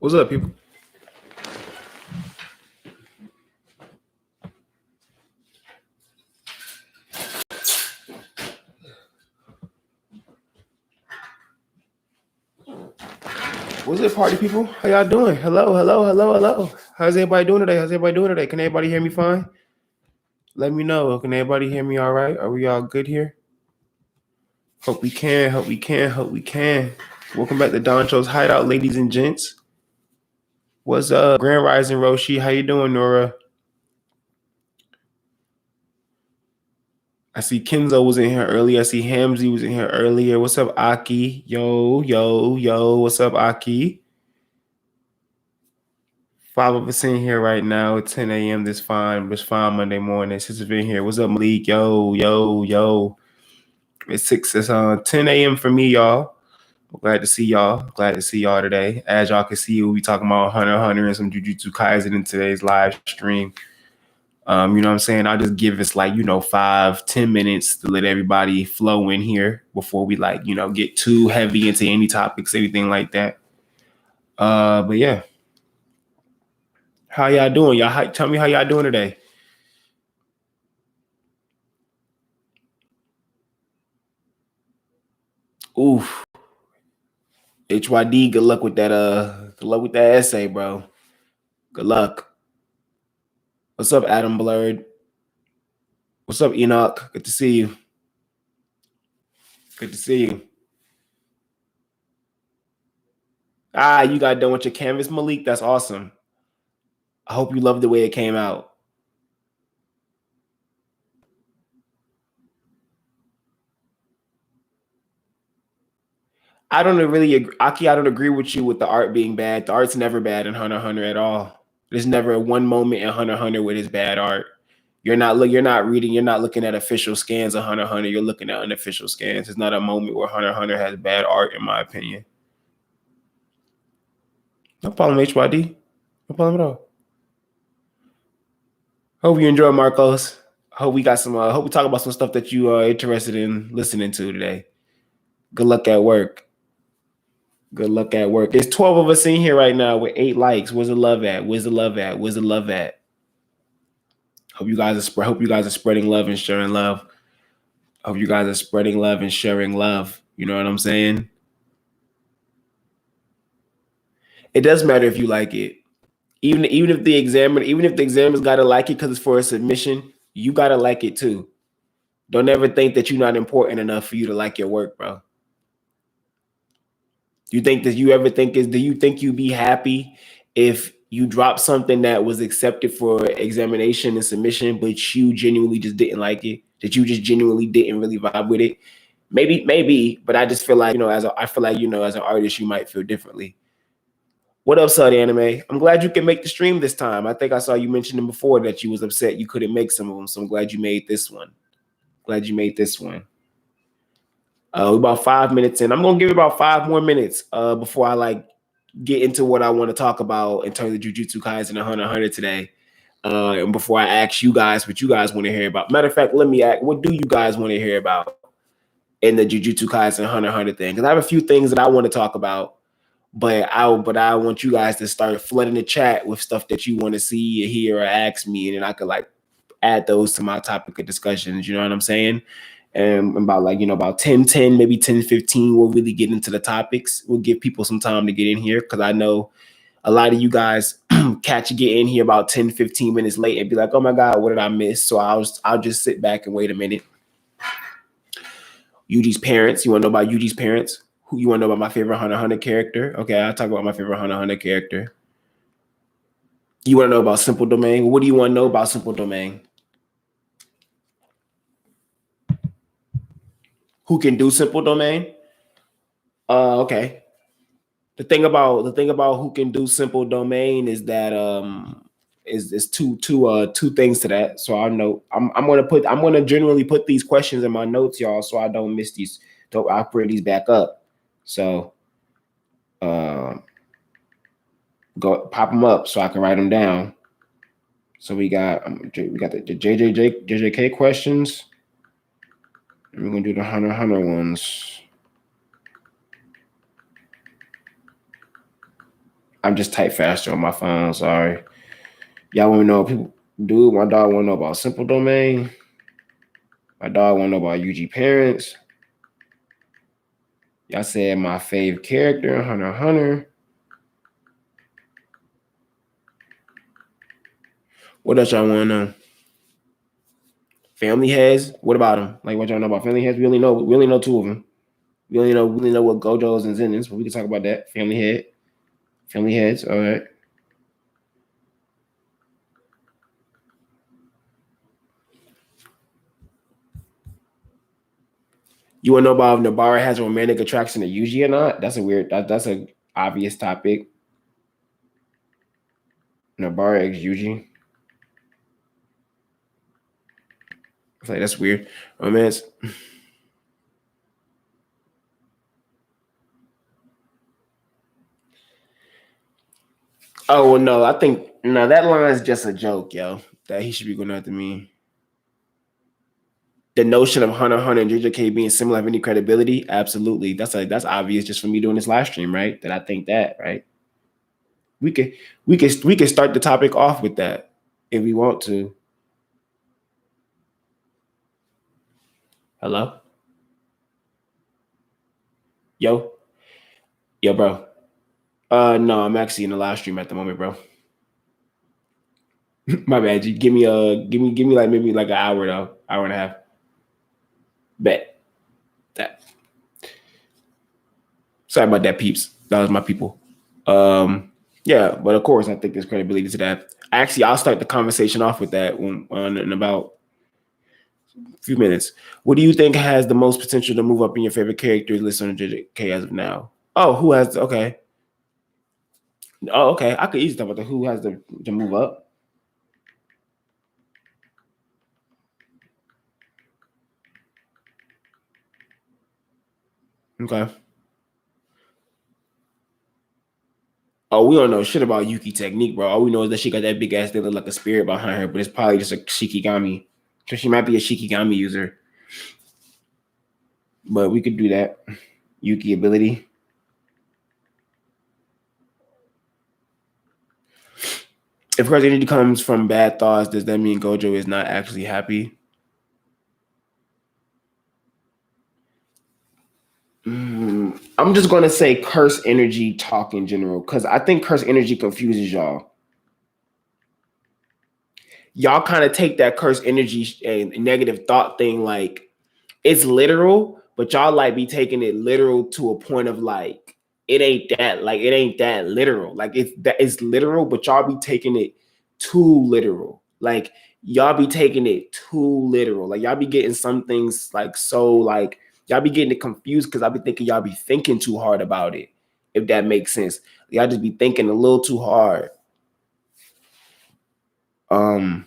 What's up, people? What's up, party people? How y'all doing? Hello. How's everybody doing today? Can everybody hear me fine? Let me know. Can everybody hear me all right? Are we all good here? Hope we can. Welcome back to Danchou's Hideout, ladies and gents. What's up? Grand Rising Roshi. How you doing, Nora? I see Kenzo was in here earlier. I see Hamzy was in here earlier. What's up, Aki? Yo. What's up, Aki? 5 of us in here right now. 10 a.m. It's fine Monday morning. Since it's been here. What's up, Malik? Yo. It's 10 a.m. for me, y'all. Glad to see y'all today. As y'all can see, we'll be talking about Hunter x Hunter and some Jujutsu Kaisen in today's live stream. You know what I'm saying? I'll just give us 5-10 minutes to let everybody flow in here before we get too heavy into any topics, anything like that. But yeah. How y'all doing? Tell me how y'all doing today. Oof. HYD, good luck with that essay, bro. Good luck. What's up, Adam Blurred? What's up, Enoch? Good to see you. You got done with your canvas, Malik. That's awesome. I hope you love the way it came out. I don't really agree. Aki, I don't agree with you with the art being bad. The art's never bad in Hunter x Hunter at all. There's never one moment in Hunter x Hunter with his bad art. You're not looking at official scans of Hunter x Hunter. You're looking at unofficial scans. It's not a moment where Hunter x Hunter has bad art, in my opinion. No problem, HYD. No problem at all. Hope you enjoy, Marcos. Hope we got some. Hope we talk about some stuff that you are interested in listening to today. Good luck at work. There's 12 of us in here right now with 8 likes. Where's the love at? Hope you guys are spreading love and sharing love. You know what I'm saying? It does matter if you like it. Even if the examiner's got to like it because it's for a submission, you got to like it too. Don't ever think that you're not important enough for you to like your work, bro. Do you think you'd be happy if you dropped something that was accepted for examination and submission, but you genuinely just didn't like it? That you just genuinely didn't really vibe with it? Maybe, but I just feel like, as an artist, you might feel differently. What up, Sud Anime? I'm glad you can make the stream this time. I think I saw you mentioning before that you was upset you couldn't make some of them, so I'm glad you made this one. We're about 5 minutes in. I'm gonna give it about 5 more minutes before I get into what I want to talk about in terms of Jujutsu Kaisen and Hunter x Hunter today. And before I ask you guys what you guys want to hear about. Matter of fact, let me ask, what do you guys want to hear about in the Jujutsu Kaisen and Hunter x Hunter thing? Because I have a few things that I want to talk about, but I want you guys to start flooding the chat with stuff that you want to see or hear or ask me, and then I could add those to my topic of discussions. You know what I'm saying? And about 10, maybe 10-15, we'll really get into the topics. We'll give people some time to get in here because I know a lot of you guys get in here about 10-15 minutes late and be like, oh my God, what did I miss? So I'll just sit back and wait a minute. Yuji's parents. You want to know about Yuji's parents? Who you want to know about my favorite Hunter x Hunter character? Okay, I'll talk about my favorite Hunter x Hunter character. You want to know about Simple Domain? What do you want to know about Simple Domain? Who can do Simple Domain? Okay. The thing about who can do Simple Domain is that is two things to that. So I know I'm gonna generally put these questions in my notes, y'all, so I don't miss these. I'll bring these back up. So go pop them up so I can write them down. So we got the JJK questions. And we're gonna do the Hunter x Hunter ones. I'm just type faster on my phone. Sorry. Y'all want to know people? Dude, my dog want to know about simple domain. My dog want to know about UG parents. Y'all said my favorite character, Hunter x Hunter. What else y'all want to know? Family heads. What about them? Like what y'all know about family heads? We only know two of them. We only know what Gojo's and Zenins, but we can talk about that. Family heads. All right. You want to know about if Nobara has a romantic attraction to Yuji or not? That's a weird. That's a obvious topic. Nobara ex Yuji. It's like that's weird. Romance. Oh well, no. I think no. That line is just a joke, yo. That he should be going after me. The notion of Hunter x Hunter and JJK being similar have any credibility? Absolutely. That's obvious just for me doing this live stream, right? That I think that, right? We could start the topic off with that if we want to. Hello? Yo, bro. No, I'm actually in the live stream at the moment, bro. My bad. You give me like maybe like an hour though, hour and a half. Bet that. Sorry about that, peeps. That was my people. Yeah, but of course, I think there's credibility to that. Actually, I'll start the conversation off with that in about a few minutes. What do you think has the most potential to move up in your favorite characters list on JJK as of now? Oh, who has okay? Oh, okay. I could easily talk about the who has to move up. Okay. Oh, we don't know shit about Yuki technique, bro. All we know is that she got that big ass thing that look like a spirit behind her, but it's probably just a Shikigami. So she might be a Shikigami user. But we could do that. Yuki ability. If her energy comes from bad thoughts, does that mean Gojo is not actually happy? I'm just gonna say curse energy talk in general, because I think curse energy confuses y'all. Y'all kind of take that curse energy and negative thought thing like it's literal, but y'all like be taking it literal to a point of like it ain't that literal. Like it's literal, but y'all be taking it too literal. Like y'all be taking it too literal. Like y'all be getting some things like so like y'all be getting it confused because I be thinking y'all be thinking too hard about it. If that makes sense, y'all just be thinking a little too hard. Um,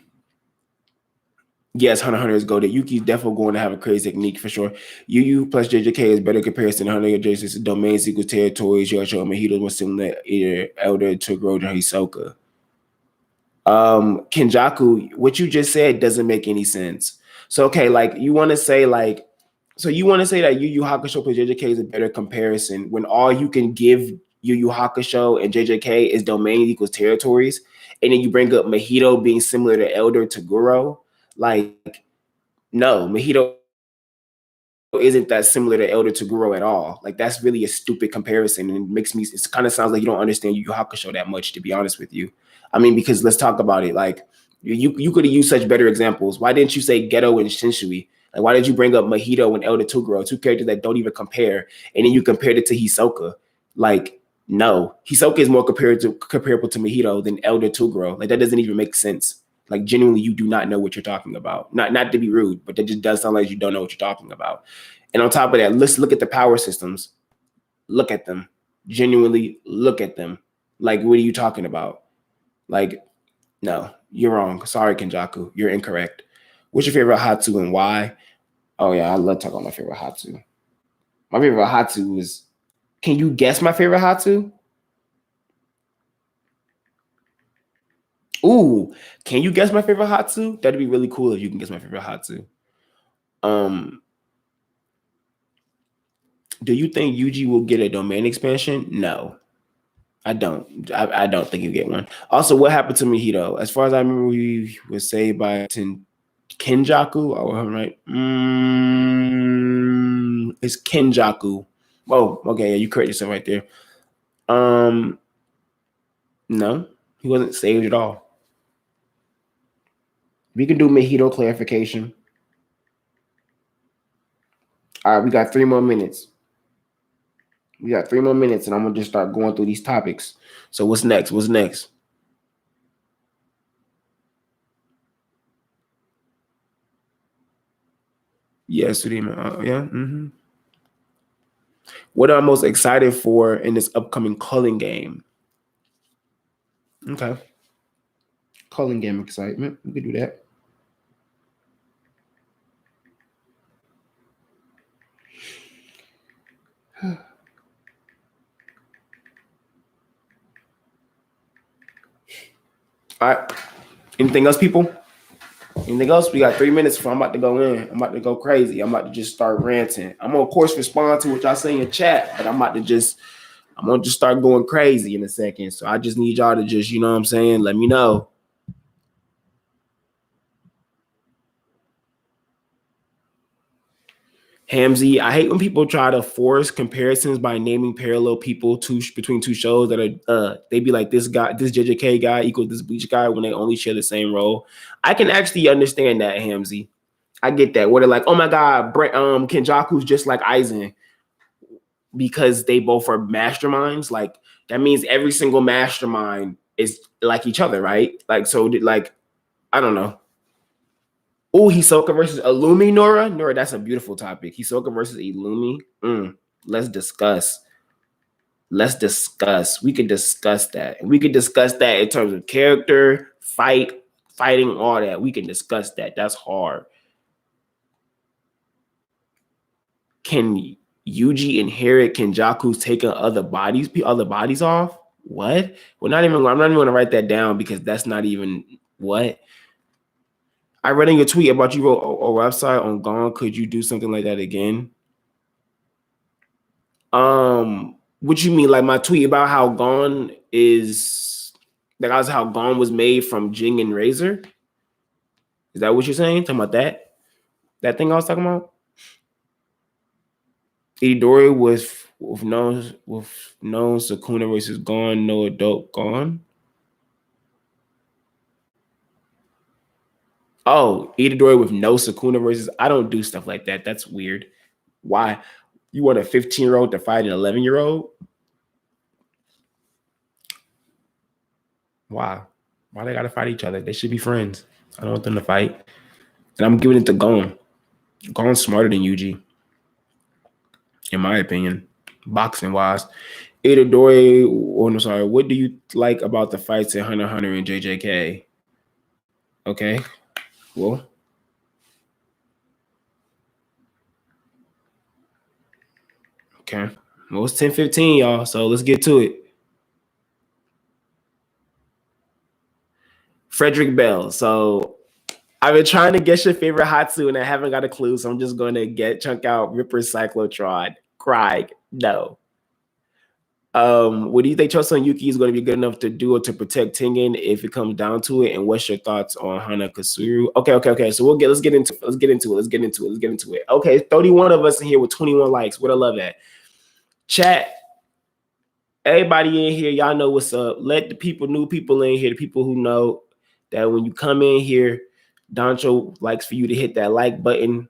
Yes, Hunter x Hunter is goaded. Yuki's definitely going to have a crazy technique for sure. Yu plus JJK is better comparison to Hunter adjacent domains equals territories. Yosho and Mahito was similar either Elder to Groja or Hisoka. Kenjaku, what you just said doesn't make any sense. So okay, like you want to say like so you want to say that Yu Yu Hakusho plus JJK is a better comparison when all you can give Yu Yu Hakusho and JJK is domain equals territories, and then you bring up Mahito being similar to Elder to Guro. Like, no, Mahito isn't that similar to Elder Toguro at all. Like that's really a stupid comparison, and it makes me. It kind of sounds like you don't understand Yu Yu Hakusho that much, to be honest with you. I mean, because let's talk about it. Like you could have used such better examples. Why didn't you say Geto and Shinshui? Like why did you bring up Mahito and Elder Toguro, two characters that don't even compare, and then you compared it to Hisoka? Like no, Hisoka is more comparable to Mahito than Elder Toguro. Like that doesn't even make sense. Like genuinely, you do not know what you're talking about. Not to be rude, but that just does sound like you don't know what you're talking about. And on top of that, let's look at the power systems. Look at them. Genuinely look at them. Like, what are you talking about? Like, no, you're wrong. Sorry, Kenjaku. You're incorrect. What's your favorite Hatsu and why? Oh, yeah, I love talking about my favorite Hatsu. My favorite Hatsu is. Can you guess my favorite Hatsu? Ooh, can you guess my favorite Hatsu? That'd be really cool if you can guess my favorite Hatsu. Um, do you think Yuji will get a domain expansion? No. I don't. I don't think you get one. Also, what happened to Mihito? As far as I remember, he was saved by Kenjaku. Oh, I'm right. It's Kenjaku. Oh, okay. Yeah, you correct yourself right there. No, he wasn't saved at all. We can do Mihito clarification. All right, we got 3 more minutes. We got 3 more minutes, and I'm gonna just start going through these topics. So what's next? What's next? Yes, yeah. Mm-hmm. What am I most excited for in this upcoming Culling Game? Okay, Culling Game excitement. We could do that. All right. Anything else, people? Anything else? We got 3 minutes before I'm about to go in. I'm about to go crazy. I'm about to just start ranting. I'm gonna, of course, respond to what y'all say in chat, but I'm gonna just start going crazy in a second. So I just need y'all to just, you know what I'm saying? Let me know. Hamzy, I hate when people try to force comparisons by naming parallel people between two shows that are they be like this JJK guy equals this Bleach guy when they only share the same role. I can actually understand that, Hamzy. I get that. Where they're like, oh my god, Kenjaku's just like Aizen because they both are masterminds. Like that means every single mastermind is like each other, right? Like so, like I don't know. Oh, Hisoka versus Illumi, Nora. Nora, that's a beautiful topic. Hisoka versus Illumi. Let's discuss. Let's discuss. We could discuss that. We could discuss that in terms of character, fighting, all that. We can discuss that. That's hard. Can Yuji inherit Kenjaku's taking other bodies off? What? I'm not even gonna write that down because that's not even what. I read in your tweet about you wrote a website on Gone. Could you do something like that again? What you mean? Like my tweet about how Gone is that's how Gone was made from Jing and Razor? Is that what you're saying? Talking about that? That thing I was talking about? Itadori with known Sukuna versus Gone, no adult Gone. Oh, Itadori with no Sukuna versus. I don't do stuff like that. That's weird. Why? You want a 15-year-old to fight an 11-year-old? Why? Why they gotta fight each other? They should be friends. I don't want them to fight. And I'm giving it to Gon. Gon's smarter than Yuji, in my opinion, boxing wise. Itadori, I'm sorry. What do you like about the fights in Hunter x Hunter and JJK? Okay, well. Okay. Well, it's 10:15, y'all. So let's get to it. Frederick Bell. So I've been trying to guess your favorite Hatsu and I haven't got a clue. So I'm just going to chunk out Ripper Cyclotron. Craig. No. What do you think Chosun Yuki is going to be good enough to do to protect Tengen if it comes down to it? And what's your thoughts on Hana Kasuru? Okay. So let's get into it. Okay, 31 of us in here with 21 likes. What I love at. Chat. Everybody in here, y'all know what's up. Let the new people in here, the people who know that when you come in here, Danchou likes for you to hit that like button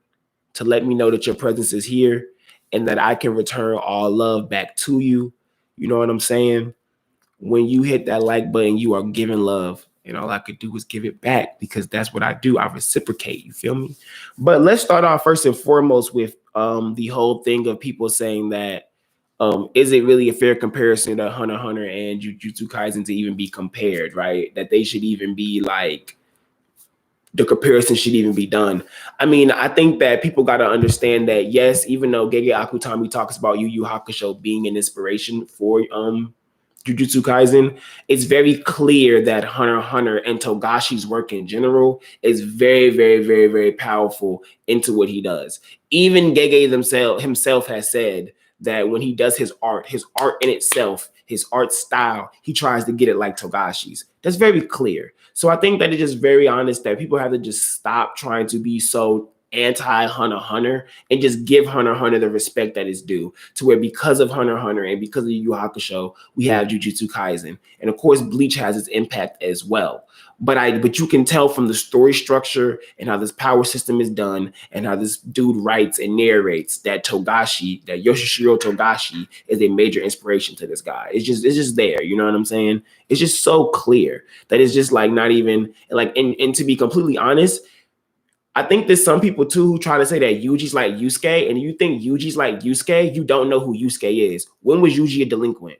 to let me know that your presence is here and that I can return all love back to you. You know what I'm saying? When you hit that like button, you are giving love. And all I could do is give it back because that's what I do. I reciprocate. You feel me? But let's start off first and foremost with the whole thing of people saying that is it really a fair comparison to Hunter x Hunter and Jujutsu Kaisen to even be compared, right? That they should even be like, the comparison should even be done. I mean, I think that people got to understand that, yes, even though Gege Akutami talks about Yu Yu Hakusho being an inspiration for Jujutsu Kaisen, it's very clear that Hunter x Hunter and Togashi's work in general is very, very, very, very powerful into what he does. Even Gege himself has said that when he does his art in itself, his art style, he tries to get it like Togashi's. That's very clear. So I think that it's just very honest that people have to just stop trying to be so anti-Hunter x Hunter and just give Hunter x Hunter the respect that is due, to where because of Hunter x Hunter and because of Yu Yu Hakusho, we have Jujutsu Kaisen. And of course, Bleach has its impact as well. But you can tell from the story structure and how this power system is done and how this dude writes and narrates that Yoshishiro Togashi is a major inspiration to this guy. It's just there, you know what I'm saying? It's just so clear that it's just like not even like, and to be completely honest, I think there's some people too who try to say that Yuji's like Yusuke, and you think Yuji's like Yusuke, you don't know who Yusuke is. When was Yuji a delinquent?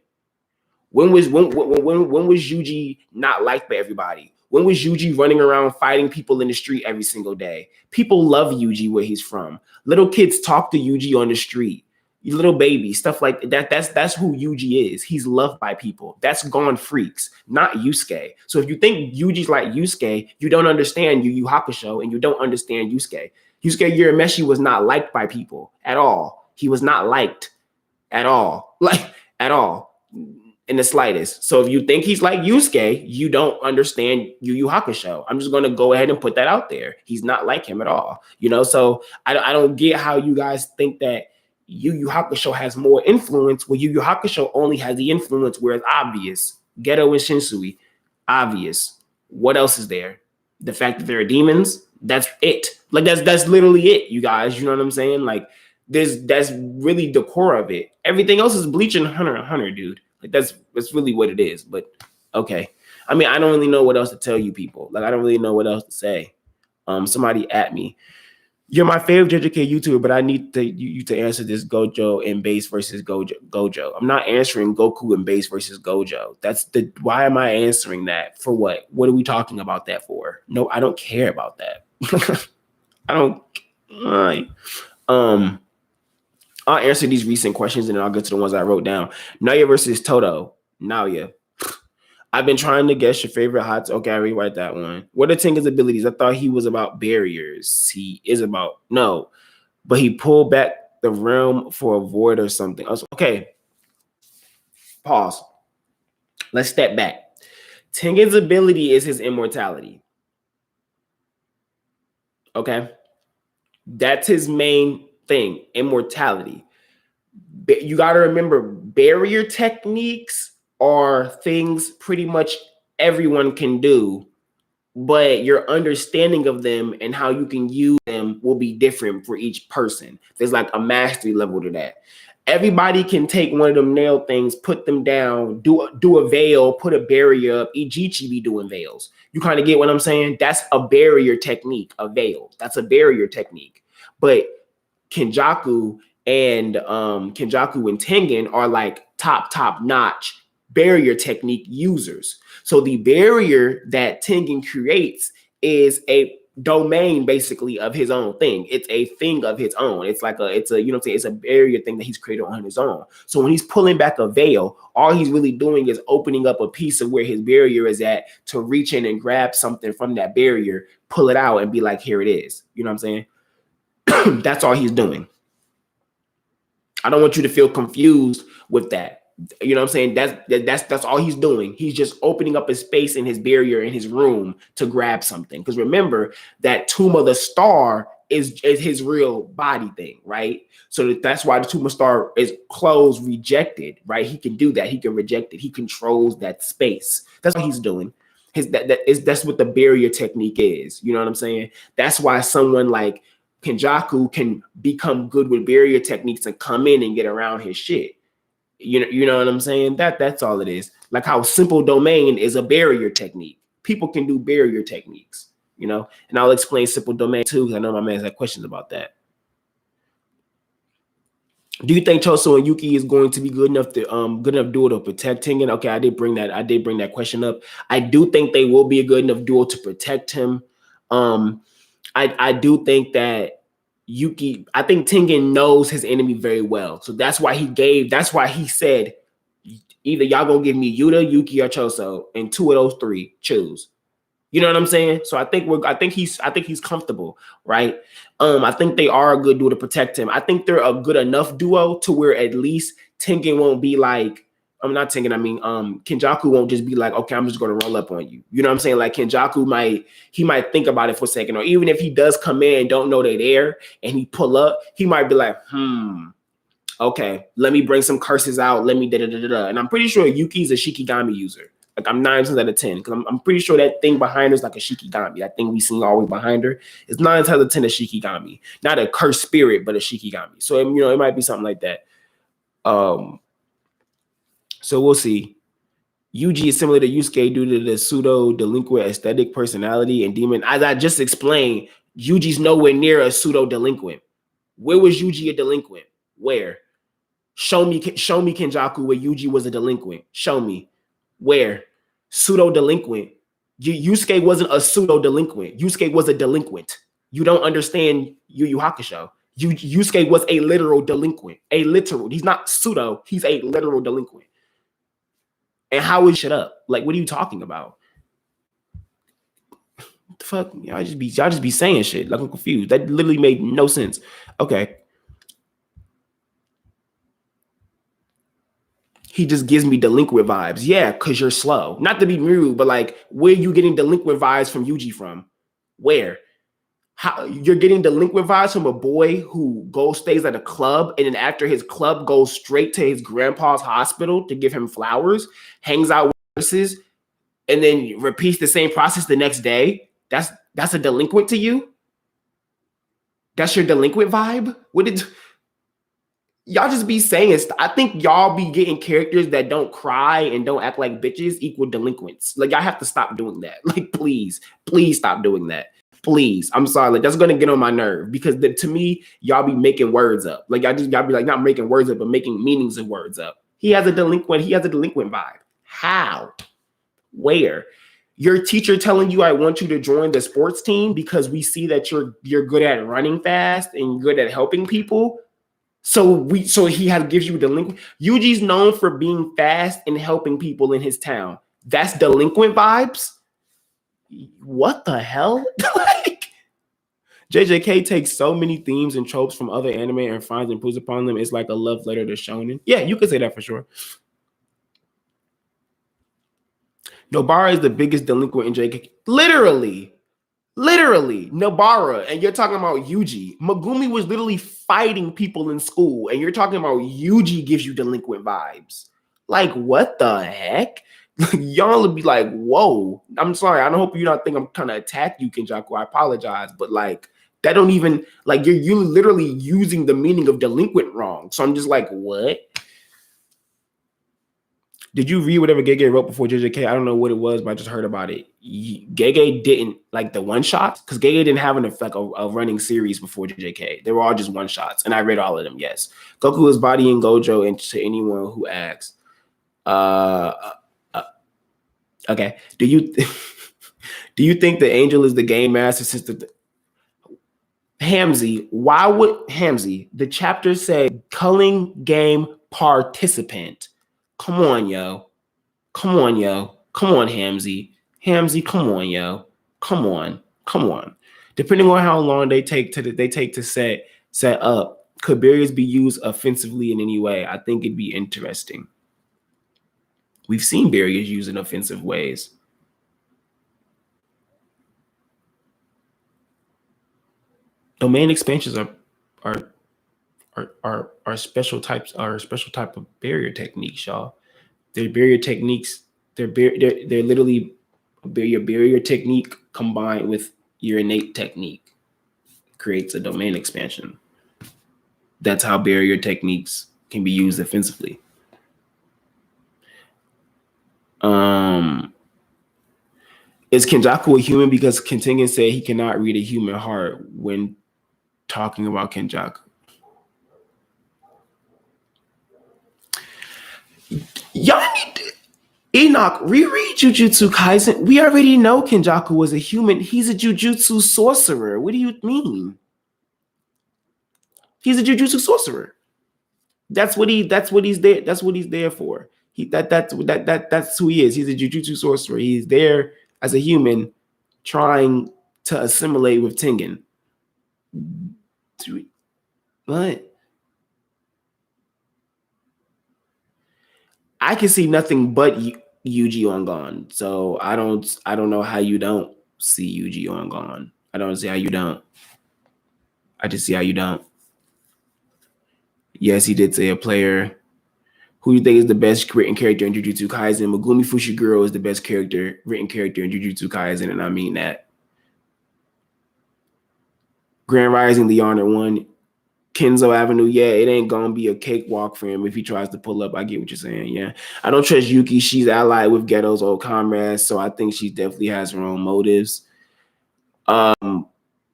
When was Yuji not liked by everybody? When was Yuji running around fighting people in the street every single day? People love Yuji where he's from. Little kids talk to Yuji on the street. Little baby, stuff like that. That's who Yuji is. He's loved by people. That's Gone Freaks, not Yusuke. So if you think Yuji's like Yusuke, you don't understand Yu Yu Hakusho and you don't understand Yusuke. Yusuke Urameshi was not liked by people at all. He was not liked at all, like at all. In the slightest. So if you think he's like Yusuke, you don't understand Yu Yu Hakusho. I'm just going to go ahead and put that out there. He's not like him at all. You know, so I don't get how you guys think that Yu Yu Hakusho has more influence when Yu Yu Hakusho only has the influence where it's obvious. Geto and Shinsui, obvious. What else is there? The fact that there are demons, that's it. Like that's literally it, you guys. You know what I'm saying? Like that's really the core of it. Everything else is Bleach and Hunter x Hunter, dude. Like that's really what it is. But okay. I mean, I don't really know what else to tell you people. Like I don't really know what else to say. Somebody at me. You're my favorite JJK YouTuber, but I need you to answer this Gojo and Base versus Gojo. I'm not answering Goku and Base versus Gojo. Why am I answering that? For what? What are we talking about that for? No, I don't care about that. I don't. I'll answer these recent questions and then I'll get to the ones I wrote down. Naoya versus Toto. Naoya. I've been trying to guess your favorite hot. Okay, I rewrite that one. What are Tengen's abilities? I thought he was about barriers. He is about no, but he pulled back the realm for a void or something. Okay. Pause. Let's step back. Tengen's ability is his immortality. Okay. That's his main thing, immortality. You got to remember, barrier techniques are things pretty much everyone can do, but your understanding of them and how you can use them will be different for each person. There's like a mastery level to that. Everybody can take one of them nail things, put them down, do a veil, put a barrier up. Ijichi be doing veils. You kind of get what I'm saying? That's a barrier technique, a veil. That's a barrier technique. But Kenjaku and Tengen are like top notch barrier technique users. So the barrier that Tengen creates is a domain basically of his own thing. It's a thing of his own. It's a you know what I'm saying, it's a barrier thing that he's created on his own. So when he's pulling back a veil, all he's really doing is opening up a piece of where his barrier is at to reach in and grab something from that barrier, pull it out and be like, here it is. You know what I'm saying? That's all he's doing. I don't want you to feel confused with that. You know what I'm saying? That's all he's doing. He's just opening up a space in his barrier in his room to grab something. Because remember that Tomb of the Star is his real body thing, right? So that's why the Tomb of the Star is closed, rejected, right? He can do that. He can reject it. He controls that space. That's what he's doing. That's what the barrier technique is. You know what I'm saying? That's why someone like Kenjaku can become good with barrier techniques and come in and get around his shit. You know what I'm saying? That's all it is. Like how simple domain is a barrier technique. People can do barrier techniques, you know. And I'll explain simple domain too, because I know my man's had questions about that. Do you think Choso and Yuki is going to be good enough duo to protect Tengen? Okay, I did bring that question up. I do think they will be a good enough duo to protect him. I do think that Yuki, I think Tengen knows his enemy very well. So that's why he said, either y'all gonna give me Yuta, Yuki, or Choso, and two of those three, choose. You know what I'm saying? So I think he's comfortable, right? I think they are a good duo to protect him. I think they're a good enough duo to where at least Tengen won't be like, I'm not Tengen, I mean, Kenjaku won't just be like, okay, I'm just going to roll up on you. You know what I'm saying? Like Kenjaku might think about it for a second, or even if he does come in and don't know they're there and he pull up, he might be like, okay, let me bring some curses out. Let me da-da-da-da-da. And I'm pretty sure Yuki's a Shikigami user. Like I'm 9 times out of 10, because I'm pretty sure that thing behind her is like a Shikigami. That thing we seen always behind her is 9 times out of 10 a Shikigami. Not a cursed spirit, but a Shikigami. So, you know, it might be something like that. So we'll see. Yuji is similar to Yusuke due to the pseudo-delinquent aesthetic personality and demon. As I just explained, Yuji's nowhere near a pseudo-delinquent. Where was Yuji a delinquent? Where? Show me Kenjaku where Yuji was a delinquent. Show me. Where? Pseudo-delinquent. Yusuke wasn't a pseudo-delinquent. Yusuke was a delinquent. You don't understand Yu Yu Hakusho. Yusuke was a literal delinquent. A literal. He's not pseudo. He's a literal delinquent. And how is shit up? Like, what are you talking about? What the fuck? Y'all just be saying shit. Like, I'm confused. That literally made no sense. Okay. He just gives me delinquent vibes. Yeah, because you're slow. Not to be rude, but like, where are you getting delinquent vibes from Yuji from? Where? How you're getting delinquent vibes from a boy who stays at a club, and then after his club goes straight to his grandpa's hospital to give him flowers, hangs out with nurses, and then repeats the same process the next day. That's a delinquent to you? That's your delinquent vibe? What did y'all just be saying? I think y'all be getting characters that don't cry and don't act like bitches equal delinquents. Like, y'all have to stop doing that. Like, please stop doing that. Please, I'm sorry. Like, that's gonna get on my nerve, because to me, y'all be making words up. Like, y'all be like, not making words up, but making meanings of words up. He has a delinquent vibe. How? Where? Your teacher telling you, I want you to join the sports team because we see that you're good at running fast and good at helping people. So he gives you delinquent. Yuji's known for being fast and helping people in his town. That's delinquent vibes? What the hell? Like, JJK takes so many themes and tropes from other anime and finds and improves upon them. It's like a love letter to shonen. Yeah, you could say that for sure. Nobara is the biggest delinquent in JJK. Literally, Nobara, and you're talking about Yuji. Megumi was literally fighting people in school, and you're talking about Yuji gives you delinquent vibes. Like, what the heck? Y'all would be like, whoa. I'm sorry. I don't hope you don't think I'm trying to attack you, Kenjaku. I apologize. But like, that don't even, like, you're literally using the meaning of delinquent wrong. So I'm just like, what? Did you read whatever Gege wrote before JJK? I don't know what it was, but I just heard about it. Gege didn't like the one shots, because Gege didn't have a running series before JJK. They were all just one shots, and I read all of them. Yes, Goku is bodying Gojo, and to anyone who asks, okay. Do you think the angel is the game master since Hamzy? Why would Hamzy? The chapter said Culling Game participant. Come on, yo. Come on, Hamzy. Hamzy, come on, yo. Come on. Depending on how long they take to set up, could barriers be used offensively in any way? I think it'd be interesting. We've seen barriers used in offensive ways. Domain expansions are special type of barrier techniques, y'all. They're barrier techniques. They're literally your barrier technique combined with your innate technique creates a domain expansion. That's how barrier techniques can be used offensively. Is Kenjaku a human? Because Kentengen said he cannot read a human heart when talking about Kenjaku. Y'all need to, Enoch, reread Jujutsu Kaisen. We already know Kenjaku was a human. He's a Jujutsu sorcerer. What do you mean? He's a Jujutsu sorcerer. That's what he's there. That's what he's there for. That's who he is. He's a Jujutsu sorcerer. He's there as a human trying to assimilate with Tengen. 3. What? I can see nothing but Yuji on Gon. So I don't know how you don't see Yuji on Gon. I don't see how you don't. I just see how you don't. Yes, he did say a player. Who do you think is the best written character in Jujutsu Kaisen? Megumi Fushiguro is the best written character in Jujutsu Kaisen, and I mean that. Grand Rising, the Honor one. Kenzo Avenue, yeah, it ain't gonna be a cakewalk for him if he tries to pull up. I get what you're saying, yeah. I don't trust Yuki. She's allied with Ghetto's old comrades, so I think she definitely has her own motives.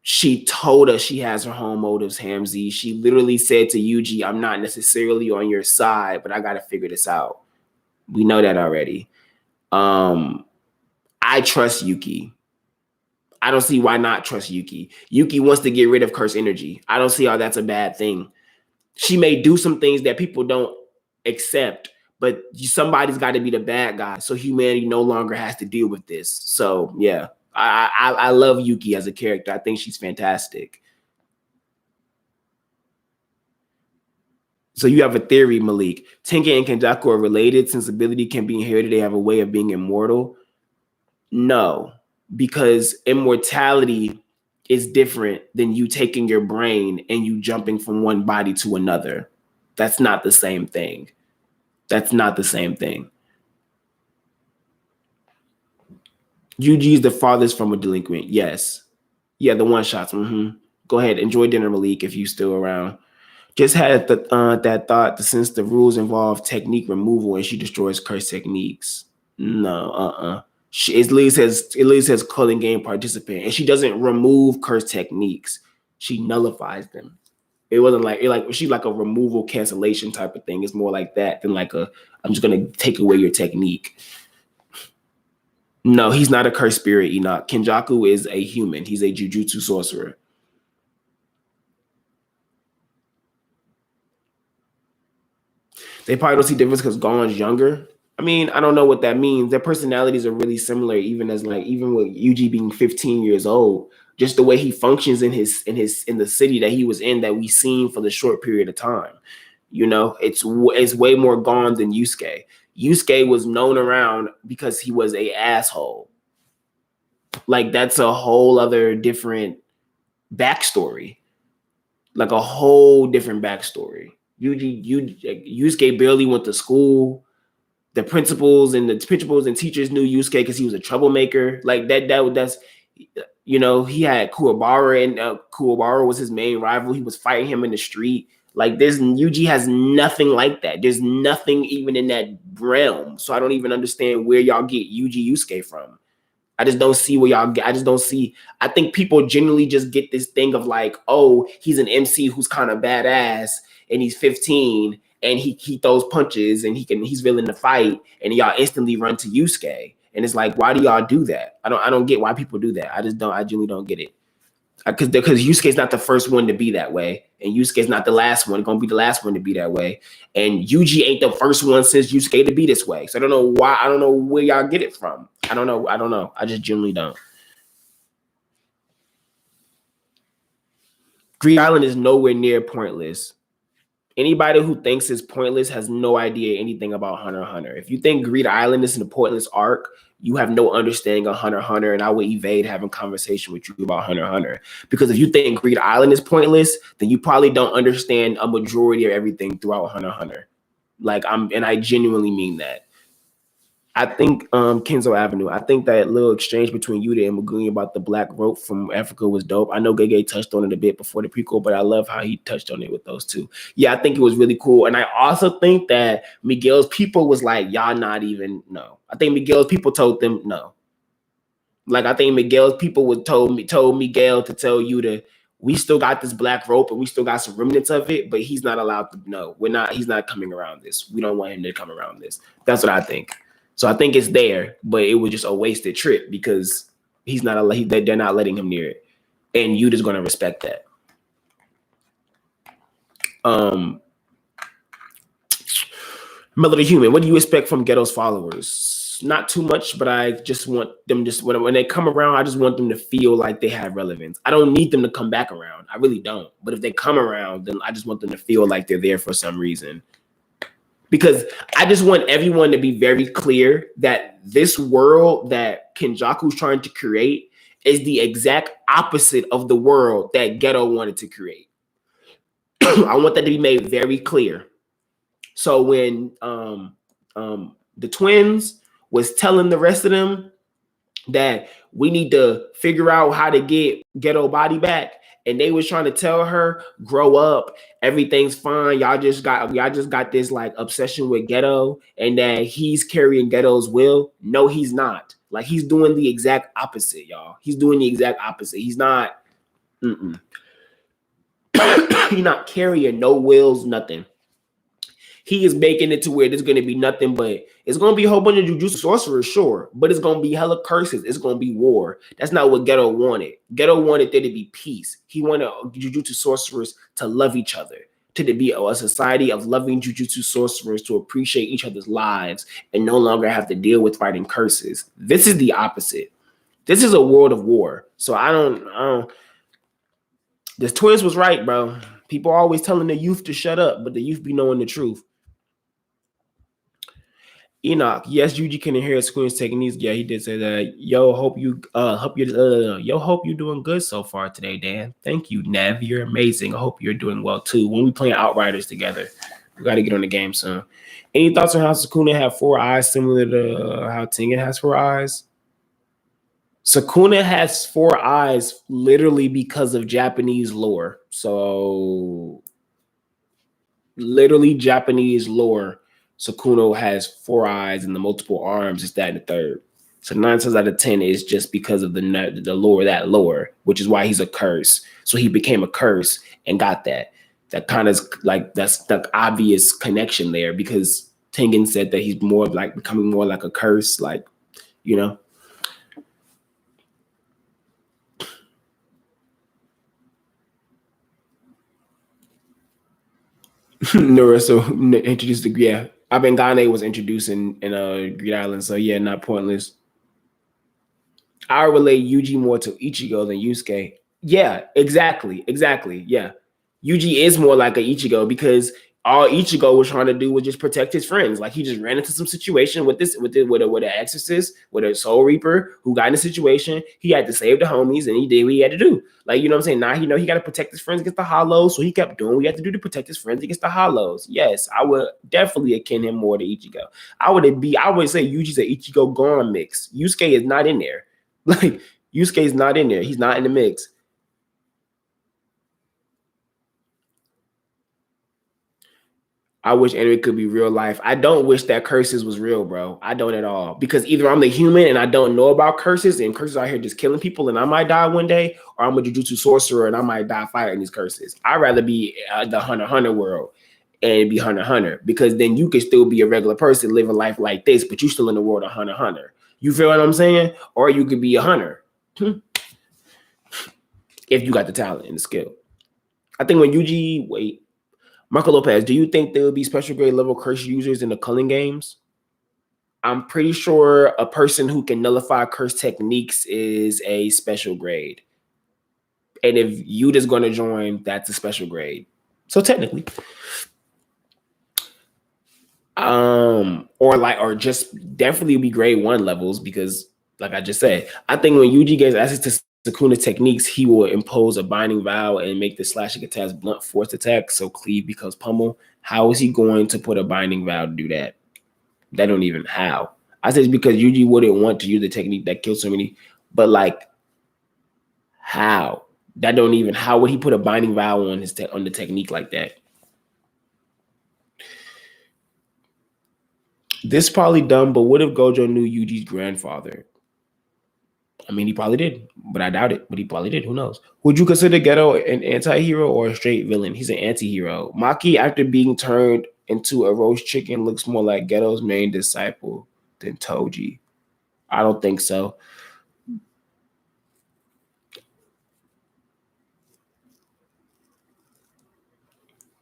She told us she has her own motives, Hamzy. She literally said to Yuji, I'm not necessarily on your side, but I gotta figure this out. We know that already. I trust Yuki. I don't see why not trust Yuki. Yuki wants to get rid of curse energy. I don't see how that's a bad thing. She may do some things that people don't accept, but somebody's got to be the bad guy. So humanity no longer has to deal with this. So yeah, I love Yuki as a character. I think she's fantastic. So you have a theory, Malik. Tengen and Kenjaku are related since ability can be inherited. They have a way of being immortal. No, because immortality is different than you taking your brain and you jumping from one body to another. That's not the same thing. That's not the same thing. Yuji is the farthest from a delinquent. Yes. Yeah, the one shots. Go ahead. Enjoy dinner, Malik, if you still around. Just had that thought that since the rules involve technique removal and she destroys curse techniques. No, it literally says Culling Game participant, and she doesn't remove curse techniques. She nullifies them. It wasn't like she's like a removal cancellation type of thing. It's more like that than like I'm just gonna take away your technique. No, he's not a cursed spirit, Enoch. Kenjaku is a human. He's a Jujutsu sorcerer. They probably don't see difference because Gon's younger. I mean, I don't know what that means. Their personalities are really similar, even with Yuji being 15 years old. Just the way he functions in the city that he was in, that we seen for the short period of time. You know, it's way more Gon than Yusuke. Yusuke was known around because he was a asshole. Like that's a whole other different backstory. Like a whole different backstory. Yusuke barely went to school. The principals and teachers knew Yusuke because he was a troublemaker. Like that's you know, he had Kuwabara, and Kuwabara was his main rival. He was fighting him in the street. Like Yuji has nothing like that. There's nothing even in that realm. So I don't even understand where y'all get Yuji Yusuke from. I just don't see where y'all get. I just don't see. I think people generally just get this thing of like, oh, he's an MC who's kind of badass and he's 15 and he throws punches and he's willing to fight, and y'all instantly run to Yusuke. And it's like, why do y'all do that? I don't get why people do that. I genuinely don't get it. Because Yusuke's not the first one to be that way, and Yusuke's not the last one. Gonna be the last one to be that way, and Yuji ain't the first one since Yusuke to be this way. So I don't know why. I don't know where y'all get it from. I don't know. I just genuinely don't. Greed Island is nowhere near pointless. Anybody who thinks it's pointless has no idea anything about Hunter x Hunter. If you think Greed Island is a pointless arc, you have no understanding of Hunter x Hunter, and I would evade having conversation with you about Hunter x Hunter. Because if you think Greed Island is pointless, then you probably don't understand a majority of everything throughout Hunter x Hunter. I genuinely mean that. I think Kenzo Avenue. I think that little exchange between Yuta and Megumi about the black rope from Africa was dope. I know Gege touched on it a bit before the prequel, but I love how he touched on it with those two. Yeah, I think it was really cool. And I also think that Miguel's people was like, y'all not even, no. I think Miguel's people told them no. Like, I think Miguel's people told Miguel to tell Yuta, we still got this black rope and we still got some remnants of it, but he's not allowed to know. He's not coming around this. We don't want him to come around this. That's what I think. So I think it's there, but it was just a wasted trip because they're not letting him near it. And Yuta's going to respect that. Melody Human, what do you expect from Ghetto's followers? not too much, but I just want them when they come around, I just want them to feel like they have relevance. I don't need them to come back around. I really don't. But if they come around, then I just want them to feel like they're there for some reason. Because I just want everyone to be very clear that this world that Kenjaku's trying to create is the exact opposite of the world that Geto wanted to create. I want that to be made very clear. So when the twins was telling the rest of them that we need to figure out how to get Geto body back, and they was trying to tell her, grow up, everything's fine. Y'all just got this like obsession with Geto, and that he's carrying Geto's will. No, he's not. Like, he's doing the exact opposite, y'all. He's doing the exact opposite. He's not. He's not carrying no wills, nothing. He is making it to where there's going to be nothing but, it's going to be a whole bunch of Jujutsu sorcerers, sure, but it's going to be hella curses. It's going to be war. That's not what Geto wanted. Geto wanted there to be peace. He wanted Jujutsu sorcerers to love each other, to be a society of loving Jujutsu sorcerers, to appreciate each other's lives and no longer have to deal with fighting curses. This is the opposite. This is a world of war. So I don't. This twins was right, bro. People are always telling the youth to shut up, but the youth be knowing the truth. Enoch, yes, Yuji can inherit Squid's techniques. Yeah, he did say that. Yo, hope you doing good so far today, Dan. Thank you, Nev. You're amazing. I hope you're doing well too. When we playing Outriders together, we got to get on the game soon. Any thoughts on how Sukuna have 4 eyes, similar to how Tengen has 4 eyes? Sukuna has 4 eyes literally because of Japanese lore. So, literally Japanese lore. Sukuna has 4 eyes and the multiple arms, is that and the third. So 9 times out of 10 is just because of the lore, that lore, which is why he's a curse. So he became a curse and got that. That kind of like, that's the obvious connection there, because Tengen said that he's more like becoming more like a curse, like, you know. Naruto introduced the, yeah. Abengane was introduced in Greed Island, so yeah, not pointless. I relate Yuji more to Ichigo than Yusuke. Yeah, exactly. Yeah, Yuji is more like a Ichigo because all Ichigo was trying to do was just protect his friends. Like, he just ran into some situation with an exorcist, with a soul reaper who got in a situation. He had to save the homies, and he did what he had to do. Like, you know what I'm saying? Now he got to protect his friends against the hollows, so he kept doing what he had to do to protect his friends against the hollows. Yes, I would definitely akin him more to Ichigo. I would say Yuji's an Ichigo Gon mix. Yusuke is not in there. Like, Yusuke is not in there. He's not in the mix. I wish anime could be real life. I don't wish that curses was real, bro. I don't at all. Because either I'm the human and I don't know about curses, and curses out here just killing people and I might die one day, or I'm a Jujutsu sorcerer and I might die fighting these curses. I'd rather be the Hunter world and be Hunter, because then you can still be a regular person living life like this, but you still in the world of Hunter. You feel what I'm saying? Or you could be a hunter. If you got the talent and the skill. I think when Marco Lopez, do you think there will be special grade level curse users in the Culling games? I'm pretty sure a person who can nullify curse techniques is a special grade. And if Yuta's going to join, that's a special grade. So technically. Or just definitely be grade 1 levels, because like I just said, I think when Yuji gets access to Sukuna techniques, he will impose a binding vow and make the slashing attacks blunt force attack, so cleave becomes pummel. How is he going to put a binding vow to do that? That don't even how. I said it's because Yuji wouldn't want to use the technique that kills so many, but like, how? That don't even, how would he put a binding vow on on the technique like that? This probably dumb, but what if Gojo knew Yuji's grandfather? I mean, he probably did, but I doubt it. But he probably did. Who knows? Would you consider Geto an anti-hero or a straight villain? He's an anti-hero. Maki, after being turned into a roast chicken, looks more like Geto's main disciple than Toji. I don't think so.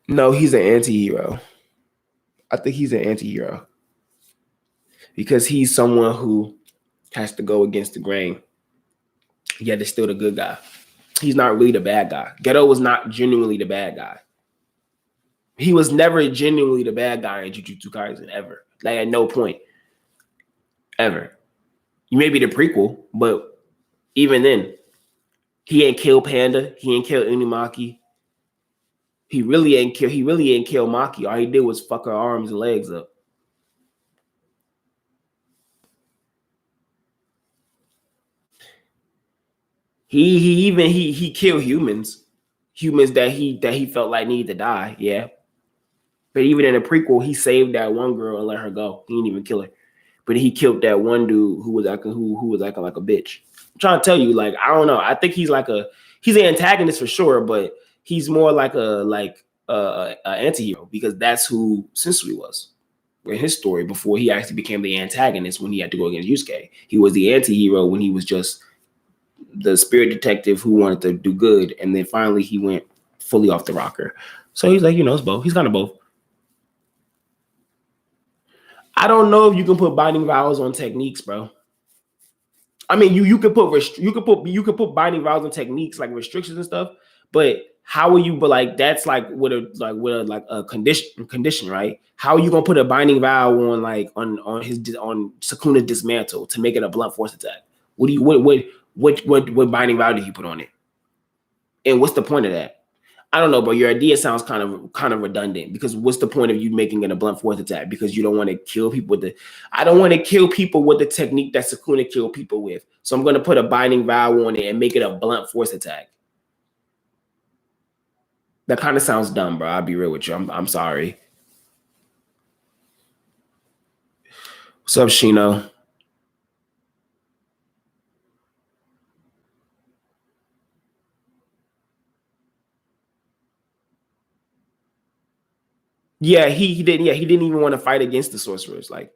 No, he's an anti-hero. I think he's an anti-hero. because he's someone who has to go against the grain, yet is still the good guy. He's not really the bad guy. Geto was not genuinely the bad guy. He was never genuinely the bad guy in Jujutsu Kaisen, ever. Like, at no point. Ever. You may be the prequel, but even then, he ain't kill Panda. He ain't kill Inumaki. He really ain't kill Maki. All he did was fuck her arms and legs up. He killed humans that he felt like needed to die. Yeah, but even in the prequel, he saved that one girl and let her go. He didn't even kill her, but he killed that one dude who was acting like a bitch. I'm trying to tell you, like, I don't know. I think he's an antagonist for sure, but he's more like a anti-hero, because that's who Sensui was in his story before he actually became the antagonist when he had to go against Yusuke. He was the anti-hero when he was just the spirit detective who wanted to do good, and then finally he went fully off the rocker. So he's like, it's both. He's kind of both. I don't know if you can put binding vows on techniques, bro. I mean, you could put binding vows on techniques like restrictions and stuff, but how are you? But like that's like with a condition, right? How are you gonna put a binding vow on on Sukuna's dismantle to make it a blunt force attack? What binding vow did you put on it? And what's the point of that? I don't know, but your idea sounds kind of redundant, because what's the point of you making it a blunt force attack? Because you don't want to kill people I don't want to kill people with the technique that Sukuna killed people with. So I'm going to put a binding vow on it and make it a blunt force attack. That kind of sounds dumb, bro. I'll be real with you. I'm sorry. What's up, Shino? Yeah, he didn't. Yeah, he didn't even want to fight against the sorcerers. Like,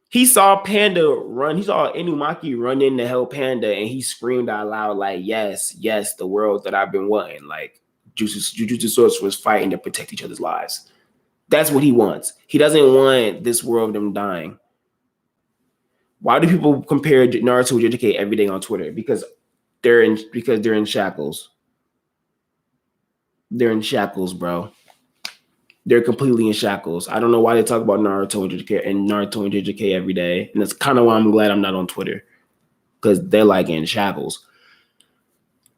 he saw Panda run. He saw Inumaki run in to help Panda, and he screamed out loud, like, "Yes, yes, the world that I've been wanting." Like, Jujutsu sorcerers fighting to protect each other's lives. That's what he wants. He doesn't want this world of them dying. Why do people compare Naruto with JJK every day on Twitter? Because they're in shackles. They're in shackles, bro. They're completely in shackles. I don't know why they talk about Naruto and JJK every day. And that's kind of why I'm glad I'm not on Twitter. Because they're like in shackles.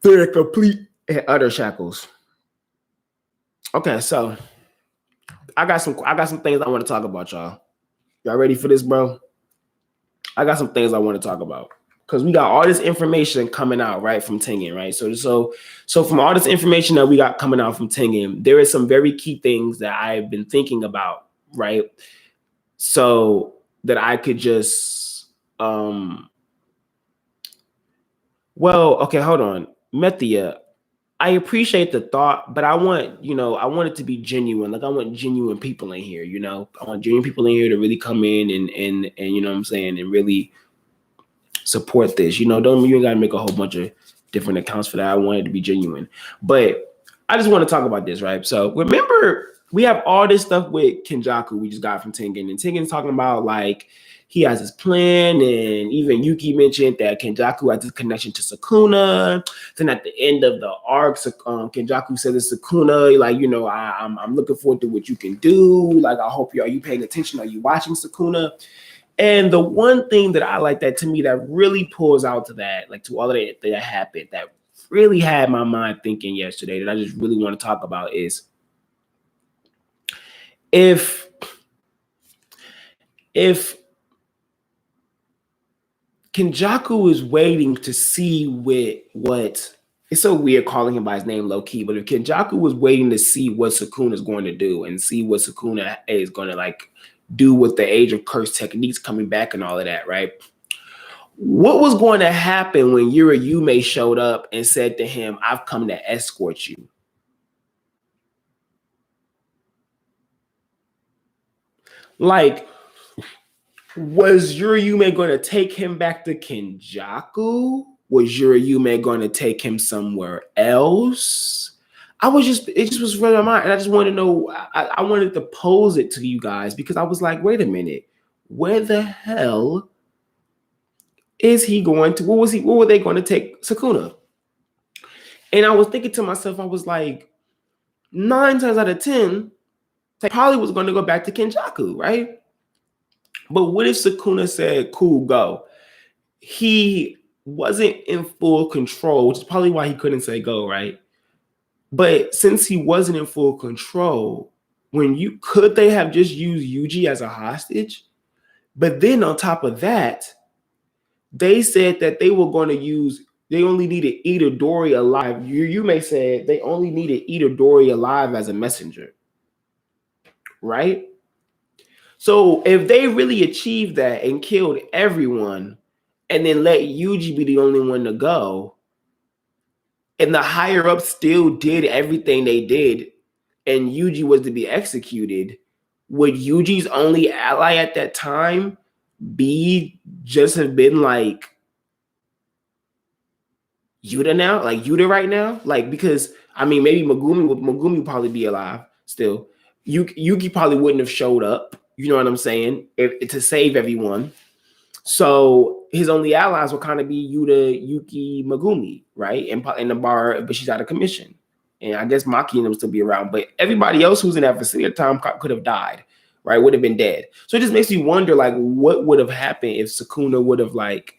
They're complete and utter shackles. Okay, so I got some things I want to talk about, y'all. Y'all ready for this, bro? I got some things I want to talk about. Because we got all this information coming out, right, from Tengen, right? So from all this information that we got coming out from Tengen, there is some very key things that I've been thinking about, right? So that I could just, well, okay, hold on. Methia, I appreciate the thought, but I want it to be genuine. Like, I want genuine people in here, I want genuine people in here to really come in and you know what I'm saying, and really support this. You ain't gotta make a whole bunch of different accounts for that. I want it to be genuine. But I just want to talk about this, right? So remember, we have all this stuff with Kenjaku we just got from Tengen, and Tengen's talking about like he has his plan, and even Yuki mentioned that Kenjaku has this connection to Sukuna. Then at the end of the arc, Kenjaku said to Sukuna, like, I'm looking forward to what you can do. Like, I hope are you paying attention? Are you watching Sukuna? And the one thing that I like that to me that really pulls out to that, like to all of that happened, that really had my mind thinking yesterday, that I just really want to talk about is if Kenjaku is waiting to see what it's so weird calling him by his name low key, but if Kenjaku was waiting to see what Sukuna is going to do and see what Sukuna is going to like do with the Age of Curse techniques coming back and all of that, right? What was going to happen when Yume showed up and said to him, "I've come to escort you"? Like, was Yume going to take him back to Kenjaku? Was Yume going to take him somewhere else? It just was running my mind. And I just wanted to know, I wanted to pose it to you guys, because I was like, wait a minute. where the hell is he going to? What were they going to take Sukuna? And I was thinking to myself, I was like, 9 times out of 10, they probably was going to go back to Kenjaku, right? But what if Sukuna said, cool, go? He wasn't in full control, which is probably why he couldn't say go, right? But since he wasn't in full control, could they have just used Yuji as a hostage? But then on top of that, they said that they were going to they only needed Itadori alive. You may say they only needed Itadori alive as a messenger, right? So if they really achieved that and killed everyone and then let Yuji be the only one to go, and the higher ups still did everything they did, and Yuji was to be executed, would Yuji's only ally at that time have been like Yuta now? Like Yuta right now? Like, because I mean, maybe Megumi would probably be alive still. Yuki probably wouldn't have showed up. You know what I'm saying? To save everyone. So his only allies will kind of be Yuta, Yuki, Megumi, right? And the bar, but she's out of commission. And I guess Maki and them still be around. But everybody else who's in that facility at the time could have died, right? Would have been dead. So it just makes me wonder, like, what would have happened if Sukuna would have, like,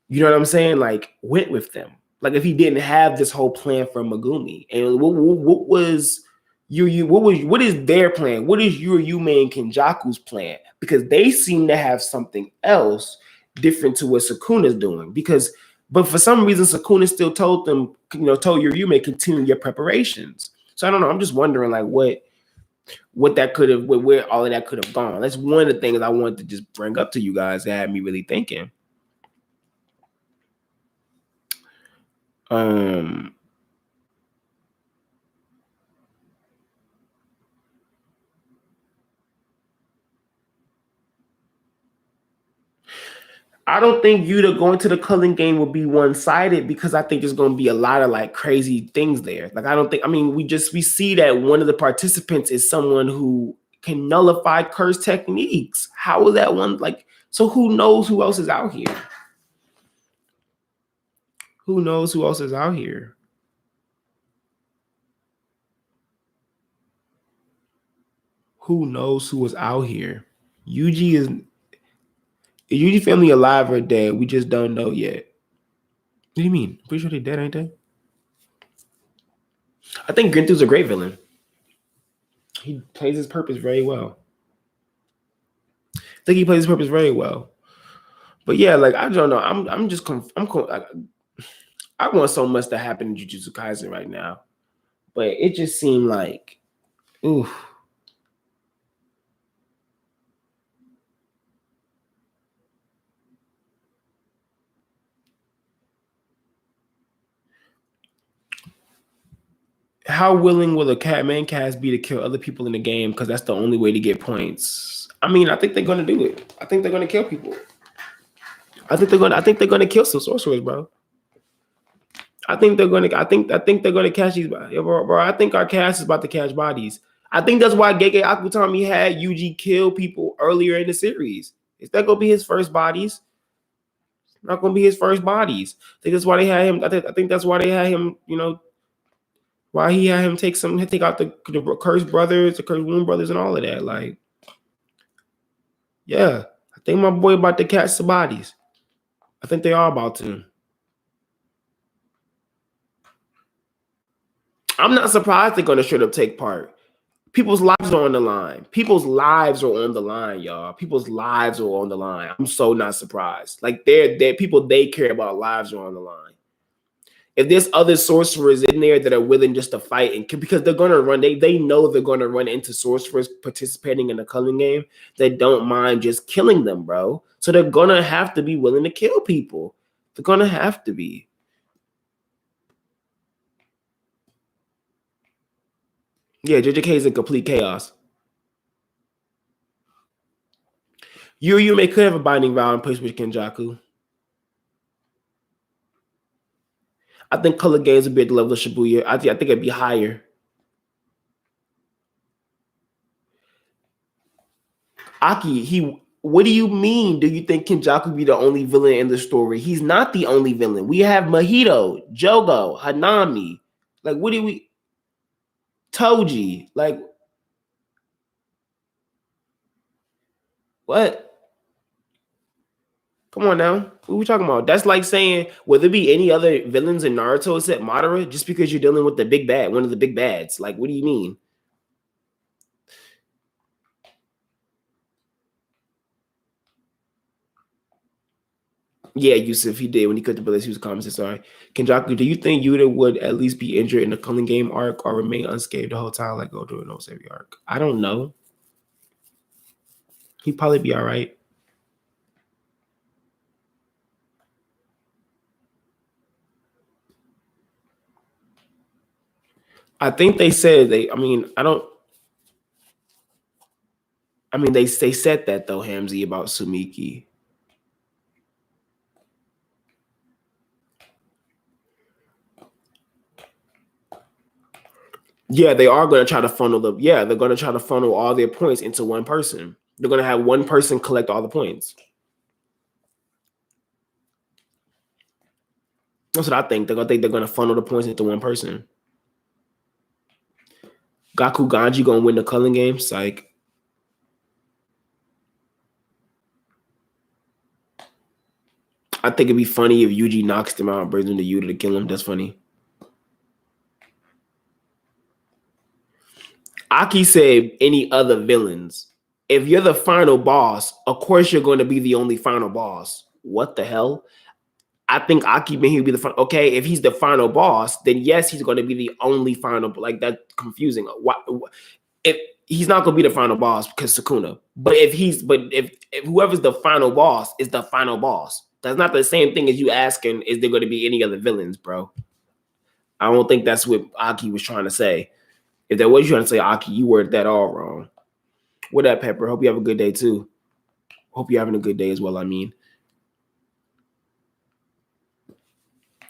you know what I'm saying? Like, went with them. Like, if he didn't have this whole plan for Megumi. And what was what is their plan? What is Yume and Kenjaku's plan? Because they seem to have something else different to what Sukuna's doing. But for some reason, Sukuna still told them, told Yume, continue your preparations. So I don't know. I'm just wondering, like, what that could have, where all of that could have gone. That's one of the things I wanted to just bring up to you guys that had me really thinking. I don't think Yuta going to the Culling Game will be one-sided, because I think there's going to be a lot of like crazy things there. Like, we see that one of the participants is someone who can nullify curse techniques. How is that one? Like, so who knows who else is out here? Who knows who else is out here? Who knows who is out here? Is Yuji family alive or dead? We just don't know yet. What do you mean? Pretty sure they're dead, ain't they? I think Ginthu's a great villain. He plays his purpose very well. I think he plays his purpose very well. But yeah, like, I don't know. I want so much to happen in Jujutsu Kaisen right now. But it just seemed like, oof. How willing will a main cast be to kill other people in the game? Because that's the only way to get points. I mean, I think they're gonna do it. I think they're gonna kill people. I think they're gonna kill some sorcerers, bro. I think they're gonna catch these, bro. I think our cast is about to catch bodies. I think that's why Gege Akutami had Yuji kill people earlier in the series. Is that gonna be his first bodies? Not gonna be his first bodies. I think that's why they had him. I think that's why they had him. Why he had him take out the cursed brothers, the cursed wound brothers, and all of that. Like, yeah, I think my boy about to catch some bodies. I think they are about to. I'm not surprised they're gonna straight up take part. People's lives are on the line. People's lives are on the line, y'all. People's lives are on the line. I'm so not surprised. Like, they're people they care about lives are on the line. If there's other sorcerers in there that are willing just to fight, and because they're gonna run, they know they're gonna run into sorcerers participating in the Culling Game, they don't mind just killing them, bro. So they're gonna have to be willing to kill people. They're gonna have to be. Yeah, JJK is in complete chaos. Yume could have a binding vow in place with Kenjaku. I think Culling Games would be at the level of Shibuya. I think it'd be higher. Aki, what do you mean? Do you think Kenjaku be the only villain in the story? He's not the only villain. We have Mahito, Jogo, Hanami. Like, what do we? Toji. Like, what? Come on now. What are we talking about? That's like saying, will there be any other villains in Naruto except Madara just because you're dealing with the big bad, one of the big bads? Like, what do you mean? Yeah, Yusuf, he did when he cut the bullets. He was commenting. Sorry, Kenjaku, do you think Yuta would at least be injured in the Culling Game arc or remain unscathed the whole time, like Gojo in those every arc? I don't know. He'd probably be all right. I think they said they. I mean, I don't. I mean, they said that though, Hamzy, about Sumiki. Yeah, they are going to try to funnel the. Yeah, they're going to try to funnel all their points into one person. They're going to have one person collect all the points. That's what I think. They're going to funnel the points into one person. Gaku Ganji going to win the Culling Game. Psych. I think it'd be funny if Yuji knocks them out and brings them to Yuta to kill him. That's funny. Aki said any other villains. If you're the final boss, of course you're going to be the only final boss. What the hell? I think Aki meant he'll be the final. Okay, if he's the final boss, then yes, he's going to be the only final. Like, that's confusing. If he's not going to be the final boss because Sukuna, but if whoever's the final boss is the final boss, that's not the same thing as you asking, is there going to be any other villains, bro? I don't think that's what Aki was trying to say. If that was you trying to say, Aki, you worded that all wrong. What up, Pepper? Hope you have a good day too. Hope you're having a good day as well. I mean,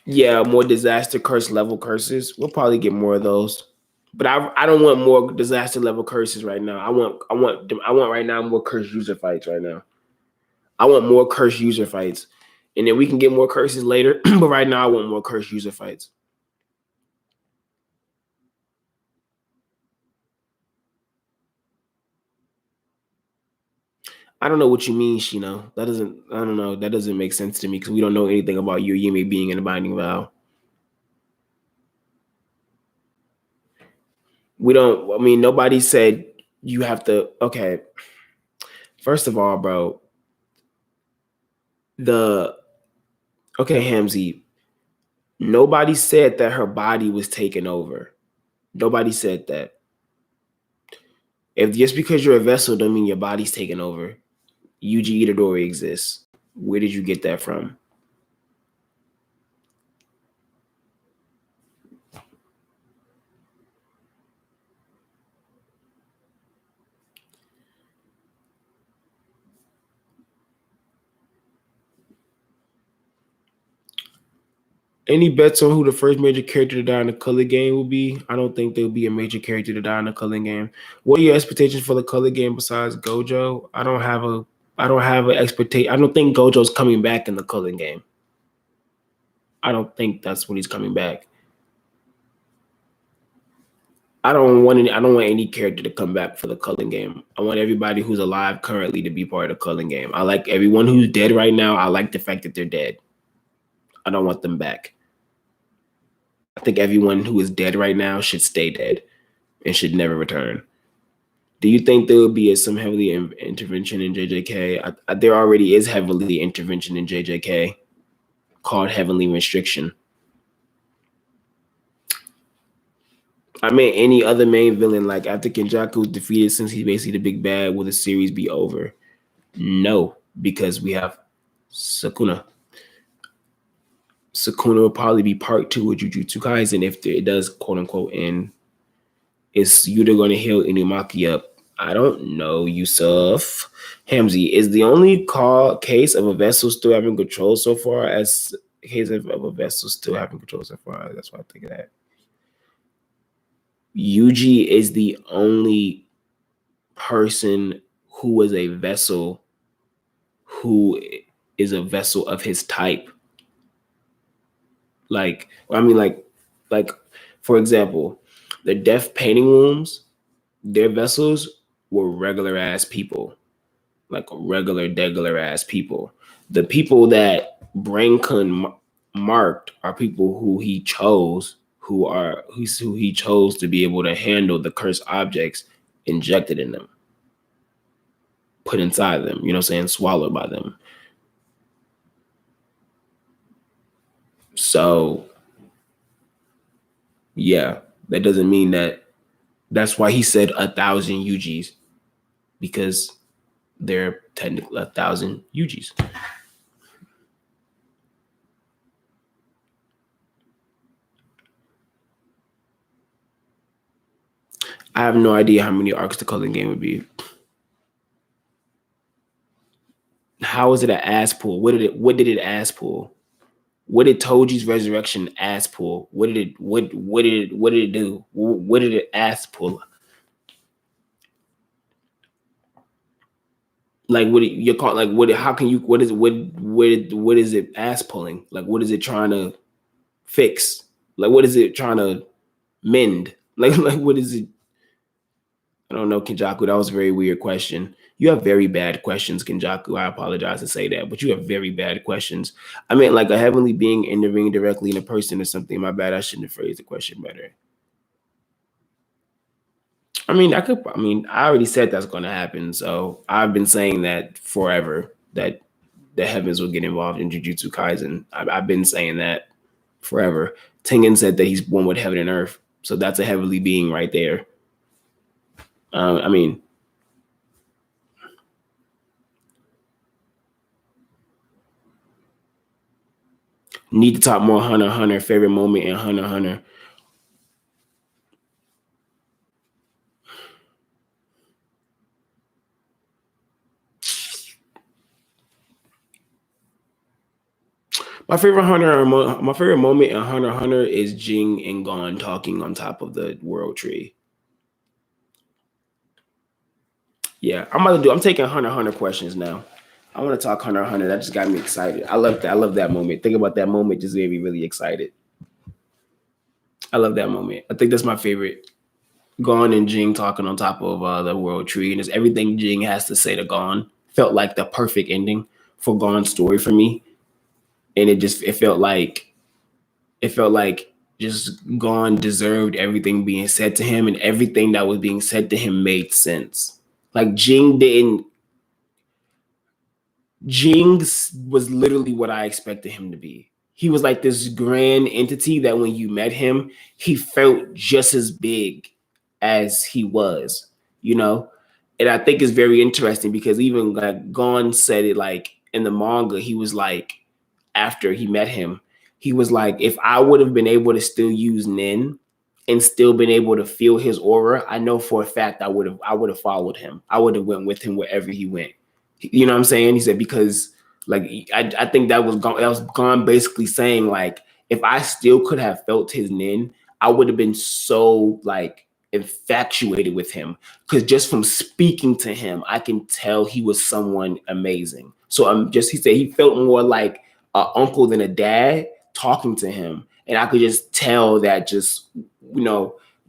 yeah, more disaster curse level curses. We'll probably get more of those, but I don't want more disaster level curses right now. I want right now more cursed user fights right now. I want more cursed user fights, and then we can get more curses later. But right now, I want more cursed user fights. I don't know what you mean, Shino. I don't know. That doesn't make sense to me because we don't know anything about Yumi being in a binding vow. We don't, I mean, nobody said you have to, okay. First of all, bro, okay, Hamzy, nobody said that her body was taken over. Nobody said that. If just because you're a vessel don't mean your body's taken over. Yuji Itadori exists. Where did you get that from? Any bets on who the first major character to die in the Culling Game will be? I don't think there'll be a major character to die in the Culling Game. What are your expectations for the Culling Game besides Gojo? I don't have an expectation. I don't think Gojo's coming back in the Culling Game. I don't think that's when he's coming back. I don't want any character to come back for the Culling Game. I want everybody who's alive currently to be part of the Culling Game. I like everyone who's dead right now. I like the fact that they're dead. I don't want them back. I think everyone who is dead right now should stay dead and should never return. Do you think there will be some heavily intervention in JJK? There already is heavily intervention in JJK called Heavenly Restriction. I mean, any other main villain, like after Kenjaku's defeated, since he's basically the big bad, will the series be over? No, because we have Sukuna. Sukuna will probably be part 2 of Jujutsu Kaisen if it does, quote unquote, end. Is Yuta going to heal Inumaki up? I don't know, Yusuf. Hamzy, is the only case of a vessel still having control so far as a case of a vessel still having control so far? That's why I think of that. Yuji is the only person who is a vessel, who is a vessel of his type. Like, I mean, like, for example, the deaf painting wombs, their vessels were regular ass people, like regular, degular ass people. The people that Brain-kun marked are people who he chose, who he chose to be able to handle the cursed objects injected in them, put inside them, you know what I'm saying, swallowed by them. So yeah, that doesn't mean that. That's why he said 1,000 UGs, because they're technically 1,000 UGs. I have no idea how many arcs the Culling Game would be. How is it an ass pull? What did it ass pull? What did Toji's resurrection ass pull? What did it do? What did it ass pull? Like what you're called, like what, how can you, what is it ass pulling? Like what is it trying to fix? Like what is it trying to mend? Like what is it? I don't know, Kenjaku. That was a very weird question. You have very bad questions, Kenjaku. I apologize to say that, but you have very bad questions. I mean, like a heavenly being intervening directly in a person or something. My bad. I shouldn't have phrased the question better. I mean, I already said that's going to happen. So I've been saying that forever, that the heavens will get involved in Jujutsu Kaisen. I've been saying that forever. Tengen said that he's one with heaven and earth. So that's a heavenly being right there. I mean, need to talk more Hunter x Hunter. Favorite moment in Hunter x Hunter. My favorite moment in Hunter x Hunter is Jing and Gon talking on top of the world tree. Yeah, I'm taking Hunter x Hunter questions now. I want to talk Hunter x Hunter. That just got me excited. I love that. I love that moment. Think about that moment just made me really excited. I love that moment. I think that's my favorite. Gon and Jing talking on top of the world tree, and it's everything Jing has to say to Gon felt like the perfect ending for Gon's story for me. And it felt like just Gon deserved everything being said to him, and everything that was being said to him made sense. Like Jing was literally what I expected him to be. He was like this grand entity that when you met him, he felt just as big as he was, you know? And I think it's very interesting because even like Gon said it, like in the manga, he was like, after he met him, he was like, if I would have been able to still use Nin and still been able to feel his aura, I know for a fact I would have followed him. I would have went with him wherever he went. You know what I'm saying? He said, because like I think that was Gon basically saying, like, if I still could have felt his Nin, I would have been so like infatuated with him, because just from speaking to him, I can tell he was someone amazing. So he said he felt more like an uncle than a dad talking to him, and I could just tell that just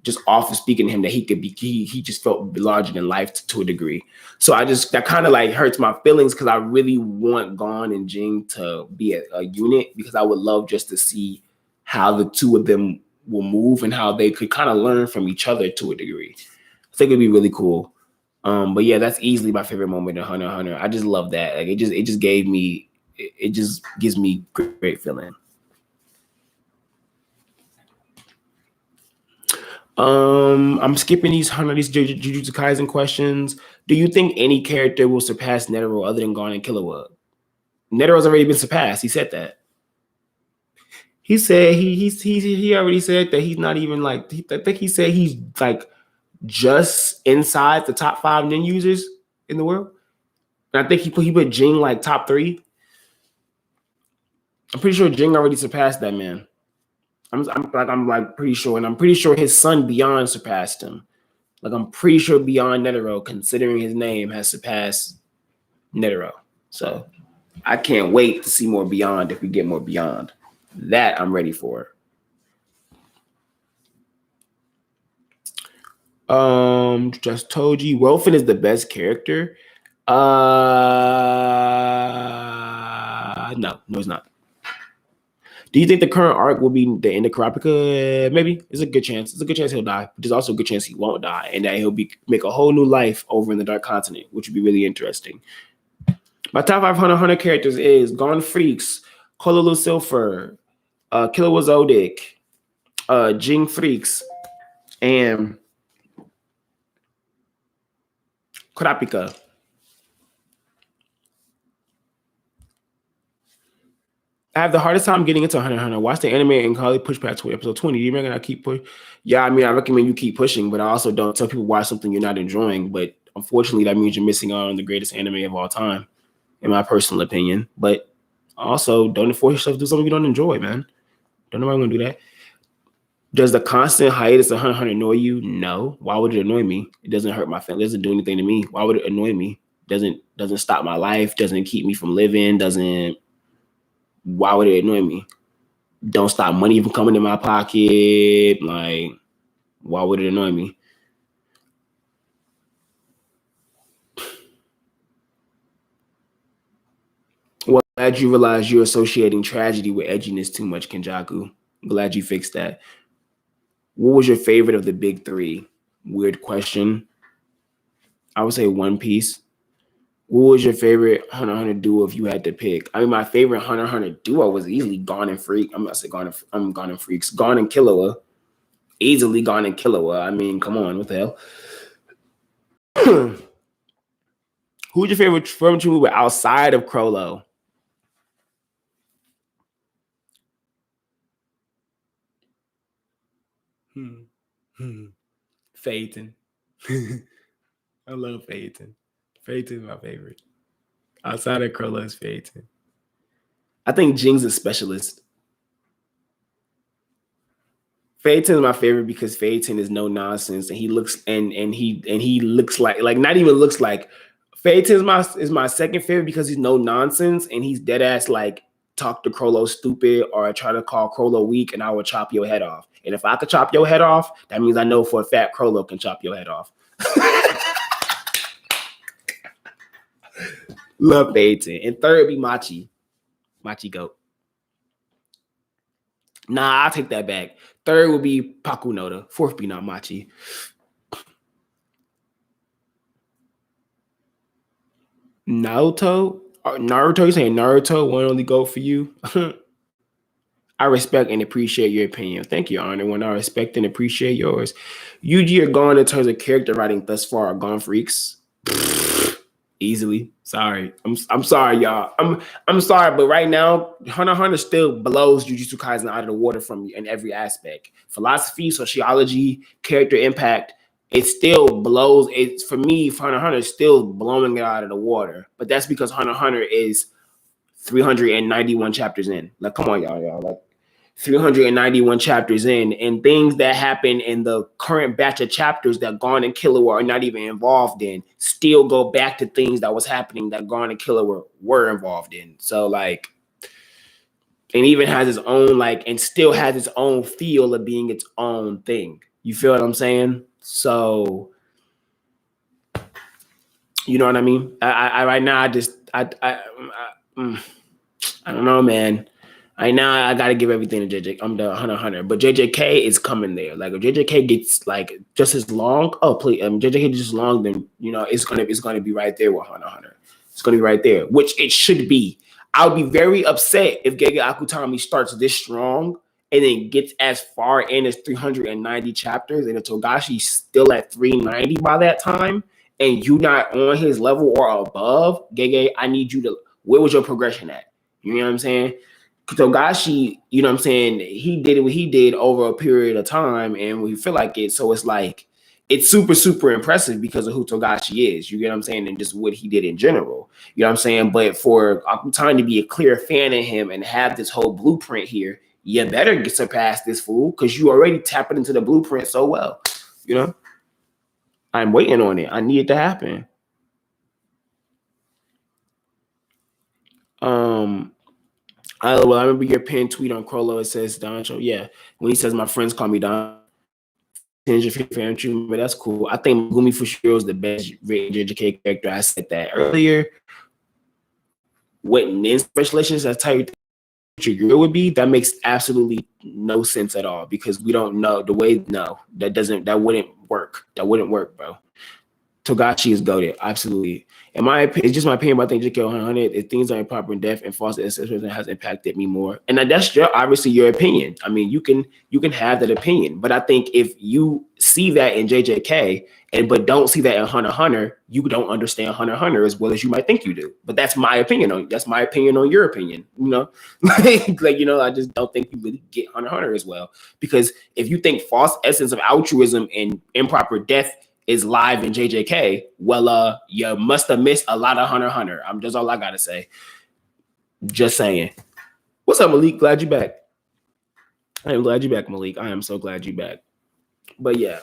just off of speaking to him that he just felt larger than life to a degree. So that kind of like hurts my feelings, because I really want Gon and Jing to be a unit, because I would love just to see how the two of them will move and how they could kind of learn from each other to a degree. I think it'd be really cool. But yeah, that's easily my favorite moment in Hunter x Hunter. I just love that. Like it just gives me great feeling. I'm skipping these Jujutsu Kaisen questions. Do you think any character will surpass Netero other than Gon and Killua? Netero's already been surpassed. He said that. He said he already said that he's not even like, I think he said he's like just inside the top 5 nin users in the world. And I think he put Jing like top 3. I'm pretty sure Jing already surpassed that man. I'm pretty sure, and I'm pretty sure his son Beyond surpassed him. Like, I'm pretty sure Beyond Netero, considering his name, has surpassed Netero. So I can't wait to see more Beyond if we get more Beyond. That I'm ready for. Just told you, Wolfen is the best character. No, it's not. Do you think the current arc will be the end of Kurapika? Maybe. It's a good chance. It's a good chance he'll die, but there's also a good chance he won't die, and that he'll make a whole new life over in the Dark Continent, which would be really interesting. My top 500 Hunter characters is Gone Freaks, Kololu Silver, Killer Wazodic, Jing Freaks, and Kurapika. I have the hardest time getting into Hunter x Hunter. Watch the anime and probably push past episode 20. Do you reckon I keep pushing? Yeah, I mean, I recommend you keep pushing, but I also don't tell people watch something you're not enjoying. But unfortunately, that means you're missing out on the greatest anime of all time, in my personal opinion. But also, don't force yourself to do something you don't enjoy, man. Don't nobody want to do that. Does the constant hiatus of Hunter x Hunter annoy you? No. Why would it annoy me? It doesn't hurt my family. It doesn't do anything to me. Why would it annoy me? Doesn't stop my life. Doesn't keep me from living. Doesn't. Why would it annoy me? Don't stop money from coming in my pocket. Like, why would it annoy me? Well, glad you realize you're associating tragedy with edginess too much, Kenjaku. Glad you fixed that. What was your favorite of the big three? Weird question. I would say One Piece. What was your favorite Hunter x Hunter duo if you had to pick? I mean, my favorite Hunter x Hunter duo was easily Gon and Freak. I'm not saying Gon and Freaks. Gon and Killua. Easily Gon and Killua. I mean, come on, what the hell? Who's your favorite furniture movie outside of Crollo? Phaeton. I love Phaeton. Phaeton is my favorite. Outside of Crollo is Phaeton. I think Jing's a specialist. Phaeton is my favorite because Phaeton is no nonsense, and he looks and he looks like not even looks like. Phaeton is my second favorite because he's no nonsense and he's dead ass like talk to Crollo stupid or try to call Crollo weak, and I will chop your head off. And if I could chop your head off, that means I know for a fact Crollo can chop your head off. Love Phaeton. And third be Machi. Machi goat. Nah, I'll take that back. Third would be Pakunoda. Fourth be not Machi. Naruto? You saying Naruto won't only go for you? I respect and appreciate your opinion. Thank you, Honor. When I respect and appreciate yours. Yuji are gone in terms of character writing thus far are Gone Freaks. Easily. Sorry. I'm sorry, y'all. I'm sorry, but right now, Hunter x Hunter still blows Jujutsu Kaisen out of the water from me in every aspect. Philosophy, sociology, character impact, it still blows. It's for me, Hunter x Hunter is still blowing it out of the water. But that's because Hunter x Hunter is 391 chapters in. Like, come on, y'all. Like 391 chapters in, and things that happen in the current batch of chapters that Gon and Killua are not even involved in still go back to things that was happening that Gon and Killua were involved in. So like, and even has its own like, and still has its own feel of being its own thing. You feel what I'm saying? So, you know what I mean? I right now I don't know, man. Right now, I gotta give everything to JJK. I'm the Hunter, but JJK is coming there. Like if JJK gets like just as long, JJK just as long, then it's gonna be right there with Hunter. It's gonna be right there, which it should be. I would be very upset if Gege Akutami starts this strong and then gets as far in as 390 chapters, and if Togashi's still at 390 by that time, and you not on his level or above, Gege, I need you to. Where was your progression at? You know what I'm saying? Togashi, you know what I'm saying? He did what he did over a period of time, and we feel like it. So it's like, it's super, super impressive because of who Togashi is. You get what I'm saying? And just what he did in general. You know what I'm saying? But for Akutami to be a clear fan of him and have this whole blueprint here, you better surpass this fool because you already tapping into the blueprint so well. You know? I'm waiting on it. I need it to happen. I remember your pinned tweet on Crollo. It says Danchou. Yeah, when he says my friends call me Don. But that's cool. I think Megumi Fushiro is the best JJK character. I said that earlier. What Nin speculations? That's how you think your would be. That makes absolutely no sense at all because we don't know the way. No, that wouldn't work. That wouldn't work, bro. Togashi is goated, absolutely. In my opinion, it's just my opinion. But I think JK 100, if things are improper in depth and false assessment has impacted me more, and that's obviously your opinion. I mean, you can have that opinion, but I think if you see that in JJK but don't see that in Hunter x Hunter, you don't understand Hunter x Hunter as well as you might think you do. But that's my opinion on your opinion. You know, I just don't think you really get Hunter x Hunter as well because if you think false essence of altruism and improper death is live in JJK, well, you must have missed a lot of Hunter x Hunter. That's all I gotta say. Just saying. What's up, Malik? Glad you back. I am glad you back, Malik. I am so glad you back. But yeah,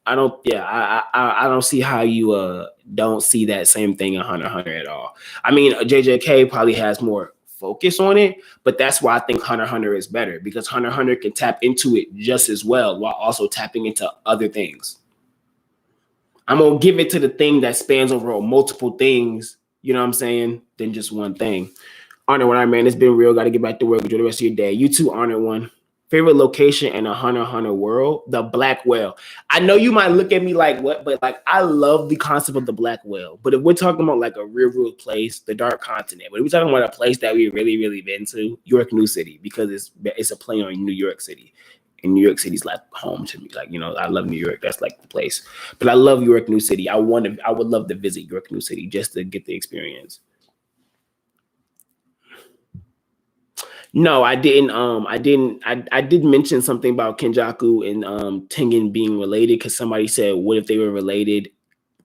I don't see how you don't see that same thing in Hunter x Hunter at all. I mean, JJK probably has more focus on it, but that's why I think Hunter x Hunter is better because Hunter x Hunter can tap into it just as well while also tapping into other things. I'm going to give it to the thing that spans over multiple things, you know what I'm saying, than just one thing. Arnold, what I man, it's been real. Got to get back to work. Enjoy the rest of your day. You too, Arnold, one. Favorite location in a Hunter x Hunter world? The Black Whale. I know you might look at me like, what? But like, I love the concept of the Black Whale. But if we're talking about like a real place, the Dark Continent, but if we're talking about a place that we really been to, York New City, because it's a play on New York City. And New York City's like home to me. Like, I love New York. That's like the place. But I love York New City. I would love to visit York New City just to get the experience. No, I didn't. I did mention something about Kenjaku and Tengen being related because somebody said, what if they were related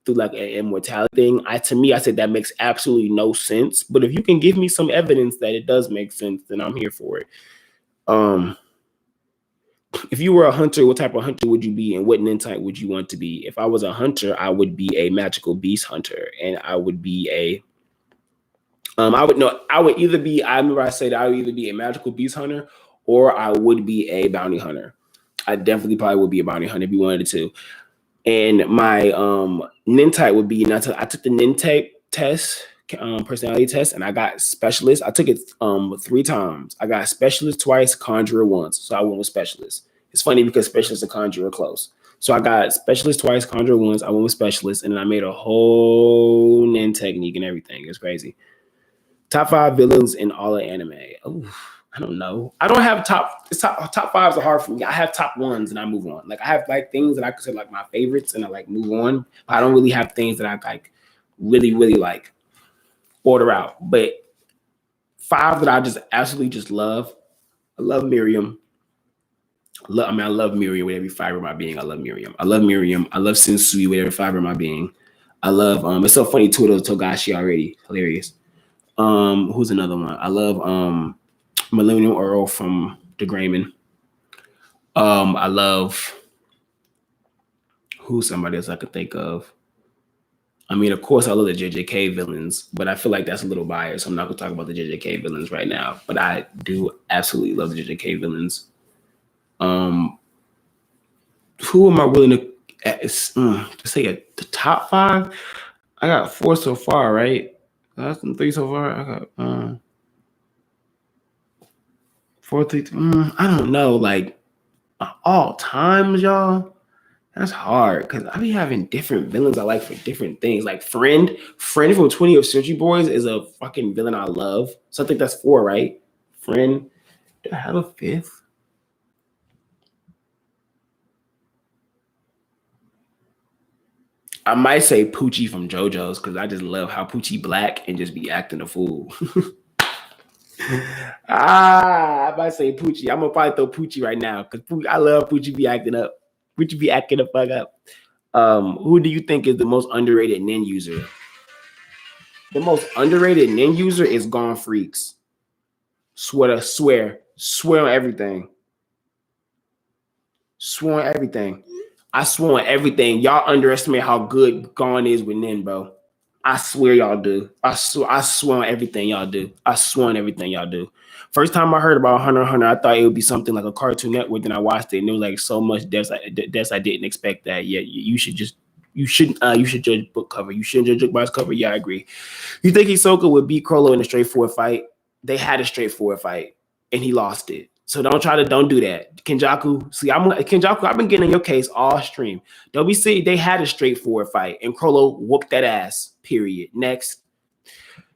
through like an immortality thing? To me, I said that makes absolutely no sense. But if you can give me some evidence that it does make sense, then I'm here for it. If you were a hunter, what type of hunter would you be and what nin type would you want to be? If I was a hunter, I would be a magical beast hunter and I would be I would either be a magical beast hunter or I would be a bounty hunter. I definitely probably would be a bounty hunter if you wanted to. And my nin type would be, I took the nin type test, personality test, and I got specialist. I took it 3 times. I got specialist twice, conjurer once. So I went with specialist. It's funny because specialist and conjurer are close. So I got specialist twice, conjurer once. I went with specialist, and then I made a whole nin technique and everything. It's crazy. Top 5 villains in all of anime. Ooh, I don't know. I don't have top 5s are hard for me. I have top 1s and I move on. Like I have like things that I consider like my favorites and I like move on. But I don't really have things that I like really like order out. But 5 that I just absolutely just love. I love Miriam. I love Miriam with every fiber of my being. I love Miriam. I love Sensui with every fiber of my being. I love it's so funny too, those Togashi already. Hilarious. Who's another one? I love Millennium Earl from the Grayman. I love who's somebody else I could think of. I mean, of course, I love the JJK villains, but I feel like that's a little biased. So I'm not going to talk about the JJK villains right now, but I do absolutely love the JJK villains. Who am I willing to say the top 5? I got 4 so far, right? That's 3 so far. I got 4, 3. I don't know, like all times, y'all. That's hard because I be having different villains I like for different things. Like Friend from 20th Century Boys is a fucking villain I love. So I think that's 4, right? Friend. Do I have a 5th? I might say Poochie from JoJo's because I just love how Poochie black and just be acting a fool. I might say Poochie. I'm gonna probably throw Poochie right now because I love Poochie be acting up. Poochie be acting the fuck up. Who do you think is the most underrated nin user? The most underrated nin user is Gone Freaks. Swear on everything. Swear on everything. I swear on everything. Y'all underestimate how good Gon is with Nin, bro. I swear y'all do. I swear on everything y'all do. I swear on everything y'all do. First time I heard about Hunter x Hunter, I thought it would be something like a Cartoon Network. Then I watched it, and there was like so much depth. I didn't expect that. Yeah, you should judge book cover. You shouldn't judge book box cover. Yeah, I agree. You think Hisoka would beat Crollo in a straightforward fight? They had a straightforward fight, and he lost it. So don't do that. Kenjaku, Kenjaku, I've been getting in your case all stream. Don't be saying they had a straightforward fight, and Crollo whooped that ass, period. Next.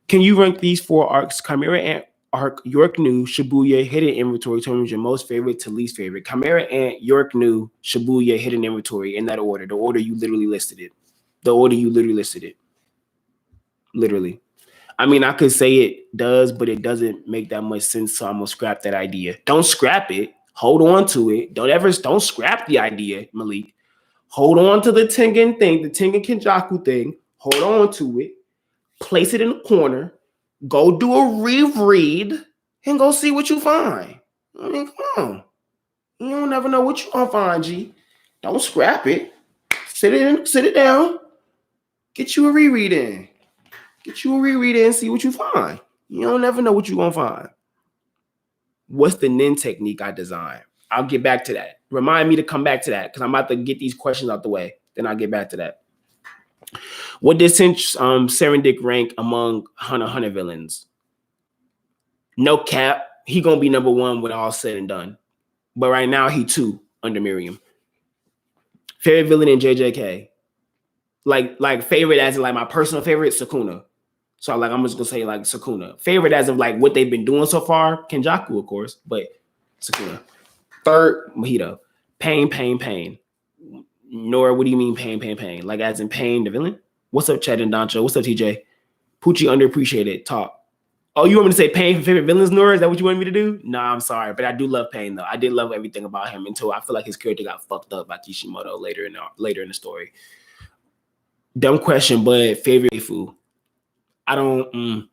Can you rank these 4 arcs? Chimera Ant arc, York New, Shibuya, Hidden Inventory, terms your most favorite to least favorite. Chimera Ant, York New, Shibuya, Hidden Inventory, in that order. The order you literally listed it. Literally. I mean, I could say it does, but it doesn't make that much sense, so I'm gonna scrap that idea. Don't scrap it. Hold on to it. Don't scrap the idea, Malik. Hold on to the Tengen thing, the Tengen Kenjaku thing. Hold on to it. Place it in the corner. Go do a reread and go see what you find. I mean, come on. You don't never know what you're gonna find, G. Don't scrap it. Sit it down. Get you a reread in. And see what you find. You don't never know what you're gonna find. What's the Nin technique I designed? I'll get back to that. Remind me to come back to that because I'm about to get these questions out the way. Then I'll get back to that. What did Serendic rank among Hunter x Hunter villains? No cap. He gonna be number 1 when all said and done. But right now he 2 under Miriam. Favorite villain in JJK. Like favorite as in like my personal favorite, Sukuna. So like I'm just gonna say like Sukuna. Favorite as of like what they've been doing so far, Kenjaku, of course, but Sukuna. Third, Mojito. Pain. Nora, what do you mean pain? Like as in Pain, the villain? What's up, Chad and Danchou? What's up, TJ? Poochie underappreciated. Talk. Oh, you want me to say Pain for favorite villains, Nora? Is that what you want me to do? Nah, I'm sorry, but I do love Pain though. I did love everything about him until I feel like his character got fucked up by Kishimoto later in the story. Dumb question, but favorite waifu. I don't.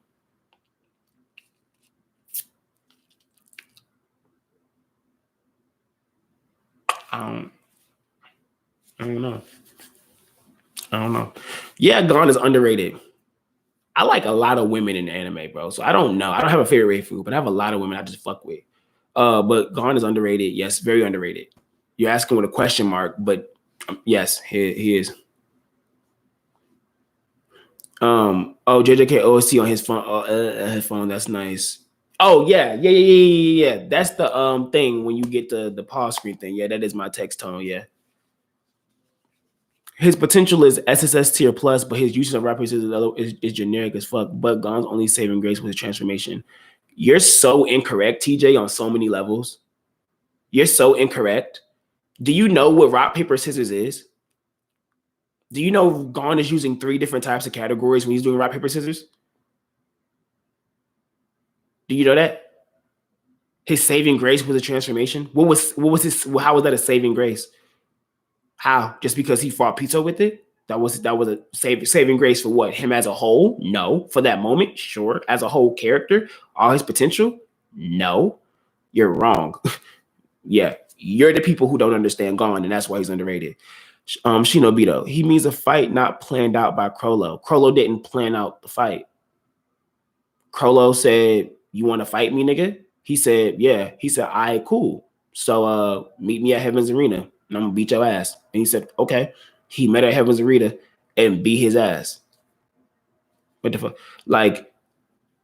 I don't know. Yeah, Gon is underrated. I like a lot of women in anime, bro. So I don't know. I don't have a favorite waifu, but I have a lot of women I just fuck with. But Gon is underrated. Yes, very underrated. You're asking with a question mark, but yes, he is. JJK OST on his phone. That's nice. Oh yeah. That's the thing when you get the pause screen thing. Yeah, that is my text tone. Yeah. His potential is SSS tier plus, but his usage of rappers is generic as fuck. But Gon's only saving grace with his transformation. You're so incorrect, TJ, on so many levels. You're so incorrect. Do you know what rock, paper, scissors is? Do you know Gon is using 3 different types of categories when he's doing rock, paper, scissors? Do you know that? His saving grace was a transformation. What was his? How was that a saving grace? How? Just because he fought Pizza with it? That was a saving grace for what? Him as a whole? No. For that moment, sure. As a whole character, all his potential? No. You're wrong. Yeah, you're the people who don't understand Gon, and that's why he's underrated. Shinobito, he means a fight not planned out by Crollo. Crollo didn't plan out the fight. Crollo said, "You want to fight me, nigga?" He said, "Yeah." He said, "All right, cool. So meet me at Heaven's Arena, and I'm gonna beat your ass." And he said, "Okay." He met at Heaven's Arena and beat his ass. What the fuck? Like,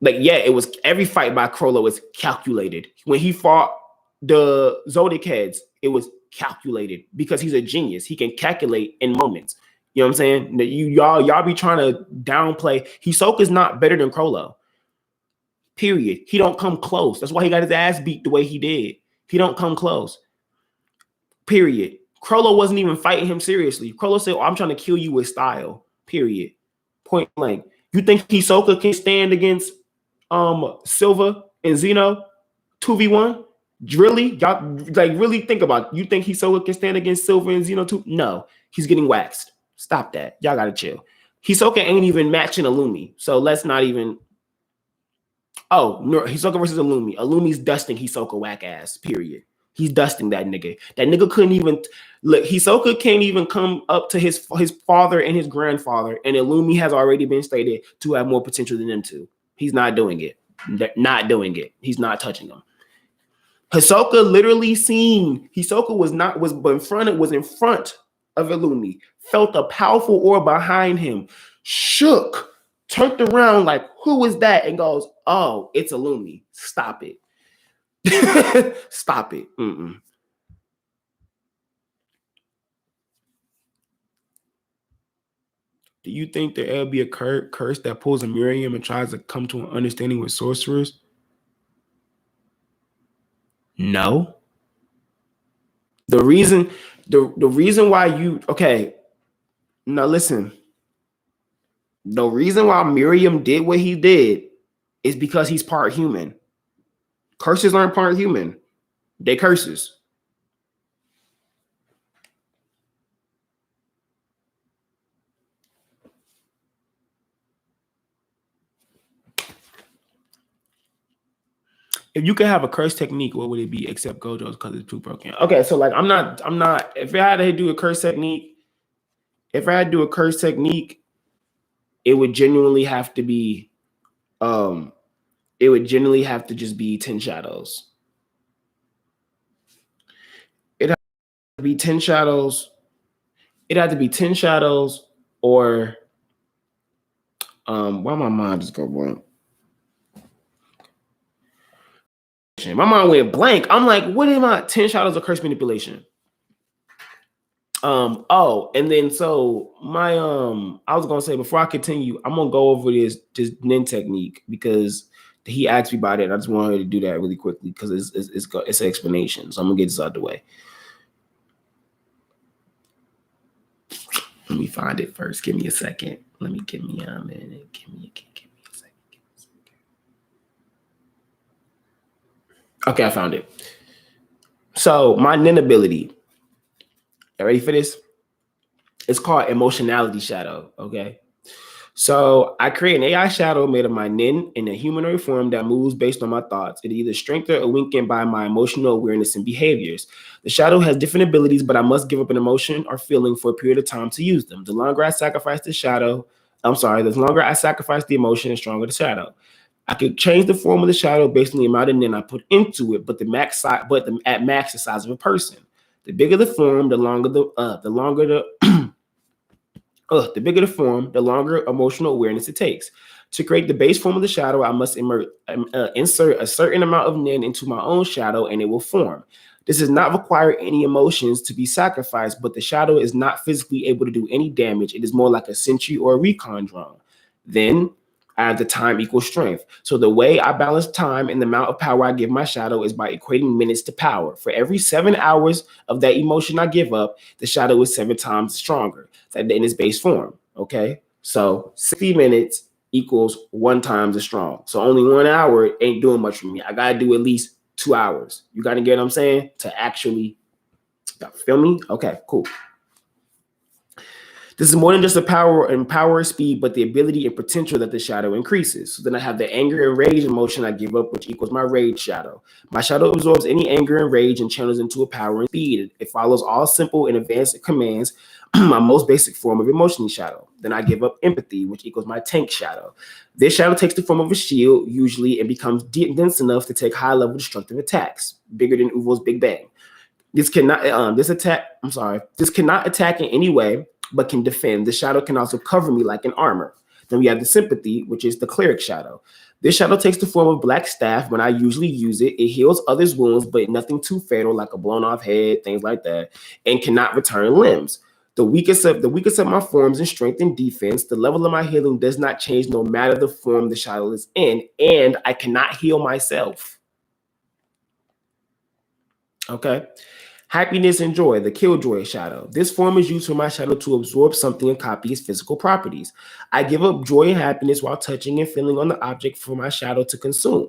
yeah, it was every fight by Crollo was calculated. When he fought the Zodiac heads, it was calculated because he's a genius. He can calculate in moments. You know what I'm saying? Y'all be trying to downplay. Hisoka's not better than Crollo. Period. He don't come close. That's why he got his ass beat the way he did. He don't come close. Period. Crollo wasn't even fighting him seriously. Crollo said, I'm trying to kill you with style. Period. Point blank. You think Hisoka can stand against Silva and Zeno 2v1? Really? Y'all like really think about it. You think Hisoka can stand against Silva and Zeno 2? No. He's getting waxed. Stop that. Y'all gotta chill. Hisoka ain't even matching Illumi. So let's not even. Oh, no, Hisoka versus Illumi. Illumi's dusting Hisoka whack ass. Period. He's dusting that nigga. That nigga couldn't even look. Hisoka can't even come up to his father and his grandfather, and Illumi has already been stated to have more potential than them two. He's not doing it. Not doing it. He's not touching them. Hisoka literally seen Hisoka was in front of Illumi, felt a powerful aura behind him, shook, turned around like, who is that? And goes, oh, it's Illumi. Stop it. Stop it. Mm-mm. Do you think there'll be a curse that pulls a Miriam and tries to come to an understanding with sorcerers? No. The reason why you now listen. The reason why Miriam did what he did is because he's part human. Curses aren't part human. They curses. If you could have a curse technique, what would it be except Gojo's because it's too broken? Okay, so like I'm not, if I had to do a curse technique, it would genuinely have to be just be 10 shadows. It had to be 10 shadows. It had to be 10 shadows or why my mind just go blank? My mind went blank. I'm like, what am I? 10 shadows of curse manipulation. And then so my I was gonna say before I continue, I'm gonna go over this nin technique because he asked me about it. I just wanted to do that really quickly because it's an explanation. So I'm gonna get this out of the way. Let me find it first. Give me a second. Give me a minute. Give me a second. Okay, I found it. So my nin ability. You ready for this? It's called emotionality shadow. Okay. So I create an AI shadow made of my nin in a humanoid form that moves based on my thoughts. It either strengthened or weakened by my emotional awareness and behaviors. The shadow has different abilities, but I must give up an emotion or feeling for a period of time to use them. The longer I sacrifice the emotion, the stronger the shadow. I could change the form of the shadow based on the amount of nin I put into it, at max the size of a person. The bigger the form, the bigger the form, the longer emotional awareness it takes. To create the base form of the shadow, I must insert a certain amount of nin into my own shadow and it will form. This does not require any emotions to be sacrificed, but the shadow is not physically able to do any damage. It is more like a sentry or a recon drone. Then I have the time equals strength. So the way I balance time and the amount of power I give my shadow is by equating minutes to power. For every 7 hours of that emotion I give up, the shadow is 7 times stronger in its base form. Okay, so 60 minutes equals 1 times as strong. So only 1 hour ain't doing much for me. I gotta do at least 2 hours. You gotta get what I'm saying to actually feel me. Okay, cool. This is more than just a power and speed, but the ability and potential that the shadow increases. So then I have the anger and rage emotion I give up, which equals my rage shadow. My shadow absorbs any anger and rage and channels into a power and speed. It follows all simple and advanced commands, my most basic form of emotion shadow. Then I give up empathy, which equals my tank shadow. This shadow takes the form of a shield, usually, and becomes dense enough to take high-level destructive attacks, bigger than Uvo's Big Bang. This cannot attack in any way, but can defend. The shadow can also cover me like an armor. Then we have the sympathy, which is the cleric shadow. This shadow takes the form of black staff. When I usually use it, it heals others' wounds, but nothing too fatal, like a blown off head, things like that, and cannot return limbs. The weakest of my forms in strength and defense, the level of my healing does not change no matter the form the shadow is in, and I cannot heal myself. Okay. Happiness and joy, the killjoy shadow. This form is used for my shadow to absorb something and copy its physical properties. I give up joy and happiness while touching and feeling on the object for my shadow to consume.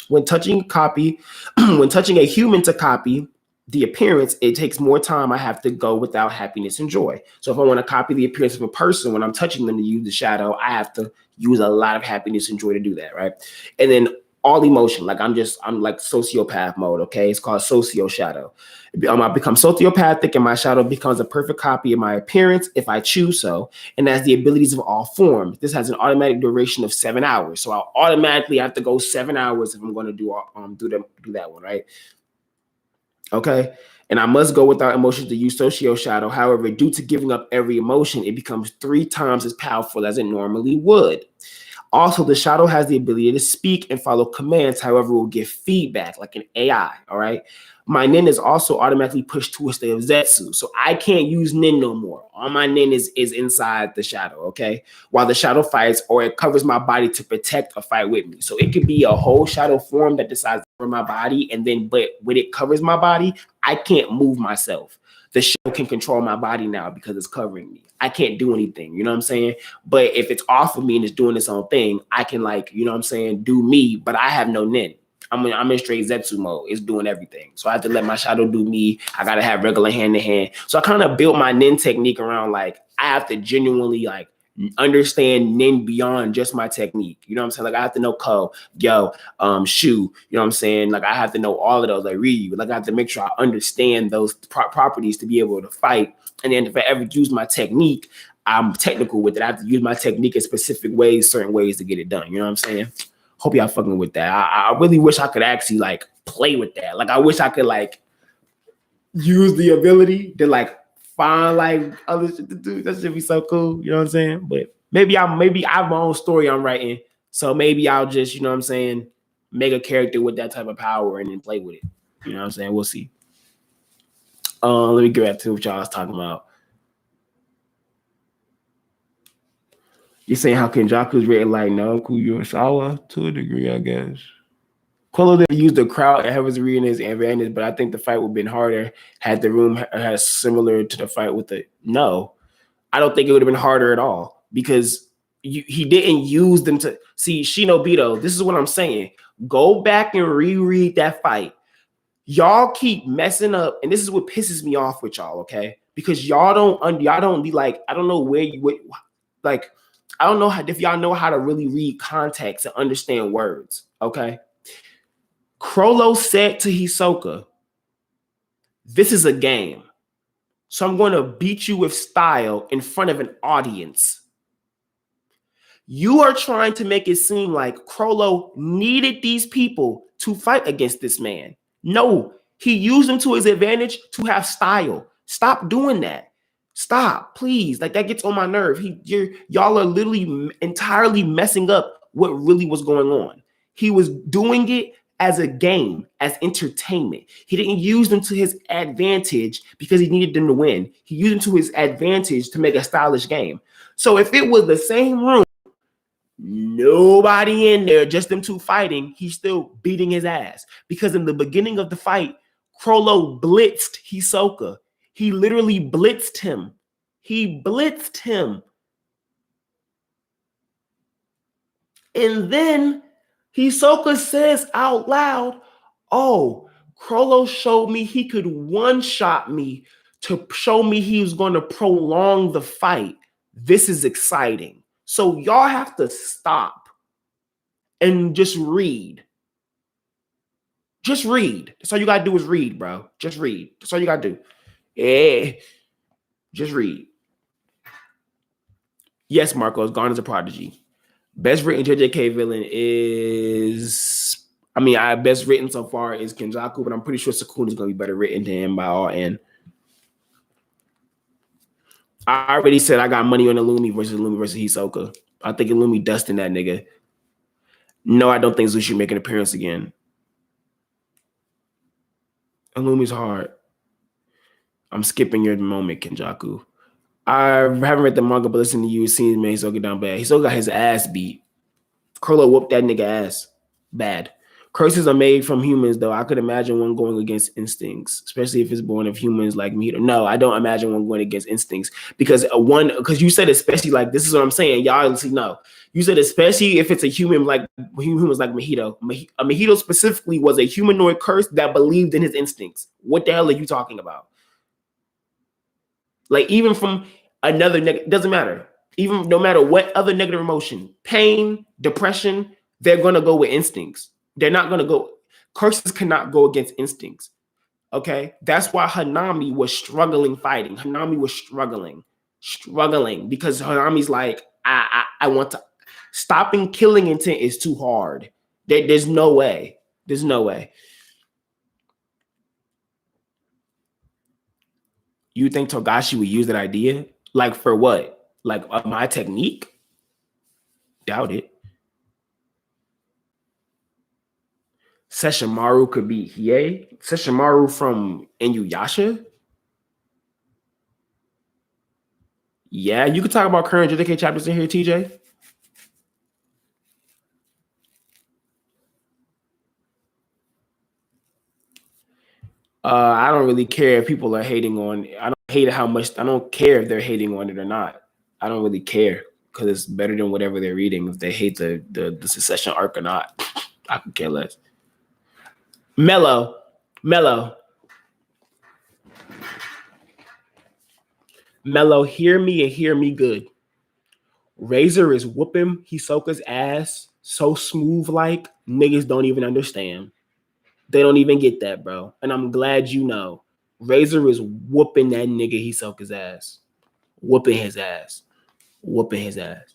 When touching a human to copy the appearance, it takes more time. I have to go without happiness and joy. So if I want to copy the appearance of a person when I'm touching them to use the shadow, I have to use a lot of happiness and joy to do that, right? And then all emotion. Like I'm like sociopath mode. Okay, it's called socio shadow. I become sociopathic, and my shadow becomes a perfect copy of my appearance if I choose so, and has the abilities of all forms. This has an automatic duration of 7 hours, so I'll automatically have to go 7 hours if I'm going to do that one, right? Okay. And I must go without emotions to use socio shadow. However, due to giving up every emotion, it becomes 3 times as powerful as it normally would. Also, the shadow has the ability to speak and follow commands, however, will give feedback like an AI, all right? My nin is also automatically pushed to a state of Zetsu, so I can't use nin no more. All my nin is inside the shadow, okay? While the shadow fights, or it covers my body to protect a fight with me. So it could be a whole shadow form that decides to cover my body, and then, but when it covers my body, I can't move myself. The shadow can control my body now because it's covering me. I can't do anything, you know what I'm saying? But if it's off of me and it's doing its own thing, I can, like, you know what I'm saying, do me, but I have no nin. I'm in straight Zetsu mode. It's doing everything. So I have to let my shadow do me. I got to have regular hand-to-hand. So I kind of built my nin technique around, like, I have to genuinely, like, understand nin beyond just my technique. You know what I'm saying? Like, I have to know Ko, Yo, Shu. You know what I'm saying? Like, I have to know all of those, like Ryu. Like, I have to make sure I understand those properties to be able to fight. And then if I ever use my technique, I'm technical with it. I have to use my technique in specific ways, certain ways to get it done. You know what I'm saying? Hope y'all fucking with that. I really wish I could actually, like, play with that. Like, I wish I could, like, use the ability to, like, find, like, other shit to do. That should be so cool. You know what I'm saying? But maybe I have my own story I'm writing. So maybe I'll just, you know what I'm saying, make a character with that type of power and then play with it. You know what I'm saying? We'll see. Let me get back to what y'all was talking about. You're saying how Kenjaku's written like Naoku Urasawa to a degree, I guess. Quillo did use the crowd at Heaven's Arena as advantage, but I think the fight would have been harder had the room had similar to the fight with the. No, I don't think it would have been harder at all because he didn't use them to see Shinobito. This is what I'm saying. Go back and reread that fight. Y'all keep messing up, and this is what pisses me off with y'all, okay? Because y'all don't be like, I don't know where you like. I don't know if y'all know how to really read context and understand words, okay? Crollo said to Hisoka, this is a game. So I'm going to beat you with style in front of an audience. You are trying to make it seem like Crollo needed these people to fight against this man. No, he used them to his advantage to have style. Stop doing that. Stop, please. Like, that gets on my nerve. Y'all are literally entirely messing up what really was going on. He was doing it as a game, as entertainment. He didn't use them to his advantage because he needed them to win. He used them to his advantage to make a stylish game. So if it was the same room, nobody in there, just them two fighting, he's still beating his ass. Because in the beginning of the fight, Crollo blitzed Hisoka. He literally blitzed him. He blitzed him. And then Hisoka says out loud, oh, Crollo showed me he could one-shot me to show me he was going to prolong the fight. This is exciting. So y'all have to stop and just read. Just read. That's all you got to do is read, bro. Just read. That's all you got to do. Yeah. Just read. Yes, Marcos, Garn is a prodigy. Best written JJK villain is, best written so far is Kenjaku, but I'm pretty sure Sukuna is going to be better written than him by all end. I already said I got money on Illumi versus Hisoka. I think Illumi dusting that nigga. No, I don't think Zushi make an appearance again. Illumi's hard. I'm skipping your moment, Kenjaku. I haven't read the manga, but listen to you, seeing man Hisoka down bad. Hisoka got his ass beat. Crollo whooped that nigga ass. Bad. Curses are made from humans, though. I could imagine one going against instincts, especially if it's born of humans like me. No, I don't imagine one going against instincts because you said especially, like, this is what I'm saying. Y'all see, no. You said especially if it's a human like humans like Mahito. Mahito specifically was a humanoid curse that believed in his instincts. What the hell are you talking about? Like, even from another doesn't matter. Even no matter what other negative emotion, pain, depression, they're gonna go with instincts. They're not going to go. Curses cannot go against instincts. Okay, that's why Hanami was struggling fighting. Hanami was struggling because Hanami's like, I want to. Stopping killing intent is too hard. There's no way. There's no way. You think Togashi would use that idea? Like for what? Like my technique? Doubt it. Sesshomaru could be Hiei. Sesshomaru from Inuyasha? Yeah, you could talk about current JJK chapters in here, TJ. I don't really care if people are hating on. I don't hate how much. I don't care if they're hating on it or not. I don't really care because it's better than whatever they're reading. If they hate the secession arc or not, I could care less. Mellow. Hear me and hear me good. Razor is whooping Hisoka's ass so smooth, like niggas don't even understand. They don't even get that, bro. And I'm glad you know. Razor is whooping that nigga Hisoka's ass. Whooping his ass. Whooping his ass.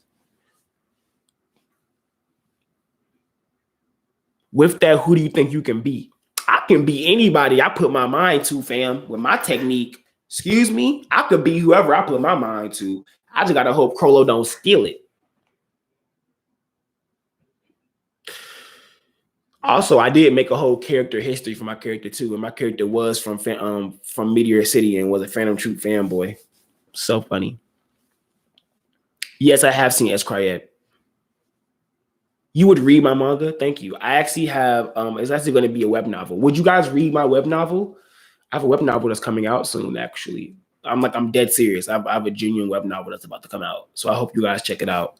With that, who do you think you can beat? I can beat anybody I put my mind to, fam. With my technique, excuse me, I could beat whoever I put my mind to. I just gotta hope Crollo don't steal it. Also, I did make a whole character history for my character too, and my character was from Meteor City and was a Phantom Troop fanboy. So funny. Yes, I have seen Escryet. You would read my manga? Thank you. I actually have. It's actually going to be a web novel. Would you guys read my web novel? I have a web novel that's coming out soon. Actually, I'm dead serious. I have a genuine web novel that's about to come out. So I hope you guys check it out.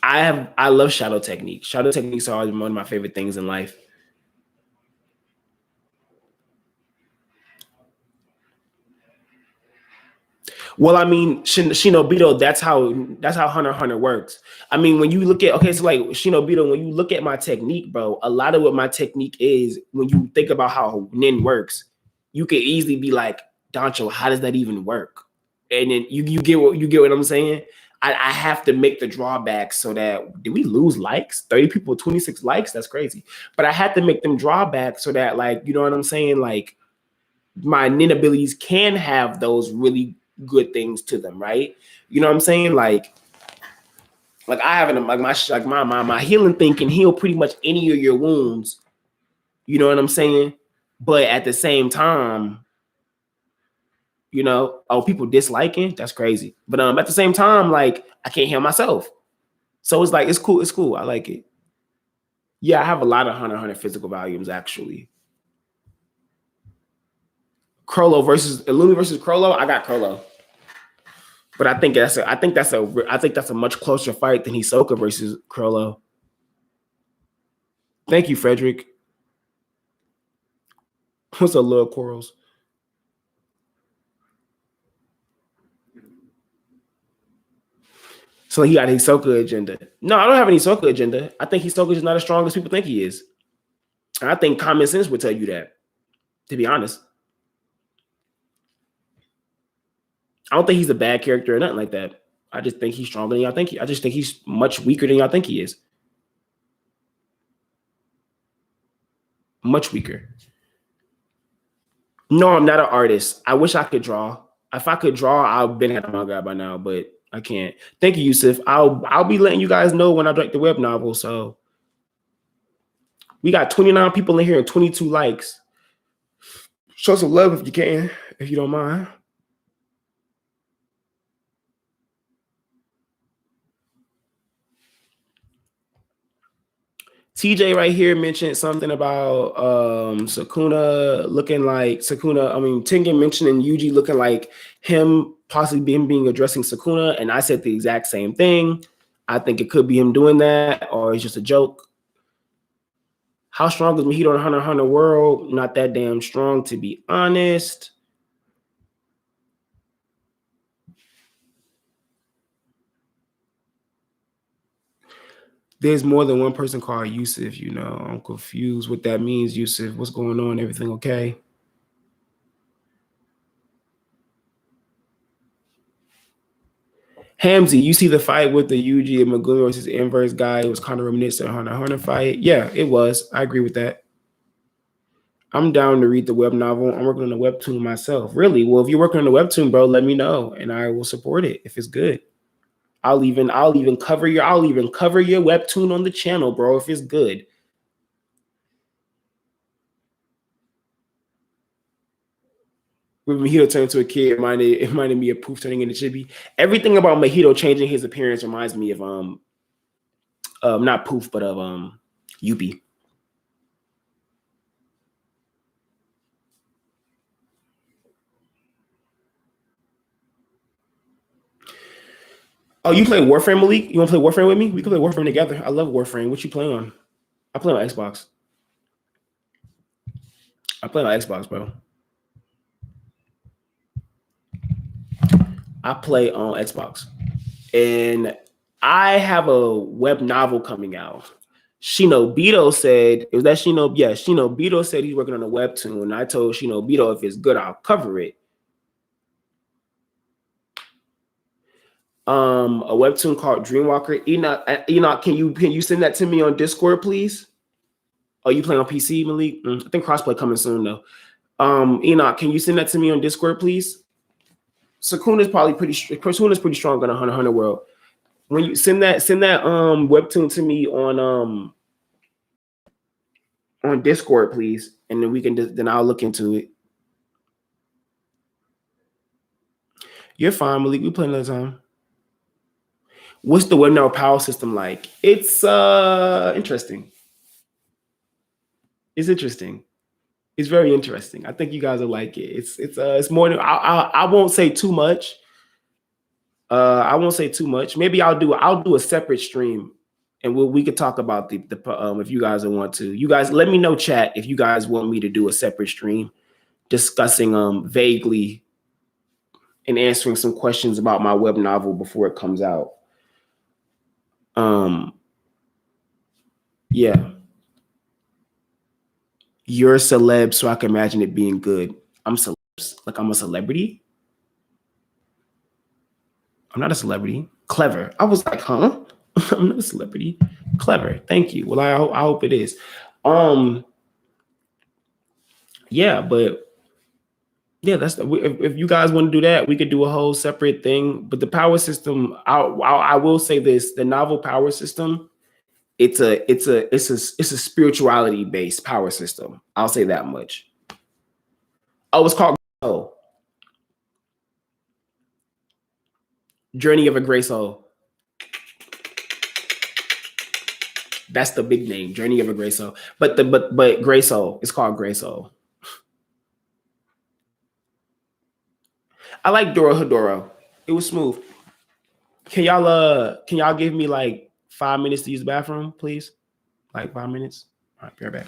I love shadow techniques. Shadow techniques are one of my favorite things in life. Well, I mean, Shinobito, that's how Hunter x Hunter works. I mean, when you look at so like Shinobito, when you look at my technique, bro, a lot of what my technique is, when you think about how Nin works, you could easily be like, Danchou, how does that even work? And then you get what I'm saying? I have to make the drawbacks so that did we lose likes? 30 people, 26 likes? That's crazy. But I had to make them drawbacks so that, like, you know what I'm saying? Like my Nin abilities can have those really good things to them, right? You know what I'm saying? Like I have my healing thing can heal pretty much any of your wounds. You know what I'm saying? But at the same time, you know, people disliking, that's crazy. But at the same time, like I can't heal myself. So it's like it's cool. I like it. Yeah, I have a lot of Hunter x Hunter physical volumes actually. Crollo versus Illumi versus Crollo, I got Crollo. But I think that's a much closer fight than Hisoka versus Crollo. Thank you, Frederick. What's up, little corals? So he got Hisoka agenda. No, I don't have any Hisoka agenda. I think Hisoka is not as strong as people think he is. And I think common sense would tell you that, to be honest. I don't think he's a bad character or nothing like that. I just think he's stronger than y'all think. I just think he's much weaker than y'all think he is. Much weaker. No, I'm not an artist. I wish I could draw. If I could draw, I've been at a manga by now, but I can't. Thank you, Yusuf. I'll be letting you guys know when I direct the web novel. So we got 29 people in here and 22 likes. Show some love if you can, if you don't mind. TJ right here mentioned something about Sukuna looking like Sukuna. I mean, Tengen mentioning Yuji looking like him, possibly being addressing Sukuna, and I said the exact same thing. I think it could be him doing that, or it's just a joke. How strong is Mahito in Hunter x Hunter World? Not that damn strong, to be honest. There's more than one person called Yusuf, you know. I'm confused what that means, Yusuf. What's going on? Everything okay? Hamzy, you see the fight with the Yuji and Megumi versus Inverse guy? It was kind of reminiscent of the Hunter fight. Yeah, it was. I agree with that. I'm down to read the web novel. I'm working on the webtoon myself. Really? Well, if you're working on the webtoon, bro, let me know and I will support it if it's good. I'll even cover your webtoon on the channel, bro, if it's good. When Mahito turned into a kid, it reminded me of Poof turning into Chibi. Everything about Mahito changing his appearance reminds me of not Poof, but of Yuppie. Oh, you play Warframe, Malik? You want to play Warframe with me? We can play Warframe together. I love Warframe. What you playing on? I play on Xbox. I play on Xbox, bro. I play on Xbox. And I have a web novel coming out. Shinobito said, it was that Shinobito said he's working on a webtoon. And I told Shinobito if it's good, I'll cover it. A webtoon called Dreamwalker. Enoch, can you send that to me on Discord, please? Oh, you playing on PC, Malik? I think crossplay coming soon though. Enoch, can you send that to me on Discord, please? Sakuna's pretty strong on a Hunter world. When you send that webtoon to me on Discord, please, and then we can then I'll look into it. You're fine, Malik. We play another time. What's the webnovel power system like? It's interesting. It's interesting. It's very interesting. I think you guys will like it. It's more than I won't say too much. I won't say too much. Maybe I'll do a separate stream, and we could talk about the if you guys want to. You guys let me know, chat, if you guys want me to do a separate stream discussing vaguely and answering some questions about my web novel before it comes out. Yeah. You're a celeb, so I can imagine it being good. I'm celebs, like I'm a celebrity. I'm not a celebrity. Clever. I was like, huh? I'm not a celebrity. Clever. Thank you. Well, I hope it is. Yeah, but yeah, if you guys want to do that, we could do a whole separate thing. But the power system, I will say this: the novel power system, it's a spirituality based power system. I'll say that much. Oh, it's called Journey of a Gray Soul. That's the big name, Journey of a Gray Soul. But Gray Soul, it's called Gray Soul. I like Doro Hedoro. It was smooth. Can y'all give me like 5 minutes to use the bathroom, please? Like 5 minutes? All right, be right back.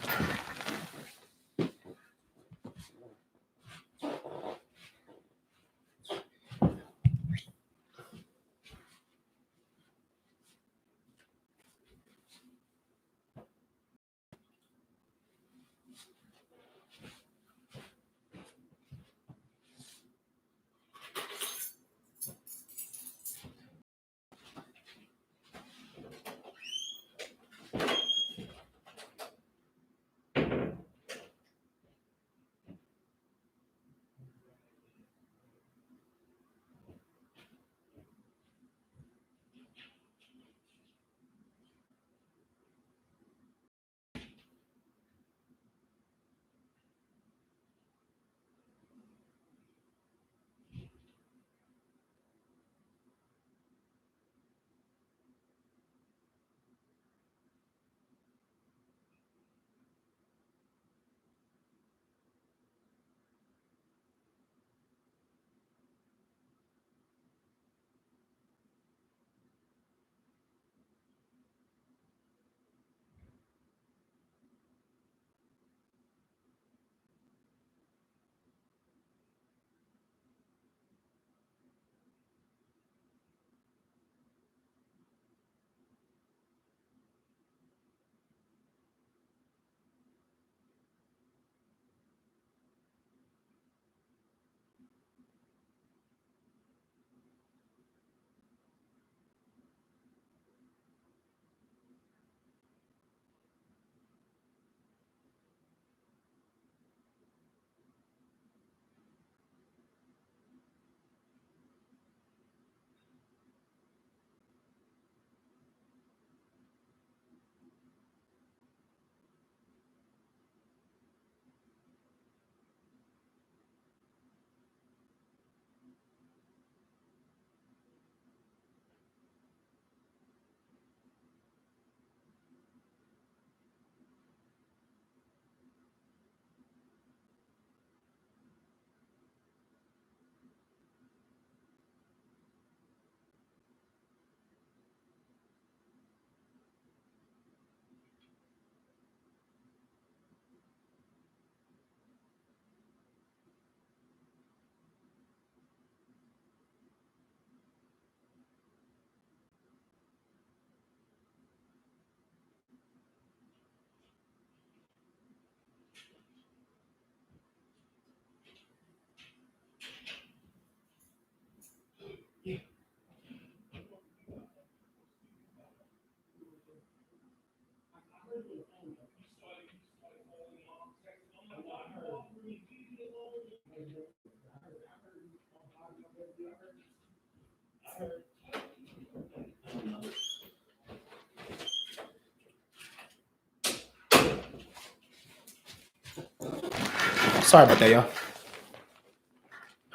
Sorry about that, y'all.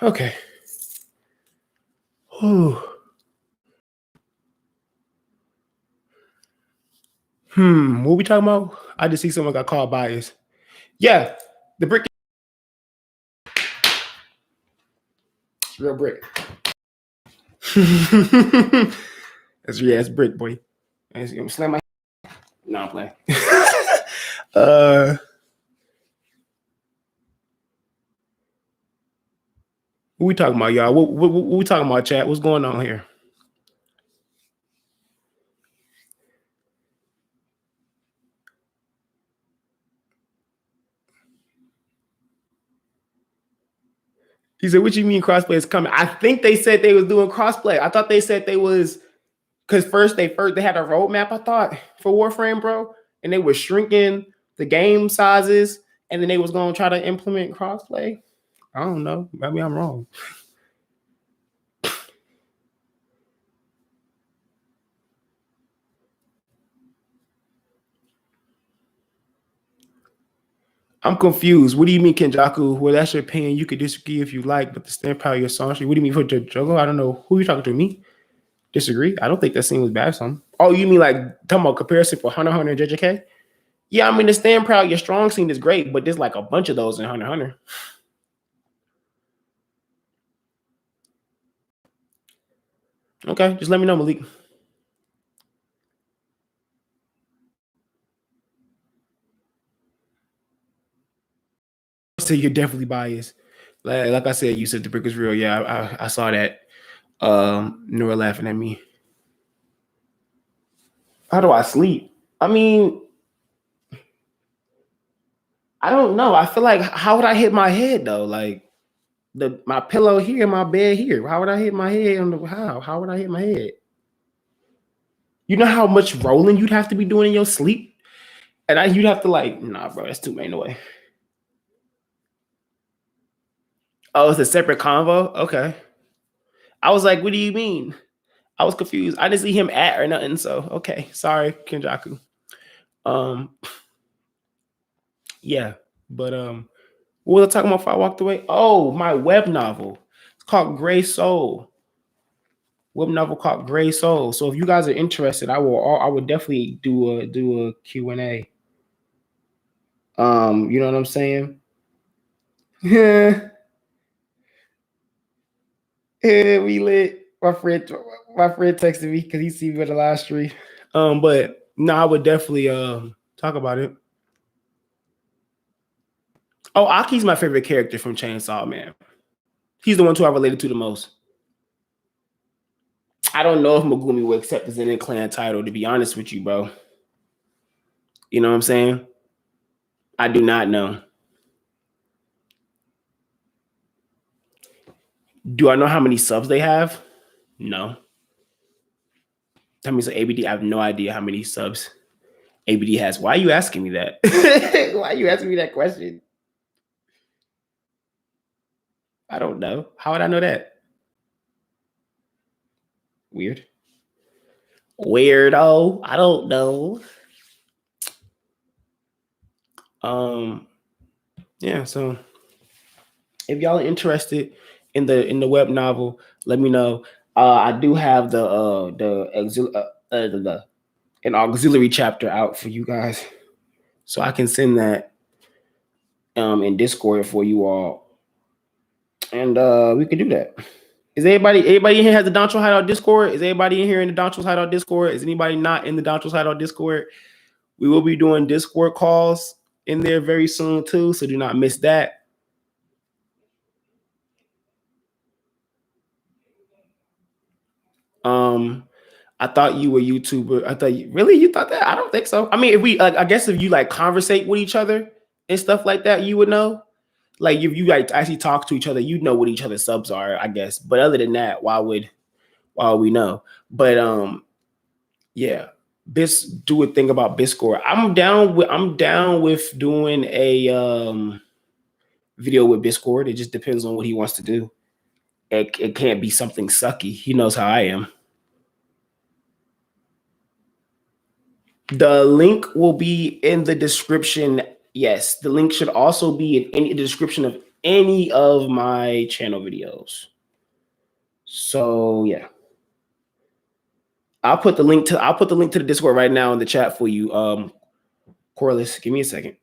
Okay. Whew. What we talking about? I just see someone got called bias. Yeah, the brick. It's real brick. That's real ass brick, boy. I'm slam my. No, I'm playing. What we talking about, y'all? What we talking about, chat? What's going on here? He said, "What you mean crossplay is coming?" I think they said they was doing crossplay. I thought they said they was because first they had a roadmap. I thought for Warframe, bro, and they were shrinking the game sizes, and then they was gonna try to implement crossplay. I don't know. Maybe I'm wrong. I'm confused. What do you mean, Kenjaku? Well, that's your opinion. You could disagree if you like, but the stand power of your song. What do you mean for JJK? I don't know. Who you talking to? Me? Disagree? I don't think that scene was bad. Some. Oh, you mean like talking about comparison for Hunter x Hunter and JJK? Yeah, I mean the stand proud, your strong scene is great, but there's like a bunch of those in Hunter x Hunter. Okay, just let me know, Malik. So you're definitely biased. Like I said, you said the brick was real. Yeah, I saw that. Nora laughing at me. How do I sleep? I mean, I don't know. I feel like how would I hit my head though? Like my pillow here, my bed here. How would I hit my head on the how? How would I hit my head? You know how much rolling you'd have to be doing in your sleep? And you'd have to like, nah, bro, that's too main away. Oh, it's a separate convo? Okay. I was like, what do you mean? I was confused. I didn't see him at or nothing. So okay. Sorry, Kenjaku. Yeah. But what was I talking about before I walked away? Oh, my web novel. It's called Gray Soul. Web novel called Gray Soul. So if you guys are interested, I would definitely do a Q&A. You know what I'm saying? Yeah. Yeah, we lit. My friend texted me because he see me on the live stream. But no, I would definitely talk about it. Oh, Aki's my favorite character from Chainsaw Man. He's the one who I related to the most. I don't know if Megumi will accept his Zen Clan title, to be honest with you, bro. You know what I'm saying? I do not know. Do I know how many subs they have? No. That means ABD, I have no idea how many subs ABD has. Why are you asking me that? Why are you asking me that question? I don't know. How would I know that? Weird. Weirdo. I don't know. Yeah, so if y'all are interested in the web novel, let me know. I do have an auxiliary chapter out for you guys, so I can send that in Discord for you all, and we can do that. Is anybody in here has the Danchou Hideout Discord? Is anybody in here in the Danchou Hideout Discord? Is anybody not in the Danchou Hideout Discord? We will be doing Discord calls in there very soon too, so do not miss that. I thought you were a YouTuber. I thought you thought that? I don't think so. I mean, if we I guess if you like conversate with each other and stuff like that, you would know. Like if you like actually talk to each other, you'd know what each other's subs are, I guess. But other than that, why would we know? But yeah. do a thing about Biscore. I'm down with doing a video with Biscore. It just depends on what he wants to do. It can't be something sucky. He knows how I am. The link will be in the description. Yes, the link should also be in any description of any of my channel videos. So yeah. I'll put the link to the Discord right now in the chat for you. Corliss, give me a second.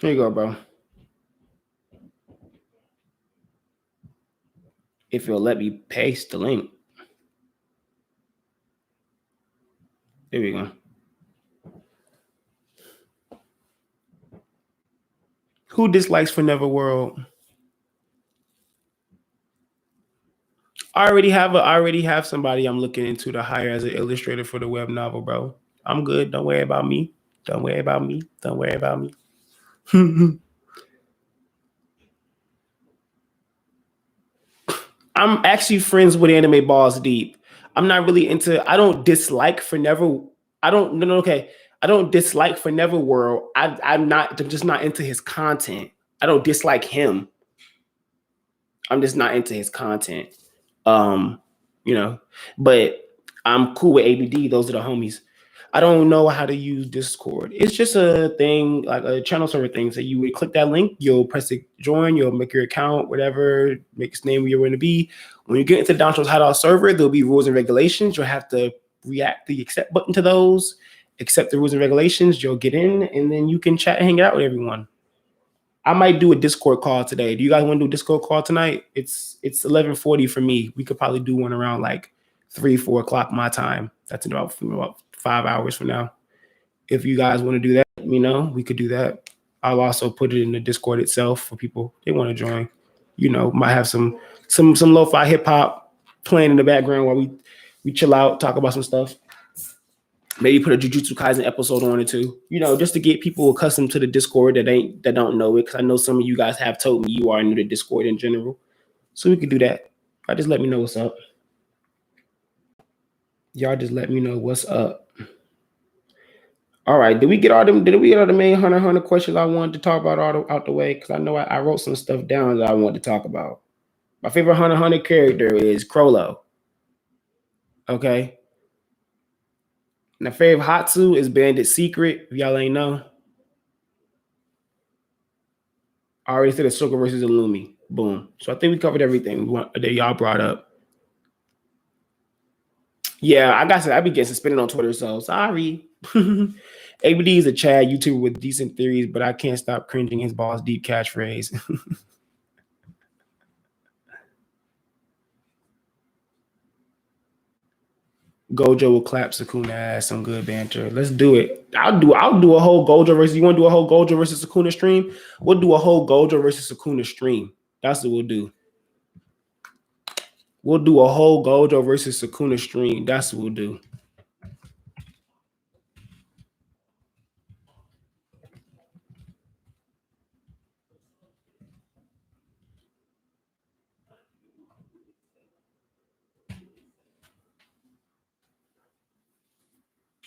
Here you go, bro. If you'll let me paste the link. There we go. Who dislikes For Never World? I already have somebody I'm looking into to hire as an illustrator for the web novel, bro. I'm good. Don't worry about me. Don't worry about me. Don't worry about me. I'm actually friends with Anime Balls Deep. I'm not really into. I don't dislike For Never. I don't. No. Okay. I don't dislike For Never World. I'm just not into his content. I don't dislike him. I'm just not into his content. You know, but I'm cool with ABD. Those are the homies. I don't know how to use Discord. It's just a thing, like a channel server thing. So you would click that link, you'll press it, join, you'll make your account, whatever, make its name where you're going to be. When you get into Danchou's hideout server, there'll be rules and regulations. You'll have to react the accept button to those, accept the rules and regulations. You'll get in, and then you can chat and hang out with everyone. I might do a Discord call today. Do you guys want to do a Discord call tonight? It's 11:40 for me. We could probably do one around like 3-4 o'clock my time. That's about 5 hours from now. If you guys want to do that, let me know. We could do that. I'll also put it in the Discord itself for people they want to join. You know, might have some lo-fi hip hop playing in the background while we chill out, talk about some stuff. Maybe put a Jujutsu Kaisen episode on it too. You know, just to get people accustomed to the Discord that don't know it. Because I know some of you guys have told me you are new to Discord in general. So we could do that. Y'all just let me know what's up. Y'all just let me know what's up. All right. Did we get all the main Hunter questions I wanted to talk about out the way? Because I know I wrote some stuff down that I wanted to talk about. My favorite Hunter character is Crollo. Okay. My favorite Hatsu is Bandit Secret, if y'all ain't know. I already said Ahsoka versus Illumi. Boom. So I think we covered everything that y'all brought up. Yeah, I be getting suspended on Twitter, so sorry. ABD is a Chad YouTuber with decent theories, but I can't stop cringing his Balls Deep catchphrase. Gojo will clap Sukuna ass. Some good banter. Let's do it. I'll do a whole Gojo versus. You want to do a whole Gojo versus Sukuna stream? We'll do a whole Gojo versus Sukuna stream. That's what we'll do. We'll do a whole Gojo versus Sukuna stream. That's what we'll do.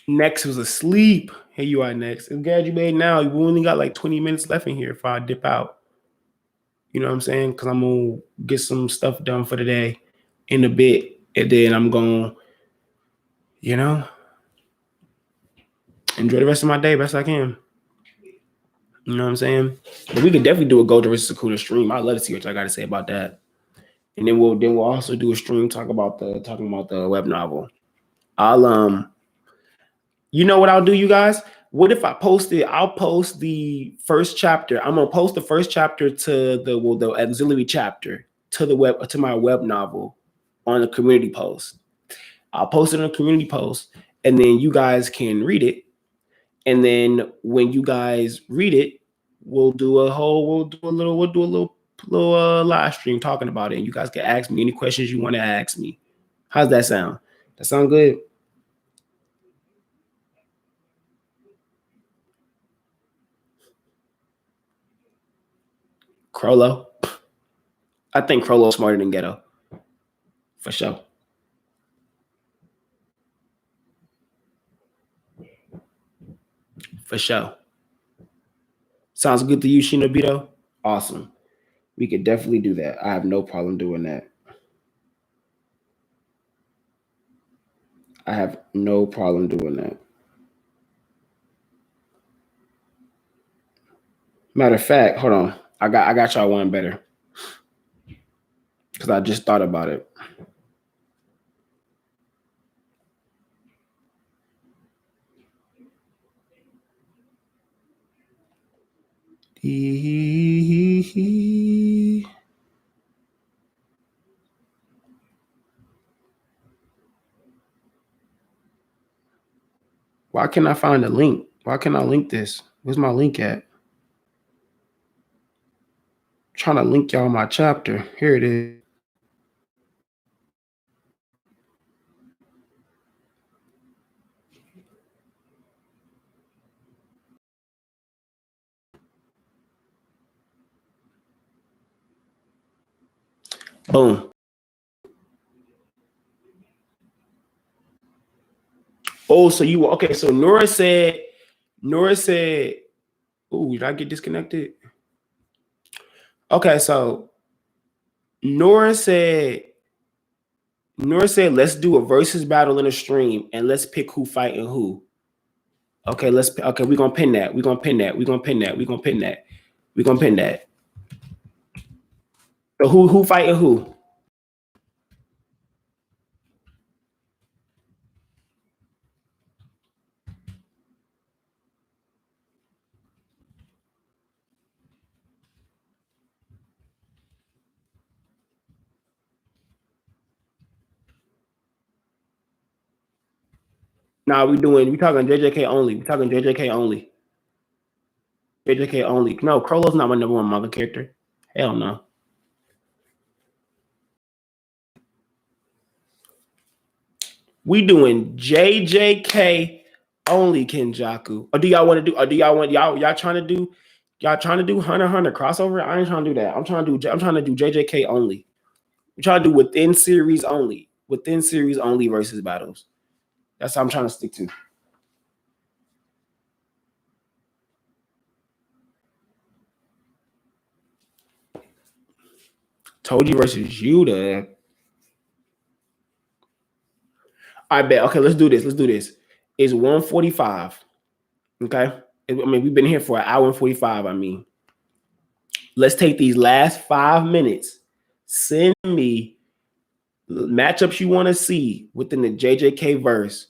Next was asleep. Here you are, Next. I'm glad you made now. We only got like 20 minutes left in here if I dip out. You know what I'm saying? Because I'm going to get some stuff done for the day in a bit. And then I'm going to, you know, enjoy the rest of my day best I can. You know what I'm saying? But we can definitely do a Gojo versus Sukuna stream. I'd love to see what y'all got to say about that. And then we'll also do a stream talking about the web novel. You know what I'll do, you guys? What if I post it? I'll post the first chapter. I'm gonna post the first chapter to the auxiliary chapter to my web novel on a community post. I'll post it on a community post, and then you guys can read it. And then when you guys read it, we'll do a little live stream talking about it, and you guys can ask me any questions you want to ask me. How's that sound? That sound good? Crollo. I think Crollo's smarter than Ghetto. For sure. For sure. Sounds good to you, Shinobito? Awesome. We could definitely do that. I have no problem doing that. I have no problem doing that. Matter of fact, hold on. I got y'all one better. Because I just thought about it. Why can't I find a link? Why can't I link this? Where's my link at? I'm trying to link y'all my chapter. Here it is. Boom. Oh, so you okay? So Nora said, "Oh, did I get disconnected?" Okay, so Nora said, let's do a versus battle in a stream and let's pick who fighting who. Okay, we're gonna pin that. We're gonna pin that. So who fighting who? Nah, we talking JJK only. We talking JJK only. JJK only. No, Crollo's not my number one manga character. Hell no. We doing JJK only, Kenjaku. Or do y'all want to do? Or do y'all trying to do? Y'all trying to do Hunter x Hunter crossover? I ain't trying to do that. I'm trying to do JJK only. I'm trying to do within series only. Within series only versus battles. That's how I'm trying to stick to. Toji versus Yuta. I bet. Okay, let's do this. It's 1:45. Okay. I mean, we've been here for 1:45. I mean, let's take these last 5 minutes. Send me matchups you want to see within the JJK verse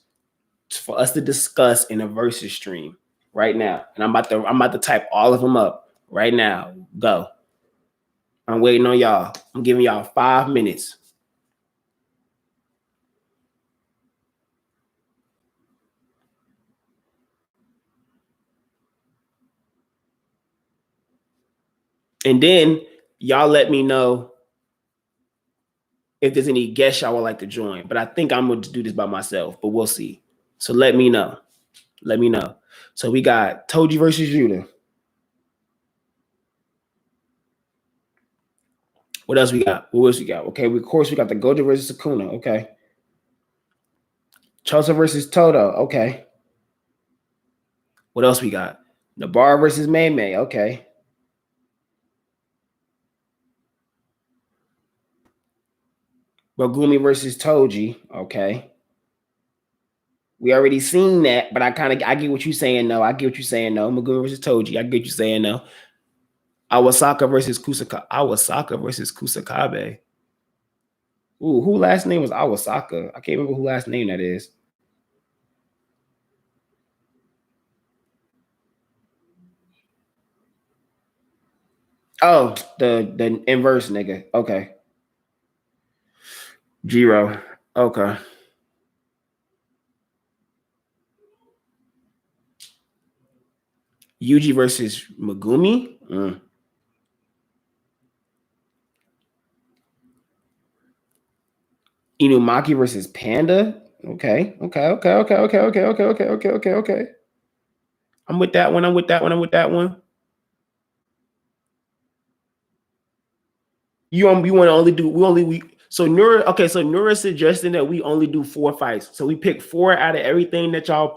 for us to discuss in a versus stream right now. And I'm about to type all of them up right now. Go. I'm waiting on y'all. I'm giving y'all 5 minutes. And then y'all let me know if there's any guests y'all would like to join. But I think I'm going to do this by myself, but we'll see. So let me know. So we got Toji versus Yuta. What else we got? Okay, of course we got the Gojo versus Sukuna. Okay. Chosa versus Toto. Okay. What else we got? Nabara versus Mei Mei. Okay. Megumi versus Toji. Okay. We already seen that, but I get what you're saying. No, Megumi versus Toji. I get you saying no. Awasaka versus Kusakabe. Ooh, who last name was Awasaka? I can't remember who last name that is. Oh, the inverse nigga. Okay. Jiro. Okay. Yuji versus Megumi. Inumaki versus Panda. Okay. I'm with that one. You want to only do so Nura suggesting that we only do 4 fights. So we pick 4 out of everything that y'all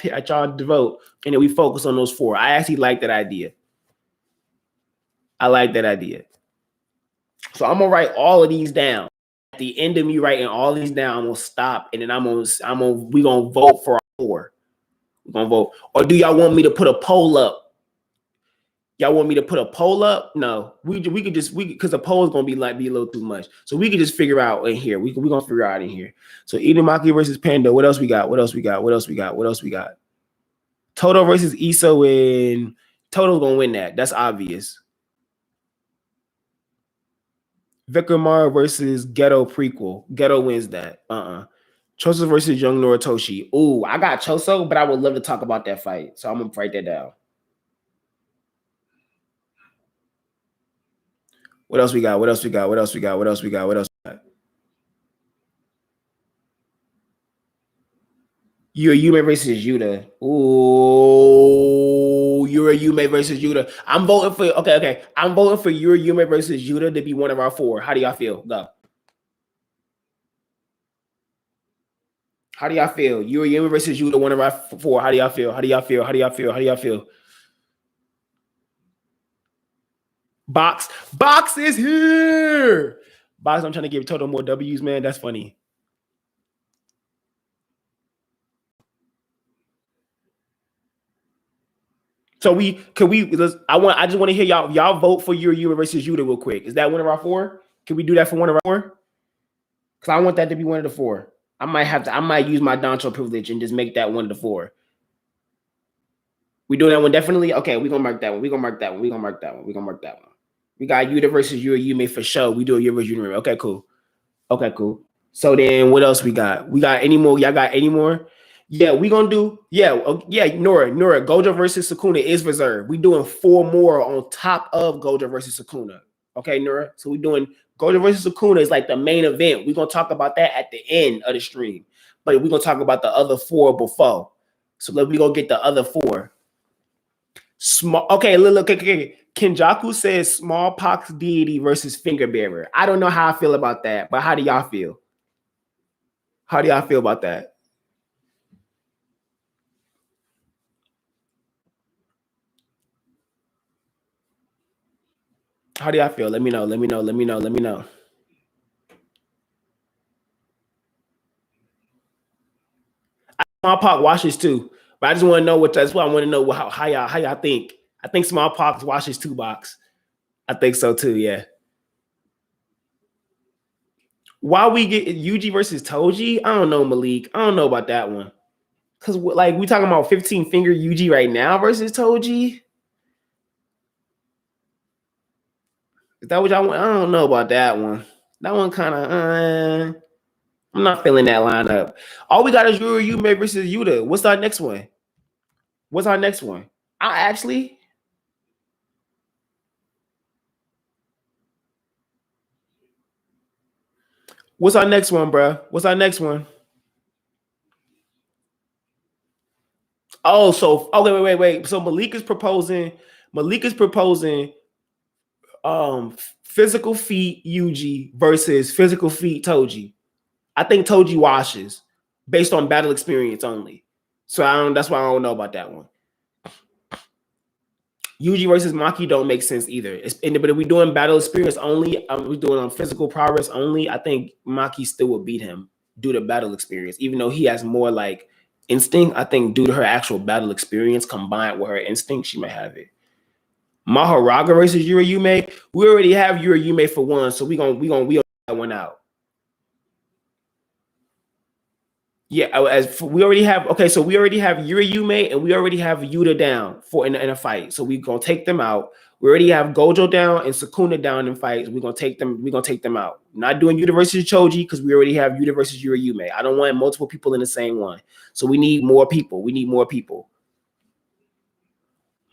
devote, and then we focus on those 4. I actually like that idea. So I'm gonna write all of these down. At the end of me writing all these down, I'm gonna stop, and then we gonna vote for our 4. We're gonna vote. Or do y'all want me to put a poll up? Y'all want me to put a poll up? No, we could just because the poll is gonna be a little too much. So we could just figure out in here. We gonna figure out in here. So Inumaki versus Panda. What else we got? Toto versus Iso, and Toto's gonna win that. That's obvious. Vikramar versus Ghetto prequel. Ghetto wins that. Choso versus Young Noritoshi. Ooh, I got Choso, but I would love to talk about that fight. So I'm gonna write that down. What else we got? Yume versus Yuta. Ooh, Yume versus Yuta. I'm voting for I'm voting for Yume versus Yuta to be one of our 4. How do y'all feel? Go. How do y'all feel? Yume versus Yuta, one of our 4. How do y'all feel? Box is here. Box, I'm trying to give Toto more W's, man. That's funny. So I just want to hear y'all vote for Yume versus Yuta real quick. Is that one of our 4? Can we do that for one of our 4? Because I want that to be one of the 4. I might use my Danchou privilege and just make that one of the 4. We doing that one definitely? Okay, we're gonna mark that one. We got Yuta versus Yume for sure. We do a Yuta versus Yume. Okay, cool. So then what else we got? We got any more? Y'all got any more? Yeah, we gonna do Nora. Gojo versus Sukuna is reserved. We doing 4 more on top of Gojo versus Sukuna. Okay, Nora. So we doing Gojo versus Sukuna is like the main event. We're gonna talk about that at the end of the stream, but we're gonna talk about the other 4 before. So we gonna get the other 4. Small. Okay, look. Kenjaku says smallpox deity versus finger bearer. I don't know how I feel about that, but how do y'all feel? How do y'all feel about that? How do y'all feel? Let me know. Smallpox washes too, but I just want to know that's what I want to know how y'all think. I think smallpox washes too, Box. I think so too. Yeah. Why we get Yuji versus Toji? I don't know, Malik. I don't know about that one. Cause like we talking about 15 finger Yuji right now versus Toji. Is that what y'all want? I don't know about that one. That one kind of. I'm not feeling that lineup. All we got is Yume versus Yuta. What's our next one? I actually. What's our next one, bro? Oh, so wait. So Malik is proposing physical feet Yuji versus physical feet Toji. I think Toji washes based on battle experience only. So that's why I don't know about that one. Yuji versus Maki don't make sense either. But if we're doing battle experience only, we're doing on physical prowess only, I think Maki still would beat him due to battle experience. Even though he has more like instinct, I think due to her actual battle experience combined with her instinct, she might have it. Maharaga versus Yume. We already have Yume for 1, so we gonna that one out. Yeah, we already have Yume and we already have Yuta down in a fight. So we're gonna take them out. We already have Gojo down and Sukuna down in fights. We're gonna take them out. Not doing Yuta versus Choji because we already have Yuta versus Yume. I don't want multiple people in the same one. So we need more people.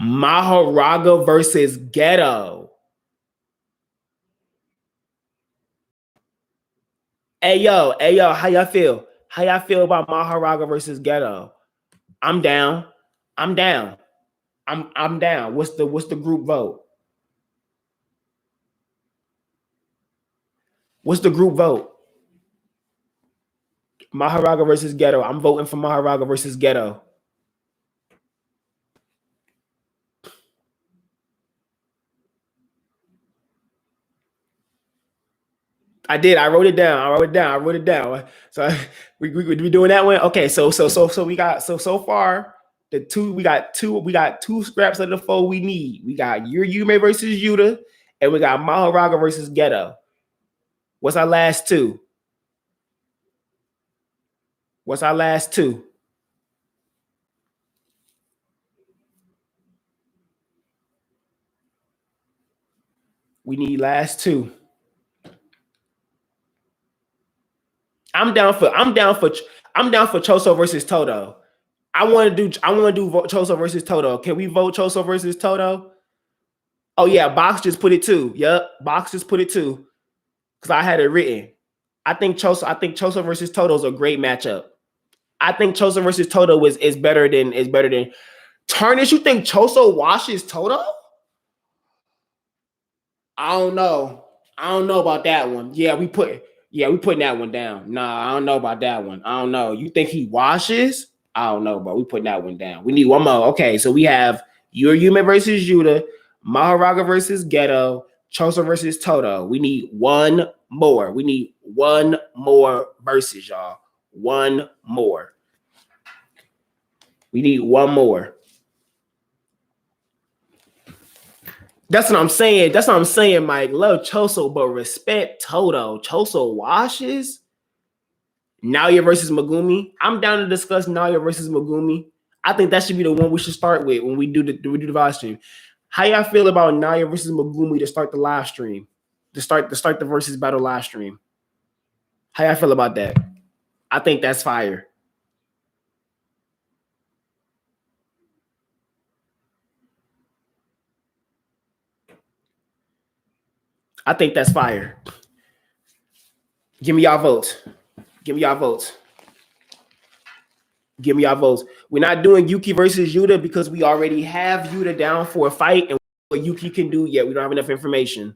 Maharaga versus Ghetto. Hey yo, how y'all feel? How y'all feel about Maharaga versus Ghetto? I'm down. I'm down. I'm down. What's the group vote? What's the group vote? Maharaga versus Ghetto. I'm voting for Maharaga versus Ghetto. I did. I wrote it down. I wrote it down. So we doing that one. Okay. So we got so far the two. We got two scraps of the four we need. We got Yume versus Yuta, and we got Maharaga versus Ghetto. What's our last two? What's our last two? We need last two. I'm down for Choso versus Toto. I want to do Choso versus Toto. Can we vote Choso versus Toto? Oh yeah, Box just put it too. Yep, Box just put it too. Because I had it written. I think Choso versus Toto is a great matchup. I think Choso versus Toto is better than Tarnish. You think Choso washes Toto? I don't know. I don't know about that one. We putting that one down. Nah, I don't know about that one. I don't know. You think he washes? I don't know, bro. We putting that one down. We need one more. Okay, so we have Yume versus Yuta, Maharaga versus Ghetto, Choso versus Toto. We need one more. We need one more versus, y'all. One more. We need one more. That's what I'm saying. That's what I'm saying, Mike. Love Choso, but respect Toto. Choso washes. Naoya versus Megumi. I'm down to discuss Naoya versus Megumi. I think that should be the one we should start with when we do the live stream. How y'all feel about Naoya versus Megumi to start the live stream? To start the versus battle live stream. How y'all feel about that? I think that's fire. I think that's fire. Give me y'all votes. Give me y'all votes. Give me y'all votes. We're not doing Yuki versus Yuta because we already have Yuta down for a fight, and what Yuki can do yet. We don't have enough information.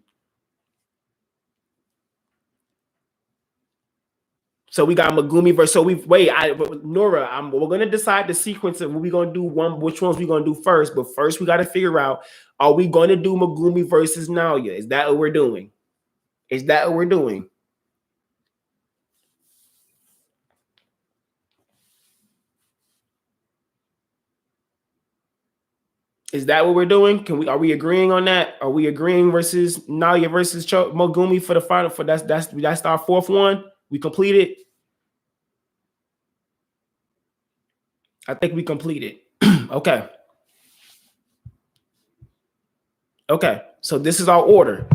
So we got Megumi versus. So Nora. We're gonna decide the sequence of what we're gonna do. Which ones we're gonna do first. But first, we got to figure out: are we gonna do Megumi versus Naoya? Is that what we're doing? Is that what we're doing? Is that what we're doing? Are we agreeing on that? Are we agreeing versus Naoya versus Megumi for the final? For that's our fourth one. We completed. I think we completed. Okay. Okay. So this is our order.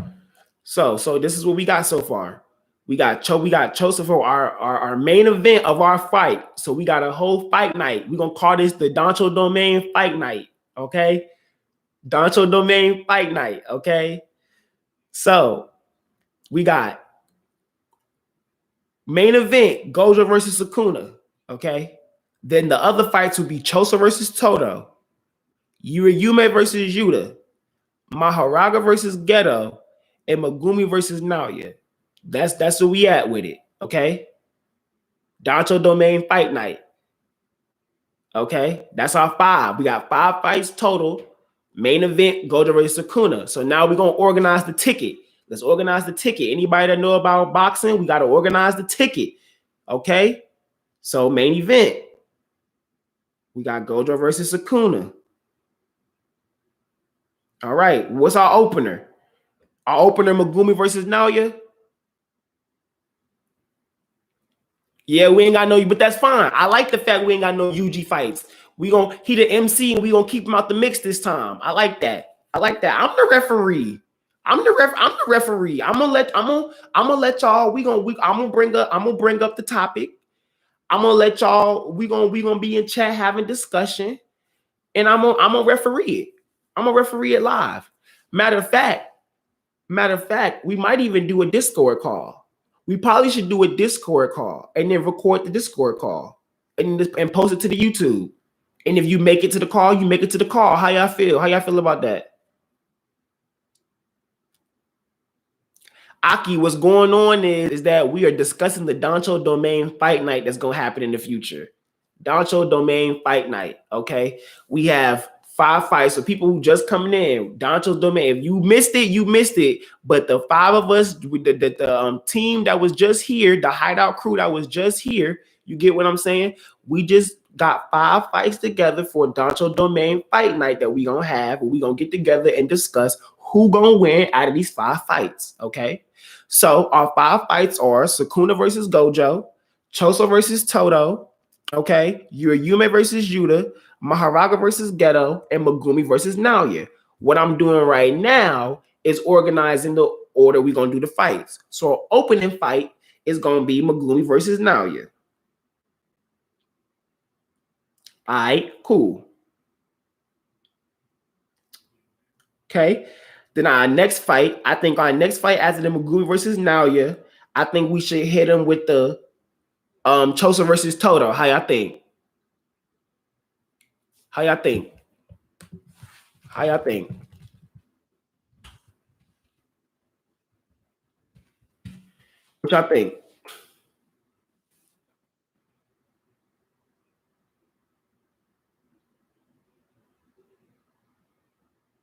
So this is what we got so far. We got Choso for our main event of our fight. So we got a whole fight night. We're gonna call this the Danchou Domain Fight Night. Okay. Danchou Domain Fight Night. Okay. So we got main event Gojo versus Sukuna. Okay. Then the other fights will be Choso versus Toto, Yume versus Yuta, Maharaga versus Ghetto, and Megumi versus Naoya. That's where we at with it. Okay. Danchou Domain Fight Night. Okay. That's our five. We got 5 fights total. Main event, Gojo versus Sukuna. So now we're gonna organize the ticket. Let's organize the ticket. Anybody that know about boxing, we got to organize the ticket. Okay. So main event. We got Gojo versus Sukuna. All right. What's our opener? Our opener, Megumi versus Naoya. Yeah, we ain't got no, but that's fine. I like the fact we ain't got no UG fights. He the MC and we gonna keep him out the mix this time. I like that. I'm the referee. I'm the referee. I'm gonna let y'all. I'm gonna bring up the topic. I'm gonna let y'all. We gonna be in chat having discussion, and I'm gonna referee it. I'm gonna referee it live. Matter of fact, we might even do a Discord call. We probably should do a Discord call and then record the Discord call and post it to the YouTube. And if you make it to the call, you make it to the call. How y'all feel? How y'all feel about that? Aki, what's going on is that we are discussing the Danchou Domain Fight Night that's going to happen in the future. Danchou Domain Fight Night, okay? We have 5 fights. So people who just coming in, Danchou Domain, if you missed it, you missed it. But the 5 of us, the team that was just here, the hideout crew that was just here, you get what I'm saying? We just got 5 fights together for Danchou Domain Fight Night that we going to have. We going to get together and discuss who going to win out of these 5 fights, okay? So our 5 fights are Sukuna versus Gojo, Choso versus Toto, okay, Yume versus Yuta, Maharaga versus Geto, and Megumi versus Naoya. What I'm doing right now is organizing the order we're going to do the fights. So our opening fight is going to be Megumi versus Naoya. All right, cool. Okay. Then our next fight, I think our next fight after the Megumi versus Naoya, I think we should hit him with the Choso versus Toto. How y'all think? How y'all think? How y'all think? What y'all think?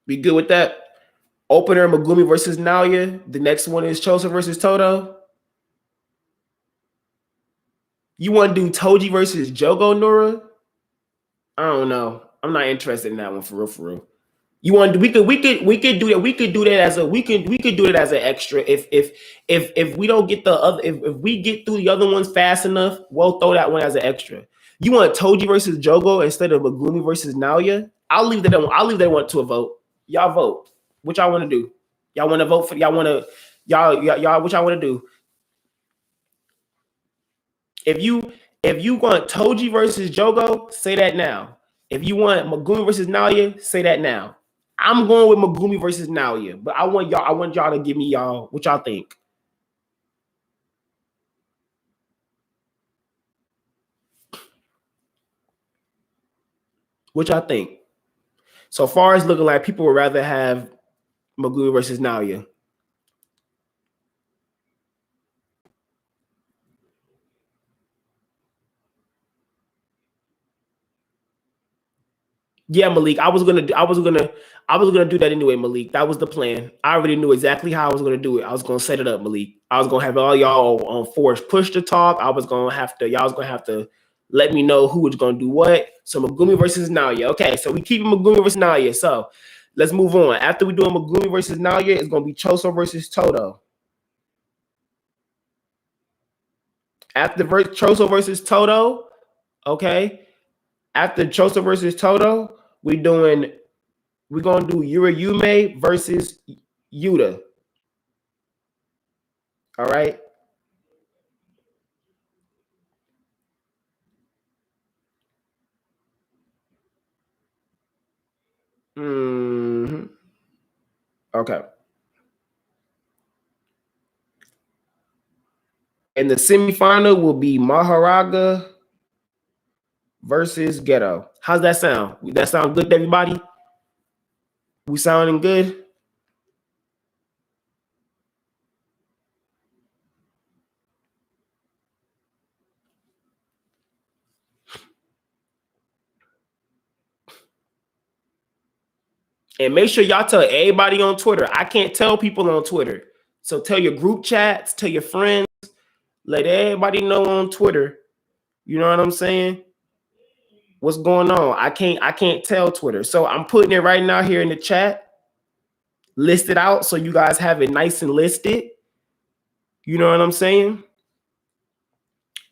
We good with that? Opener Megumi versus Naoya. The next one is Choso versus Toto. You want to do Toji versus Jogo Nura? I don't know. I'm not interested in that one for real. For real. You want to? We could do that. We could do that as a we could do it as an extra. If we don't get the other, if we get through the other ones fast enough, we'll throw that one as an extra. You want Toji versus Jogo instead of Megumi versus Naoya? I'll leave that one to a vote. Y'all vote. What y'all want to do? Y'all want to vote for? Y'all want to? Y'all. What y'all want to do? If you want Toji versus Jogo, say that now. If you want Megumi versus Naoya, say that now. I'm going with Megumi versus Naoya, but I want y'all to give me y'all what y'all think. What y'all think? So far, it's looking like people would rather have Megumi versus Naoya. Yeah, Malik. I was gonna do that anyway, Malik. That was the plan. I already knew exactly how I was gonna do it. I was gonna set it up, Malik. I was gonna have all y'all on force push to talk. Y'all was gonna have to let me know who was gonna do what. So Megumi versus Naoya. Okay, so we keep Megumi versus Naoya. So let's move on. After we do Megumi versus Naoya, it's gonna be Choso versus Toto. After Choso versus Toto, okay. After Choso versus Toto, we're gonna do Yume versus Yuta. All right. Mm-hmm. Okay. And the semifinal will be Maharaga versus Geto. How's that sound? That sound good to everybody? We sounding good? And make sure y'all tell everybody on Twitter. I can't tell people on Twitter. So tell your group chats, tell your friends, let everybody know on Twitter. You know what I'm saying? What's going on? I can't tell Twitter. So I'm putting it right now here in the chat. List it out so you guys have it nice and listed. You know what I'm saying?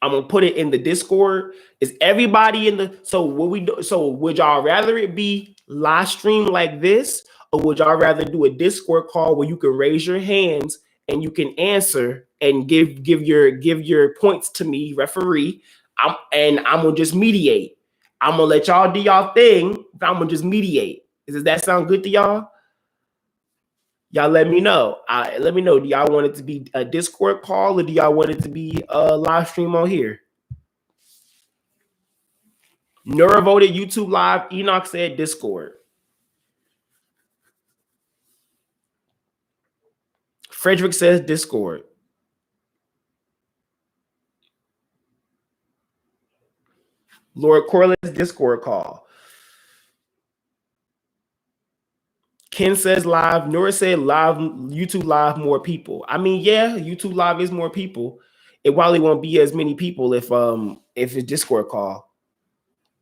I'm gonna put it in the Discord. Is everybody in the so what we do? So would y'all rather it be live stream like this, or would y'all rather do a Discord call where you can raise your hands and you can answer and give your points to me, referee? I'm gonna just mediate. I'm gonna let y'all do y'all thing, but I'm gonna just mediate. Does that sound good to y'all? Y'all let me know. Let me know. Do y'all want it to be a Discord call or do y'all want it to be a live stream on here? Nura voted YouTube live. Enoch said Discord. Frederick says Discord. Lord Corliss, Discord call. Ken says live. Nura said live. YouTube live, more people. I mean, yeah, YouTube live is more people. It probably won't be as many people if it's Discord call.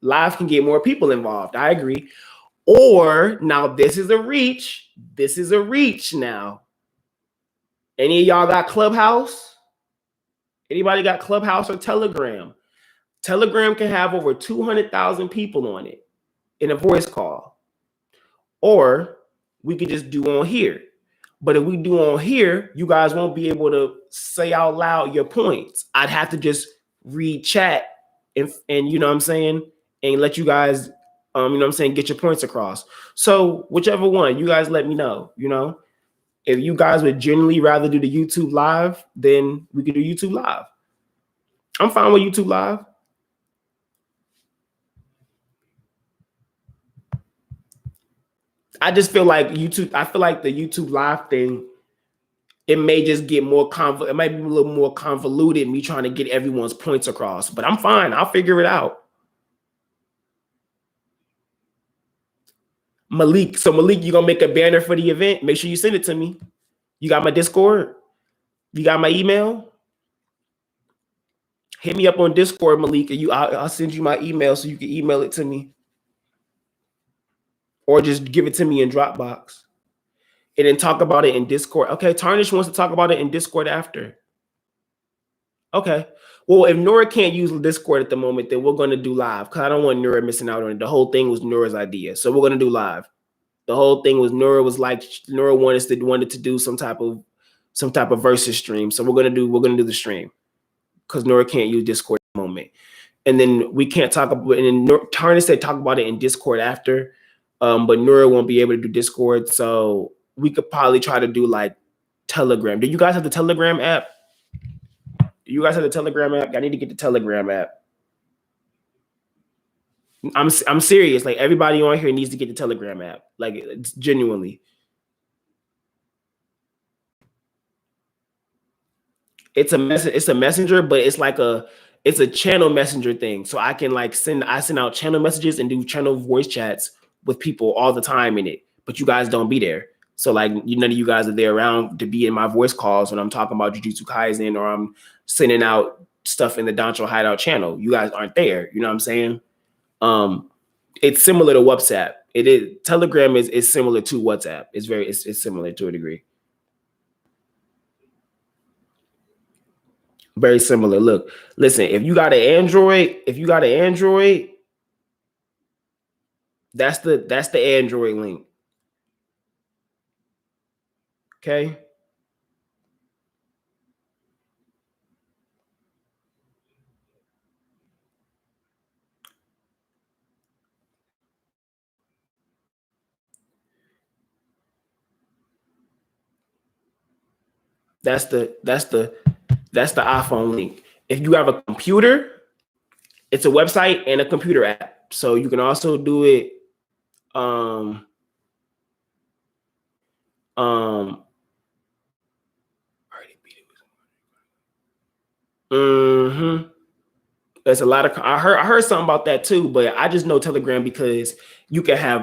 Live can get more people involved. I agree. Or now this is a reach. This is a reach now. Any of y'all got Clubhouse? Anybody got Clubhouse or Telegram? Telegram can have over 200,000 people on it in a voice call. Or we could just do on here. But if we do on here, you guys won't be able to say out loud your points. I'd have to just read chat and you know what I'm saying, and let you guys you know what I'm saying, get your points across. So whichever one, you guys let me know, you know. If you guys would generally rather do the YouTube live, then we could do YouTube live. I'm fine with YouTube live. I just feel like YouTube, I feel like the YouTube live thing, it may just get more it might be a little more convoluted, me trying to get everyone's points across, but I'm fine. I'll figure it out. Malik, so Malik, you gonna make a banner for the event? Make sure you send it to me. You got my Discord? You got my email? Hit me up on Discord, Malik, and I'll send you my email so you can email it to me. Or just give it to me in Dropbox. And then talk about it in Discord. Okay, Tarnish wants to talk about it in Discord after. Okay. Well, if Nora can't use Discord at the moment, then we're going to do live because I don't want Nora missing out on it. The whole thing was Nora's idea. So we're going to do live. The whole thing was Nora wanted to do some type of versus stream. So we're going to do the stream because Nora can't use Discord at the moment. And then we can't talk about, and then Tarnish said talk about it in Discord after. But Nora won't be able to do Discord. So we could probably try to do like Telegram. Do you guys have the Telegram app? You guys have the Telegram app? I need to get the Telegram app. I'm serious. Like everybody on here needs to get the Telegram app. Like it's genuinely. It's a messenger, but it's like it's a channel messenger thing. So I can like send out channel messages and do channel voice chats with people all the time in it. But you guys don't be there. So like none of you guys are there around to be in my voice calls when I'm talking about Jujutsu Kaisen or I'm sending out stuff in the Danchou Hideout channel. You guys aren't there. You know what I'm saying? It's similar to WhatsApp. It is Telegram is similar to WhatsApp. It's similar to a degree. Very similar. Look, listen, if you got an Android, that's the Android link. Okay. That's the iPhone link. If you have a computer, it's a website and a computer app. So you can also do it. There's a lot of I heard something about that too, but I just know Telegram because you can have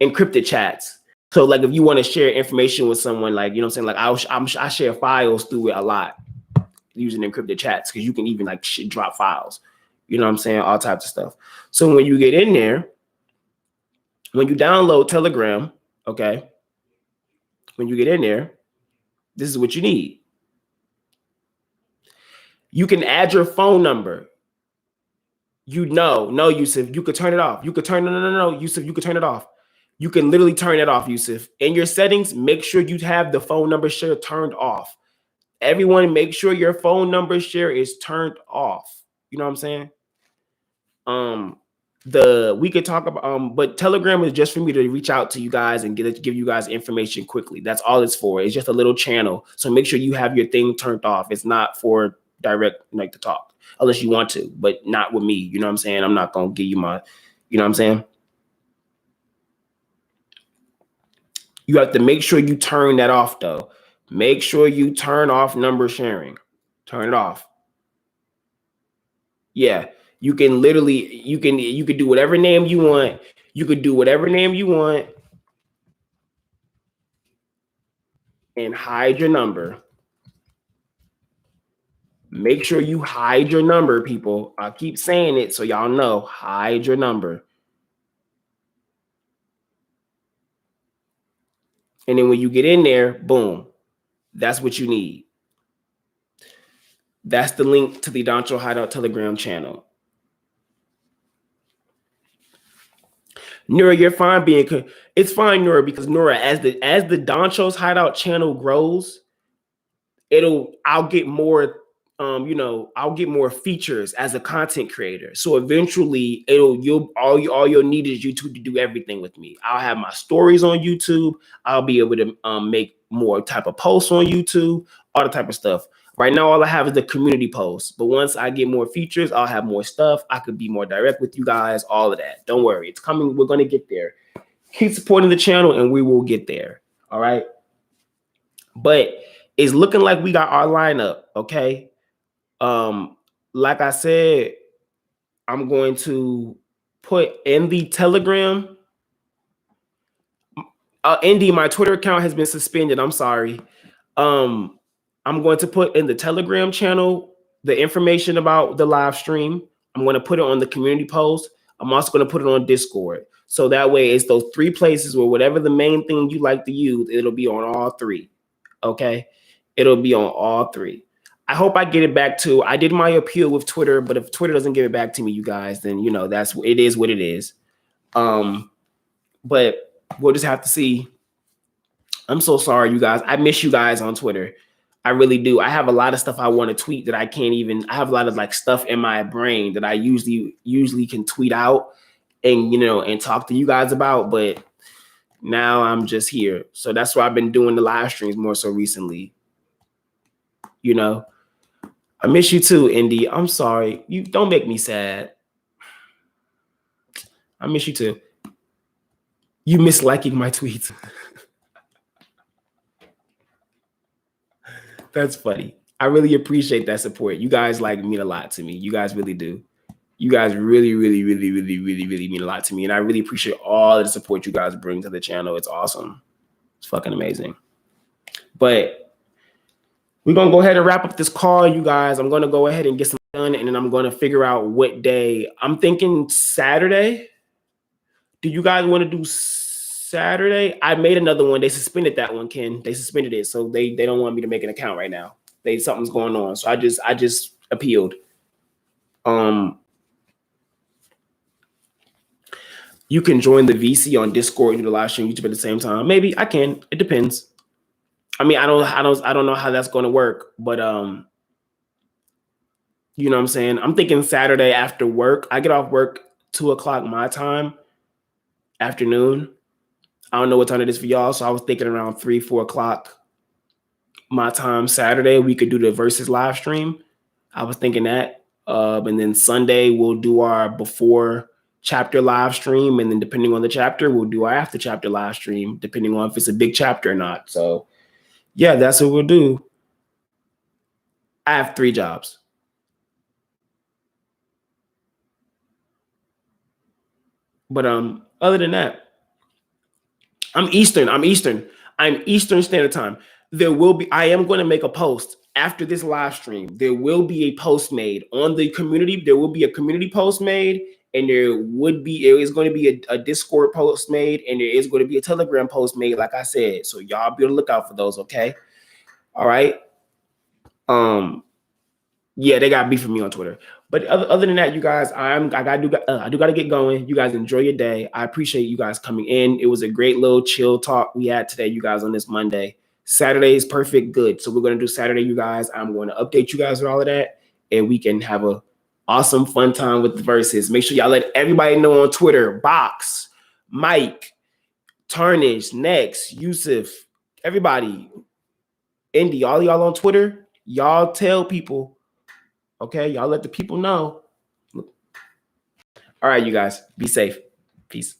encrypted chats. So like if you want to share information with someone, like you know what I'm saying, like I share files through it a lot using encrypted chats because you can even like drop files. You know what I'm saying? All types of stuff. So when you get in there, when you download Telegram, okay, when you get in there, this is what you need. You can add your phone number. No, Yusuf, you could turn it off. You could turn no, Yusuf, you could turn it off. You can literally turn it off, Yusuf. In your settings, make sure you have the phone number share turned off. Everyone, make sure your phone number share is turned off. You know what I'm saying? we could talk about but Telegram is just for me to reach out to you guys and give you guys information quickly. That's all it's for. It's just a little channel. So make sure you have your thing turned off. It's not for direct like to talk unless you want to, but not with me. You know what I'm saying? I'm not gonna give you my, you know what I'm saying? You have to make sure you turn that off though. Make sure you turn off number sharing. Turn it off. Yeah. You can literally, you can do whatever name you want. You could do whatever name you want and hide your number. Make sure you hide your number, people. I keep saying it so y'all know. Hide your number. And then when you get in there, boom, that's what you need. That's the link to the Danchou Hideout Telegram channel. Nura, you're fine being. It's fine, Nura, because Nura, as the Danchou's Hideout channel grows, I'll get more. I'll get more features as a content creator. So eventually, all you'll need is YouTube to do everything with me. I'll have my stories on YouTube. I'll be able to make more type of posts on YouTube, all the type of stuff. Right now, all I have is the community posts. But once I get more features, I'll have more stuff. I could be more direct with you guys, all of that. Don't worry. It's coming. We're going to get there. Keep supporting the channel and we will get there. All right. But it's looking like we got our lineup. Okay. Like I said, I'm going to put in the Telegram. Indy, my Twitter account has been suspended. I'm sorry. I'm going to put in the Telegram channel the information about the live stream. I'm going to put it on the community post. I'm also going to put it on Discord. So that way it's those 3 places where whatever the main thing you like to use, it'll be on all 3. Okay. It'll be on all 3. I hope I get it back to. I did my appeal with Twitter, but if Twitter doesn't give it back to me, you guys, then it is what it is. But we'll just have to see. I'm so sorry, you guys. I miss you guys on Twitter. I really do. I have a lot of stuff I want to tweet that I can't even. I have a lot of like stuff in my brain that I usually can tweet out and and talk to you guys about, but now I'm just here. So that's why I've been doing the live streams more so recently. I miss you too, Indy. I'm sorry. You don't make me sad. I miss you too. You miss liking my tweets. That's funny. I really appreciate that support. You guys mean a lot to me. You guys really do. You guys really, really, really, really, really, really mean a lot to me. And I really appreciate all of the support you guys bring to the channel. It's awesome. It's fucking amazing. But we're going to go ahead and wrap up this call, you guys. I'm going to go ahead and get some done, and then I'm going to figure out what day. I'm thinking Saturday. Do you guys want to do Saturday? I made another one. They suspended that one, Ken. They suspended it, so they don't want me to make an account right now. Something's going on, so I just appealed. You can join the VC on Discord and do the live stream YouTube at the same time. Maybe I can. It depends. I mean, I don't know how that's going to work, but you know what I'm saying? I'm thinking Saturday after work. I get off work 2:00 my time, afternoon. I don't know what time it is for y'all, so I was thinking around 3-4 o'clock my time Saturday. We could do the versus live stream. I was thinking that, and then Sunday we'll do our before chapter live stream, and then depending on the chapter, we'll do our after chapter live stream, depending on if it's a big chapter or not. So yeah, that's what we'll do. I have 3 jobs. But other than that, I'm Eastern Standard Time. I am going to make a post after this live stream. There will be a post made on the community. There will be a community post made, and there is going to be a Discord post made, and there is going to be a Telegram post made, like I said. So y'all be on the lookout for those, okay? All right. Yeah, they got beef for me on Twitter. But other than that, you guys, I do got to get going. You guys enjoy your day. I appreciate you guys coming in. It was a great little chill talk we had today, you guys, on this Monday. Saturday is perfect. Good. So we're going to do Saturday, you guys. I'm going to update you guys with all of that, and we can have a Awesome fun time with the verses. Make sure y'all let everybody know on Twitter. Box, Mike, Tarnish, Next, Yusuf, everybody, Indy, all y'all on Twitter. Y'all tell people. Okay, y'all let the people know. All right, you guys, be safe. Peace.